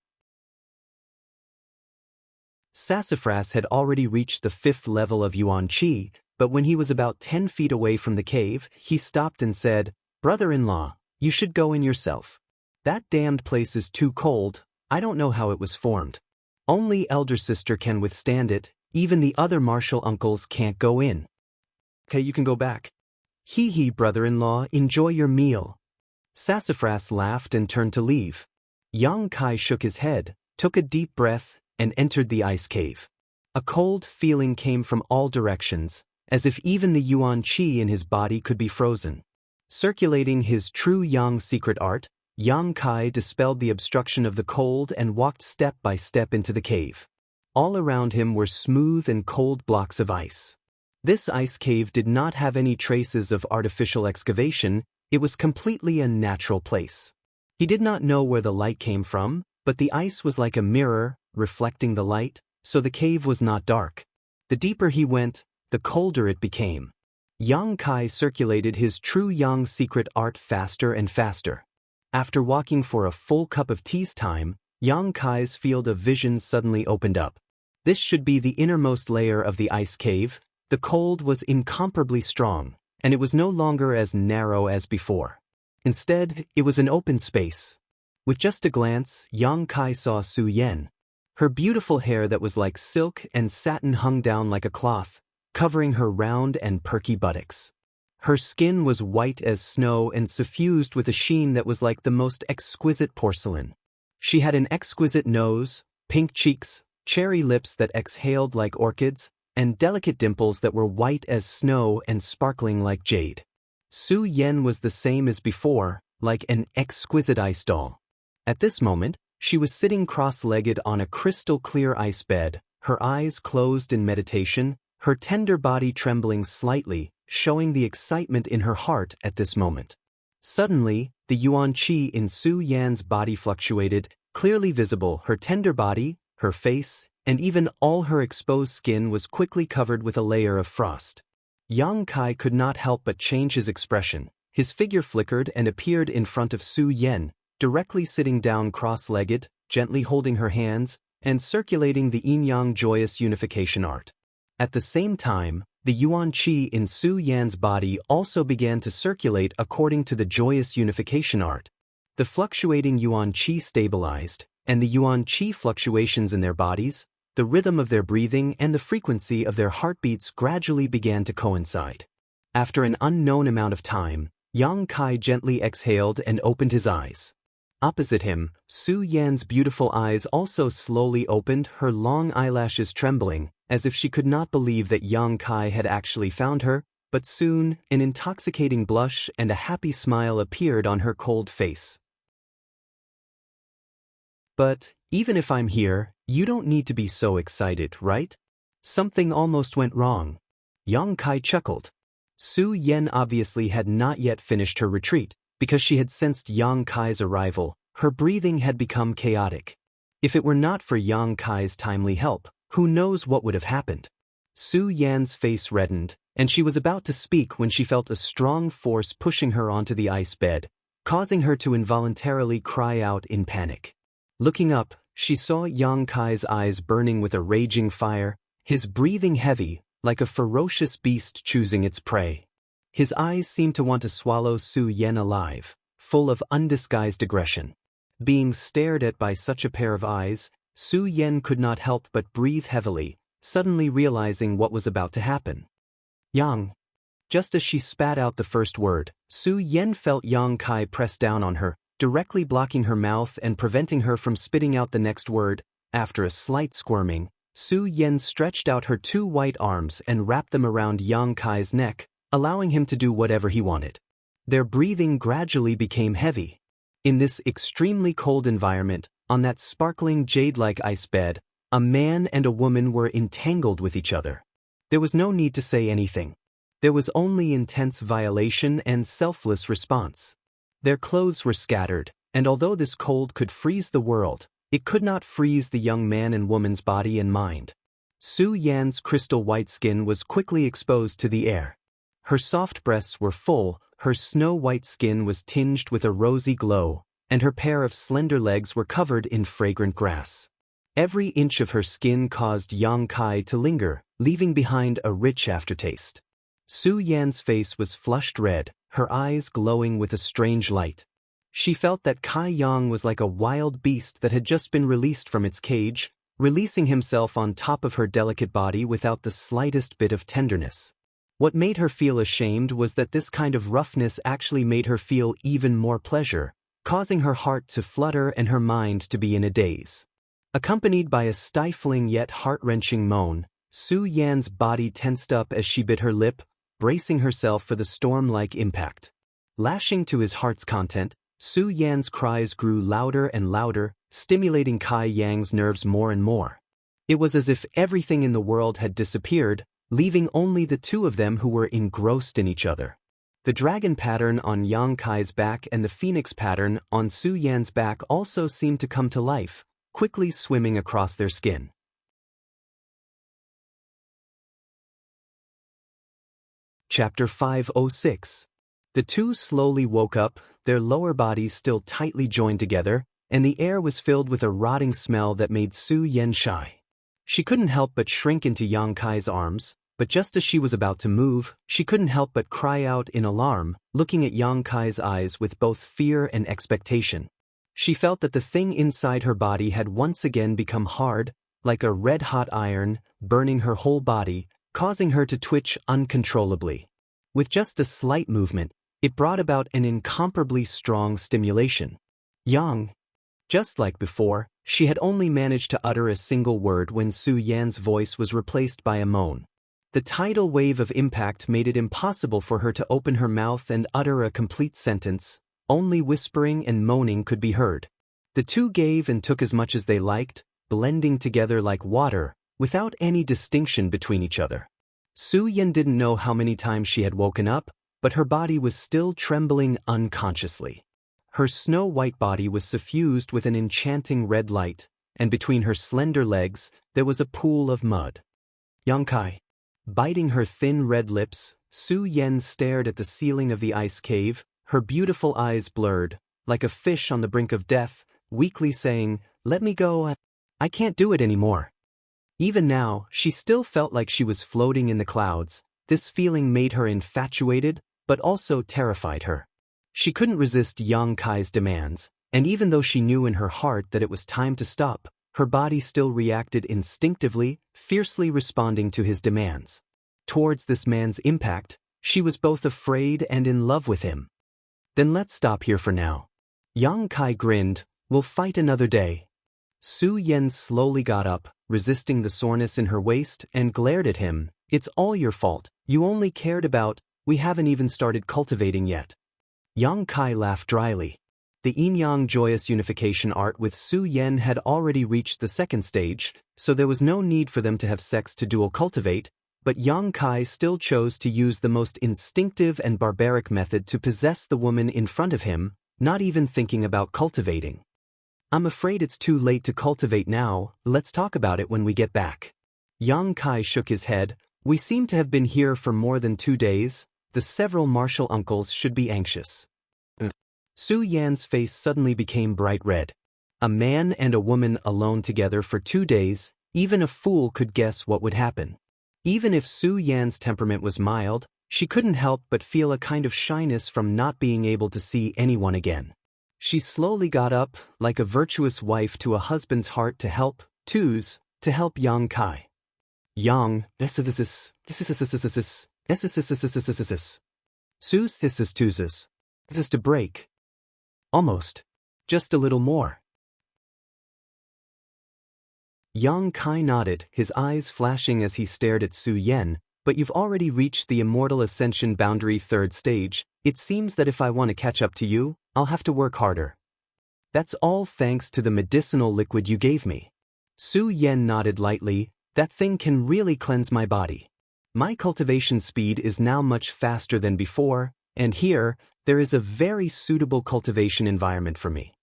Sassafras had already reached the 5th level of yuan qi, but when he was about 10 feet away from the cave, he stopped and said, "Brother-in-law, you should go in yourself. That damned place is too cold. I don't know how it was formed. Only elder sister can withstand it, even the other martial uncles can't go in." "Okay, you can go back." "Hee, brother-in-law, enjoy your meal." Sassafras laughed and turned to leave. Yang Kai shook his head, took a deep breath, and entered the ice cave. A cold feeling came from all directions, as if even the yuan qi in his body could be frozen. Circulating his true yang secret art, Yang Kai dispelled the obstruction of the cold and walked step by step into the cave. All around him were smooth and cold blocks of ice. This ice cave did not have any traces of artificial excavation. It was completely a natural place. He did not know where the light came from, but the ice was like a mirror, reflecting the light, so the cave was not dark. The deeper he went, the colder it became. Yang Kai circulated his true yang secret art faster and faster. After walking for a full cup of tea's time, Yang Kai's field of vision suddenly opened up. This should be the innermost layer of the ice cave. The cold was incomparably strong, and it was no longer as narrow as before. Instead, it was an open space. With just a glance, Yang Kai saw Su Yan. Her beautiful hair that was like silk and satin hung down like a cloth, covering her round and perky buttocks. Her skin was white as snow and suffused with a sheen that was like the most exquisite porcelain. She had an exquisite nose, pink cheeks, cherry lips that exhaled like orchids, and delicate dimples that were white as snow and sparkling like jade. Su Yan was the same as before, like an exquisite ice doll. At this moment, she was sitting cross-legged on a crystal-clear ice bed, her eyes closed in meditation, her tender body trembling slightly, showing the excitement in her heart at this moment. Suddenly, the yuan qi in Su Yan's body fluctuated, clearly visible. Her tender body, her face, and even all her exposed skin was quickly covered with a layer of frost. Yang Kai could not help but change his expression. His figure flickered and appeared in front of Su Yan, directly sitting down cross-legged, gently holding her hands, and circulating the yin-yang joyous unification art. At the same time, the yuan qi in Su Yan's body also began to circulate according to the joyous unification art. The fluctuating yuan qi stabilized, and the yuan qi fluctuations in their bodies, the rhythm of their breathing and the frequency of their heartbeats gradually began to coincide. After an unknown amount of time, Yang Kai gently exhaled and opened his eyes. Opposite him, Su Yan's beautiful eyes also slowly opened, her long eyelashes trembling, as if she could not believe that Yang Kai had actually found her, but soon, an intoxicating blush and a happy smile appeared on her cold face. "But, even if I'm here, you don't need to be so excited, right? Something almost went wrong." Yang Kai chuckled. Su Yan obviously had not yet finished her retreat. Because she had sensed Yang Kai's arrival, her breathing had become chaotic. If it were not for Yang Kai's timely help, who knows what would have happened? Su Yan's face reddened, and she was about to speak when she felt a strong force pushing her onto the ice bed, causing her to involuntarily cry out in panic. Looking up, she saw Yang Kai's eyes burning with a raging fire, his breathing heavy, like a ferocious beast choosing its prey. His eyes seemed to want to swallow Su Yan alive, full of undisguised aggression. Being stared at by such a pair of eyes, Su Yan could not help but breathe heavily, suddenly realizing what was about to happen. "Yang, Just as she spat out the first word, Su Yan felt Yang Kai press down on her, directly blocking her mouth and preventing her from spitting out the next word. After a slight squirming, Su Yan stretched out her two white arms and wrapped them around Yang Kai's neck, allowing him to do whatever he wanted. Their breathing gradually became heavy. In this extremely cold environment, on that sparkling jade-like ice bed, a man and a woman were entangled with each other. There was no need to say anything. There was only intense violation and selfless response. Their clothes were scattered, and although this cold could freeze the world, it could not freeze the young man and woman's body and mind. Su Yan's crystal white skin was quickly exposed to the air. Her soft breasts were full, her snow-white skin was tinged with a rosy glow, and her pair of slender legs were covered in fragrant grass. Every inch of her skin caused Yang Kai to linger, leaving behind a rich aftertaste. Su Yan's face was flushed red, her eyes glowing with a strange light. She felt that Kai Yang was like a wild beast that had just been released from its cage, releasing himself on top of her delicate body without the slightest bit of tenderness. What made her feel ashamed was that this kind of roughness actually made her feel even more pleasure, causing her heart to flutter and her mind to be in a daze. Accompanied by a stifling yet heart-wrenching moan, Su Yan's body tensed up as she bit her lip, bracing herself for the storm-like impact. Lashing to his heart's content, Su Yan's cries grew louder and louder, stimulating Kai Yang's nerves more and more. It was as if everything in the world had disappeared, leaving only the two of them who were engrossed in each other. The dragon pattern on Yang Kai's back and the phoenix pattern on Su Yan's back also seemed to come to life, quickly swimming across their skin. Chapter 506. The two slowly woke up, their lower bodies still tightly joined together, and the air was filled with a rotting smell that made Su Yan shy. She couldn't help but shrink into Yang Kai's arms, but just as she was about to move, she couldn't help but cry out in alarm, looking at Yang Kai's eyes with both fear and expectation. She felt that the thing inside her body had once again become hard, like a red-hot iron, burning her whole body, causing her to twitch uncontrollably. With just a slight movement, it brought about an incomparably strong stimulation. Yang. Just like before, she had only managed to utter a single word when Su Yan's voice was replaced by a moan. The tidal wave of impact made it impossible for her to open her mouth and utter a complete sentence. Only whispering and moaning could be heard. The two gave and took as much as they liked, blending together like water, without any distinction between each other. Su Yan didn't know how many times she had woken up, but her body was still trembling unconsciously. Her snow-white body was suffused with an enchanting red light, and between her slender legs, there was a pool of mud. Yang Kai. Biting her thin red lips, Su Yan stared at the ceiling of the ice cave, her beautiful eyes blurred, like a fish on the brink of death, weakly saying, "Let me go, I can't do it anymore." Even now, she still felt like she was floating in the clouds. This feeling made her infatuated, but also terrified her. She couldn't resist Yang Kai's demands, and even though she knew in her heart that it was time to stop, her body still reacted instinctively, fiercely responding to his demands. Towards this man's impact, she was both afraid and in love with him. "Then let's stop here for now." Yang Kai grinned, "We'll fight another day." Su Yan slowly got up, resisting the soreness in her waist, and glared at him. "It's all your fault. You only cared about, we haven't even started cultivating yet." Yang Kai laughed dryly. The yin-yang joyous unification art with Su Yan had already reached the second stage, so there was no need for them to have sex to dual cultivate, but Yang Kai still chose to use the most instinctive and barbaric method to possess the woman in front of him, not even thinking about cultivating. "I'm afraid it's too late to cultivate now, let's talk about it when we get back." Yang Kai shook his head. "We seem to have been here for more than 2 days, the several martial uncles should be anxious." Su Yan's face suddenly became bright red. A man and a woman alone together for 2 days, even a fool could guess what would happen. Even if Su Yan's temperament was mild, she couldn't help but feel a kind of shyness from not being able to see anyone again. She slowly got up, like a virtuous wife to a husband's heart to help Yang Kai. "Yang, this. Sus. This to break. Almost. Just a little more. Yang Kai nodded, his eyes flashing as he stared at Su Yan. But you've already reached the immortal ascension boundary 3rd stage. It seems that if I want to catch up to you, I'll have to work harder. That's all thanks to the medicinal liquid you gave me. Su Yan nodded lightly. That thing can really cleanse my body. My cultivation speed is now much faster than before, and here, there is a very suitable cultivation environment for me.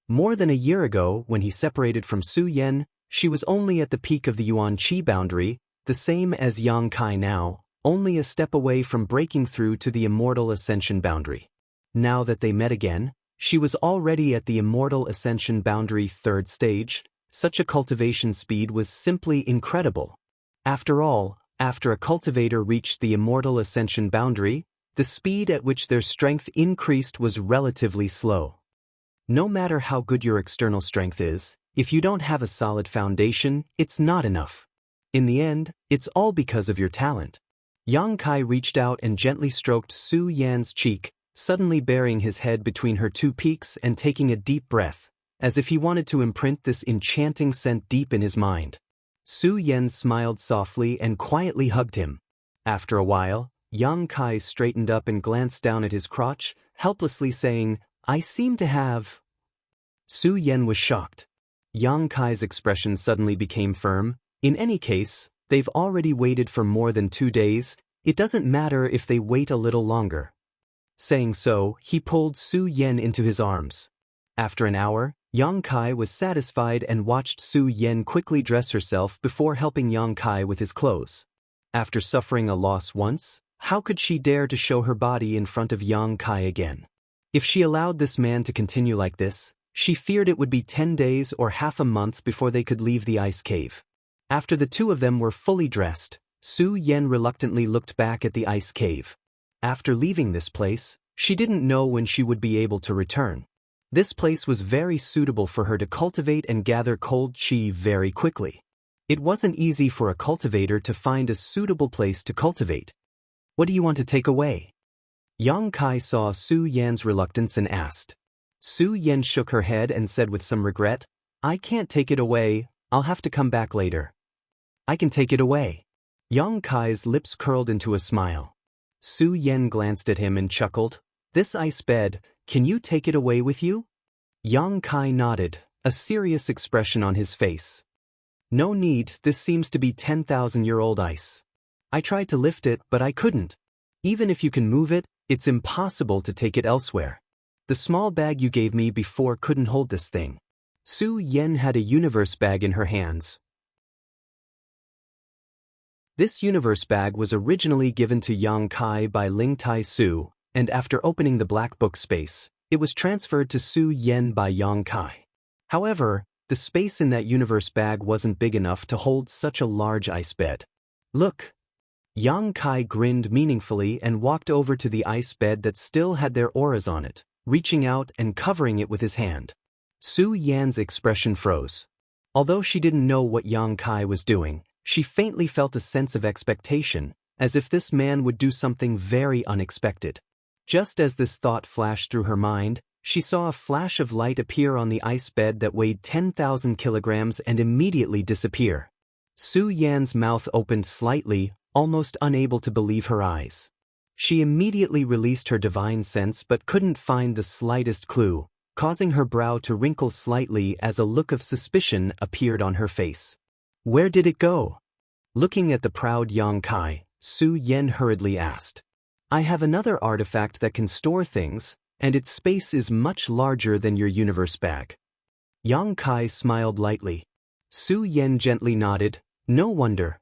More than a year ago, when he separated from Su Yan, she was only at the peak of the Yuan Qi boundary, the same as Yang Kai now, only a step away from breaking through to the immortal ascension boundary. Now that they met again, she was already at the immortal ascension boundary 3rd stage. Such a cultivation speed was simply incredible. After all, after a cultivator reached the immortal ascension boundary, the speed at which their strength increased was relatively slow. No matter how good your external strength is, if you don't have a solid foundation, it's not enough. In the end, it's all because of your talent. Yang Kai reached out and gently stroked Su Yan's cheek, suddenly burying his head between her 2 peaks and taking a deep breath, as if he wanted to imprint this enchanting scent deep in his mind. Su Yan smiled softly and quietly hugged him. After a while, Yang Kai straightened up and glanced down at his crotch, helplessly saying, "I seem to have..." Su Yan was shocked. Yang Kai's expression suddenly became firm. In any case, they've already waited for more than 2 days. It doesn't matter if they wait a little longer. Saying so, he pulled Su Yan into his arms. After an hour, Yang Kai was satisfied and watched Su Yan quickly dress herself before helping Yang Kai with his clothes. After suffering a loss once, how could she dare to show her body in front of Yang Kai again? If she allowed this man to continue like this, she feared it would be 10 days or half a month before they could leave the ice cave. After the 2 of them were fully dressed, Su Yan reluctantly looked back at the ice cave. After leaving this place, she didn't know when she would be able to return. This place was very suitable for her to cultivate and gather cold qi very quickly. It wasn't easy for a cultivator to find a suitable place to cultivate. "What do you want to take away?" Yang Kai saw Su Yan's reluctance and asked. Su Yan shook her head and said with some regret, "I can't take it away, I'll have to come back later." "I can take it away." Yang Kai's lips curled into a smile. Su Yan glanced at him and chuckled. "This ice bed, can you take it away with you?" Yang Kai nodded, a serious expression on his face. "No need, this seems to be 10,000-year-old ice. I tried to lift it, but I couldn't. Even if you can move it, it's impossible to take it elsewhere. The small bag you gave me before couldn't hold this thing." Su Yan had a universe bag in her hands. This universe bag was originally given to Yang Kai by Ling Tai Su, and after opening the black book space, it was transferred to Su Yan by Yang Kai. However, the space in that universe bag wasn't big enough to hold such a large ice bed. "Look." Yang Kai grinned meaningfully and walked over to the ice bed that still had their auras on it, reaching out and covering it with his hand. Su Yan's expression froze. Although she didn't know what Yang Kai was doing, she faintly felt a sense of expectation, as if this man would do something very unexpected. Just as this thought flashed through her mind, she saw a flash of light appear on the ice bed that weighed 10,000 kilograms and immediately disappear. Su Yan's mouth opened slightly, almost unable to believe her eyes. She immediately released her divine sense but couldn't find the slightest clue, causing her brow to wrinkle slightly as a look of suspicion appeared on her face. "Where did it go?" Looking at the proud Yang Kai, Su Yan hurriedly asked. "I have another artifact that can store things, and its space is much larger than your universe bag." Yang Kai smiled lightly. Su Yan gently nodded. No wonder.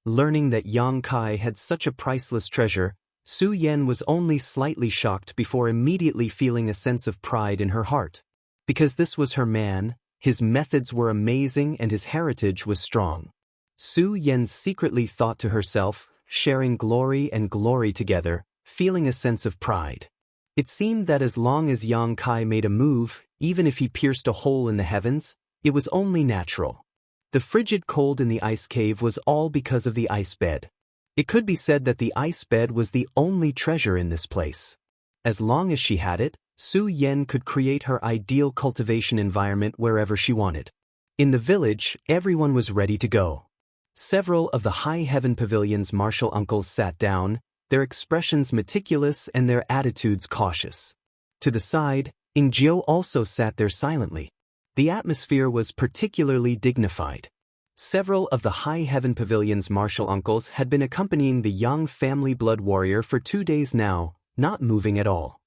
Learning that Yang Kai had such a priceless treasure, Su Yan was only slightly shocked before immediately feeling a sense of pride in her heart. Because this was her man, his methods were amazing and his heritage was strong. Su Yan secretly thought to herself, sharing glory and glory together, feeling a sense of pride. It seemed that as long as Yang Kai made a move, even if he pierced a hole in the heavens, it was only natural. The frigid cold in the ice cave was all because of the ice bed. It could be said that the ice bed was the only treasure in this place. As long as she had it, Su Yan could create her ideal cultivation environment wherever she wanted. In the village, everyone was ready to go. Several of the High Heaven Pavilion's martial uncles sat down, their expressions meticulous and their attitudes cautious. To the side, Ingjiu also sat there silently. The atmosphere was particularly dignified. Several of the High Heaven Pavilion's martial uncles had been accompanying the young family blood warrior for 2 days now, not moving at all.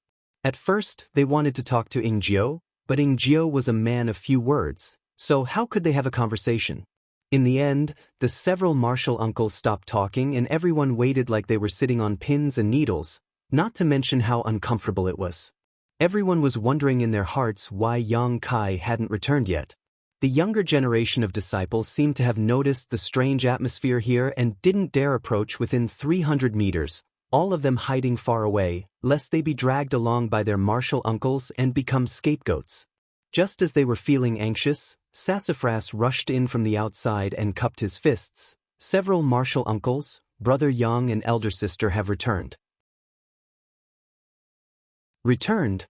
At first, they wanted to talk to Ingjiu, but Ingjiu was a man of few words, so how could they have a conversation? In the end, the several martial uncles stopped talking and everyone waited like they were sitting on pins and needles, not to mention how uncomfortable it was. Everyone was wondering in their hearts why Yang Kai hadn't returned yet. The younger generation of disciples seemed to have noticed the strange atmosphere here and didn't dare approach within 300 meters, all of them hiding far away, lest they be dragged along by their martial uncles and become scapegoats. Just as they were feeling anxious, Sassafras rushed in from the outside and cupped his fists. Several martial uncles, Brother Yang and elder sister have returned. Returned?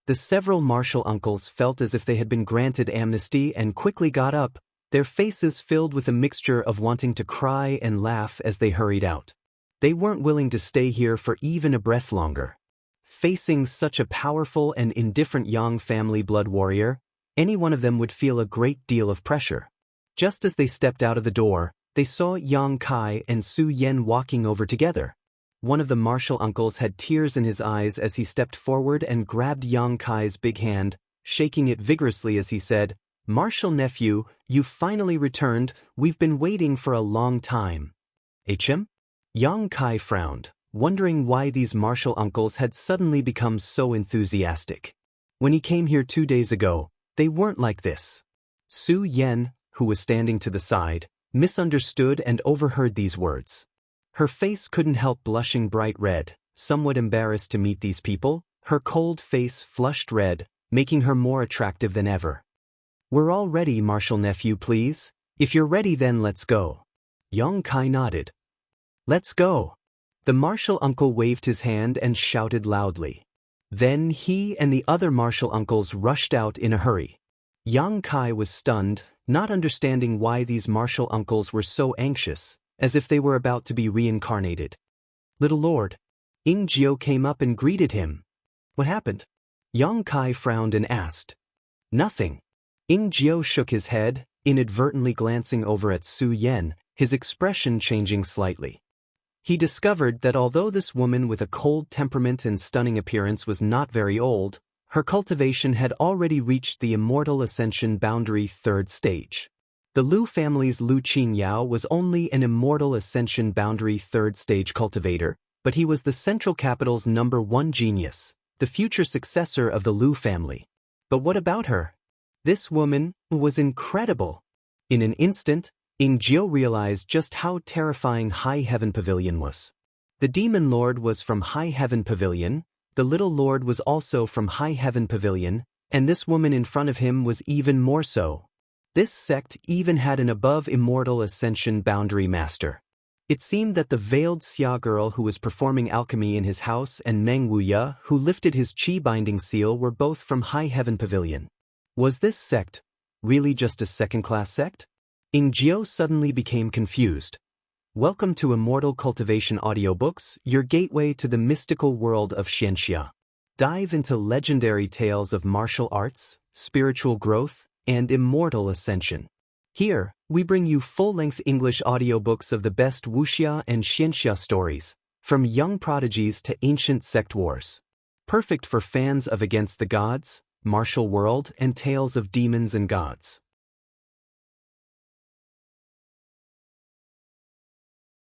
The several martial uncles felt as if they had been granted amnesty and quickly got up, their faces filled with a mixture of wanting to cry and laugh as they hurried out. They weren't willing to stay here for even a breath longer. Facing such a powerful and indifferent young family blood warrior, any one of them would feel a great deal of pressure. Just as they stepped out of the door, they saw Yang Kai and Su Yan walking over together. One of the martial uncles had tears in his eyes as he stepped forward and grabbed Yang Kai's big hand, shaking it vigorously as he said, "Martial nephew, you finally returned, we've been waiting for a long time." "Hm?" Yang Kai frowned, wondering why these martial uncles had suddenly become so enthusiastic. When he came here 2 days ago, they weren't like this. Su Yan, who was standing to the side, misunderstood and overheard these words. Her face couldn't help blushing bright red, somewhat embarrassed to meet these people, her cold face flushed red, making her more attractive than ever. "We're all ready, martial nephew, please. If you're ready then let's go." Yang Kai nodded. "Let's go." The martial uncle waved his hand and shouted loudly. Then he and the other martial uncles rushed out in a hurry. Yang Kai was stunned, not understanding why these martial uncles were so anxious, as if they were about to be reincarnated. "Little Lord." Ingjiu came up and greeted him. "What happened?" Yang Kai frowned and asked. "Nothing." Ingjiu shook his head, inadvertently glancing over at Su Yan, his expression changing slightly. He discovered that although this woman with a cold temperament and stunning appearance was not very old, her cultivation had already reached the immortal ascension boundary 3rd stage. The Lu family's Lu Qingyao was only an immortal ascension boundary 3rd stage cultivator, but he was the central capital's #1 genius, the future successor of the Lu family. But what about her? This woman was incredible. In an instant, Ingjiu realized just how terrifying High Heaven Pavilion was. The Demon Lord was from High Heaven Pavilion, the Little Lord was also from High Heaven Pavilion, and this woman in front of him was even more so. This sect even had an above immortal ascension boundary master. It seemed that the veiled Xia girl who was performing alchemy in his house and Meng Wuya who lifted his chi binding seal were both from High Heaven Pavilion. Was this sect really just a second-class sect? Ingjiu suddenly became confused. Welcome to Immortal Cultivation Audiobooks, your gateway to the mystical world of Xianxia. Dive into legendary tales of martial arts, spiritual growth, and immortal ascension. Here, we bring you full-length English audiobooks of the best Wuxia and Xianxia stories, from young prodigies to ancient sect wars. Perfect for fans of Against the Gods, Martial World, and tales of demons and gods.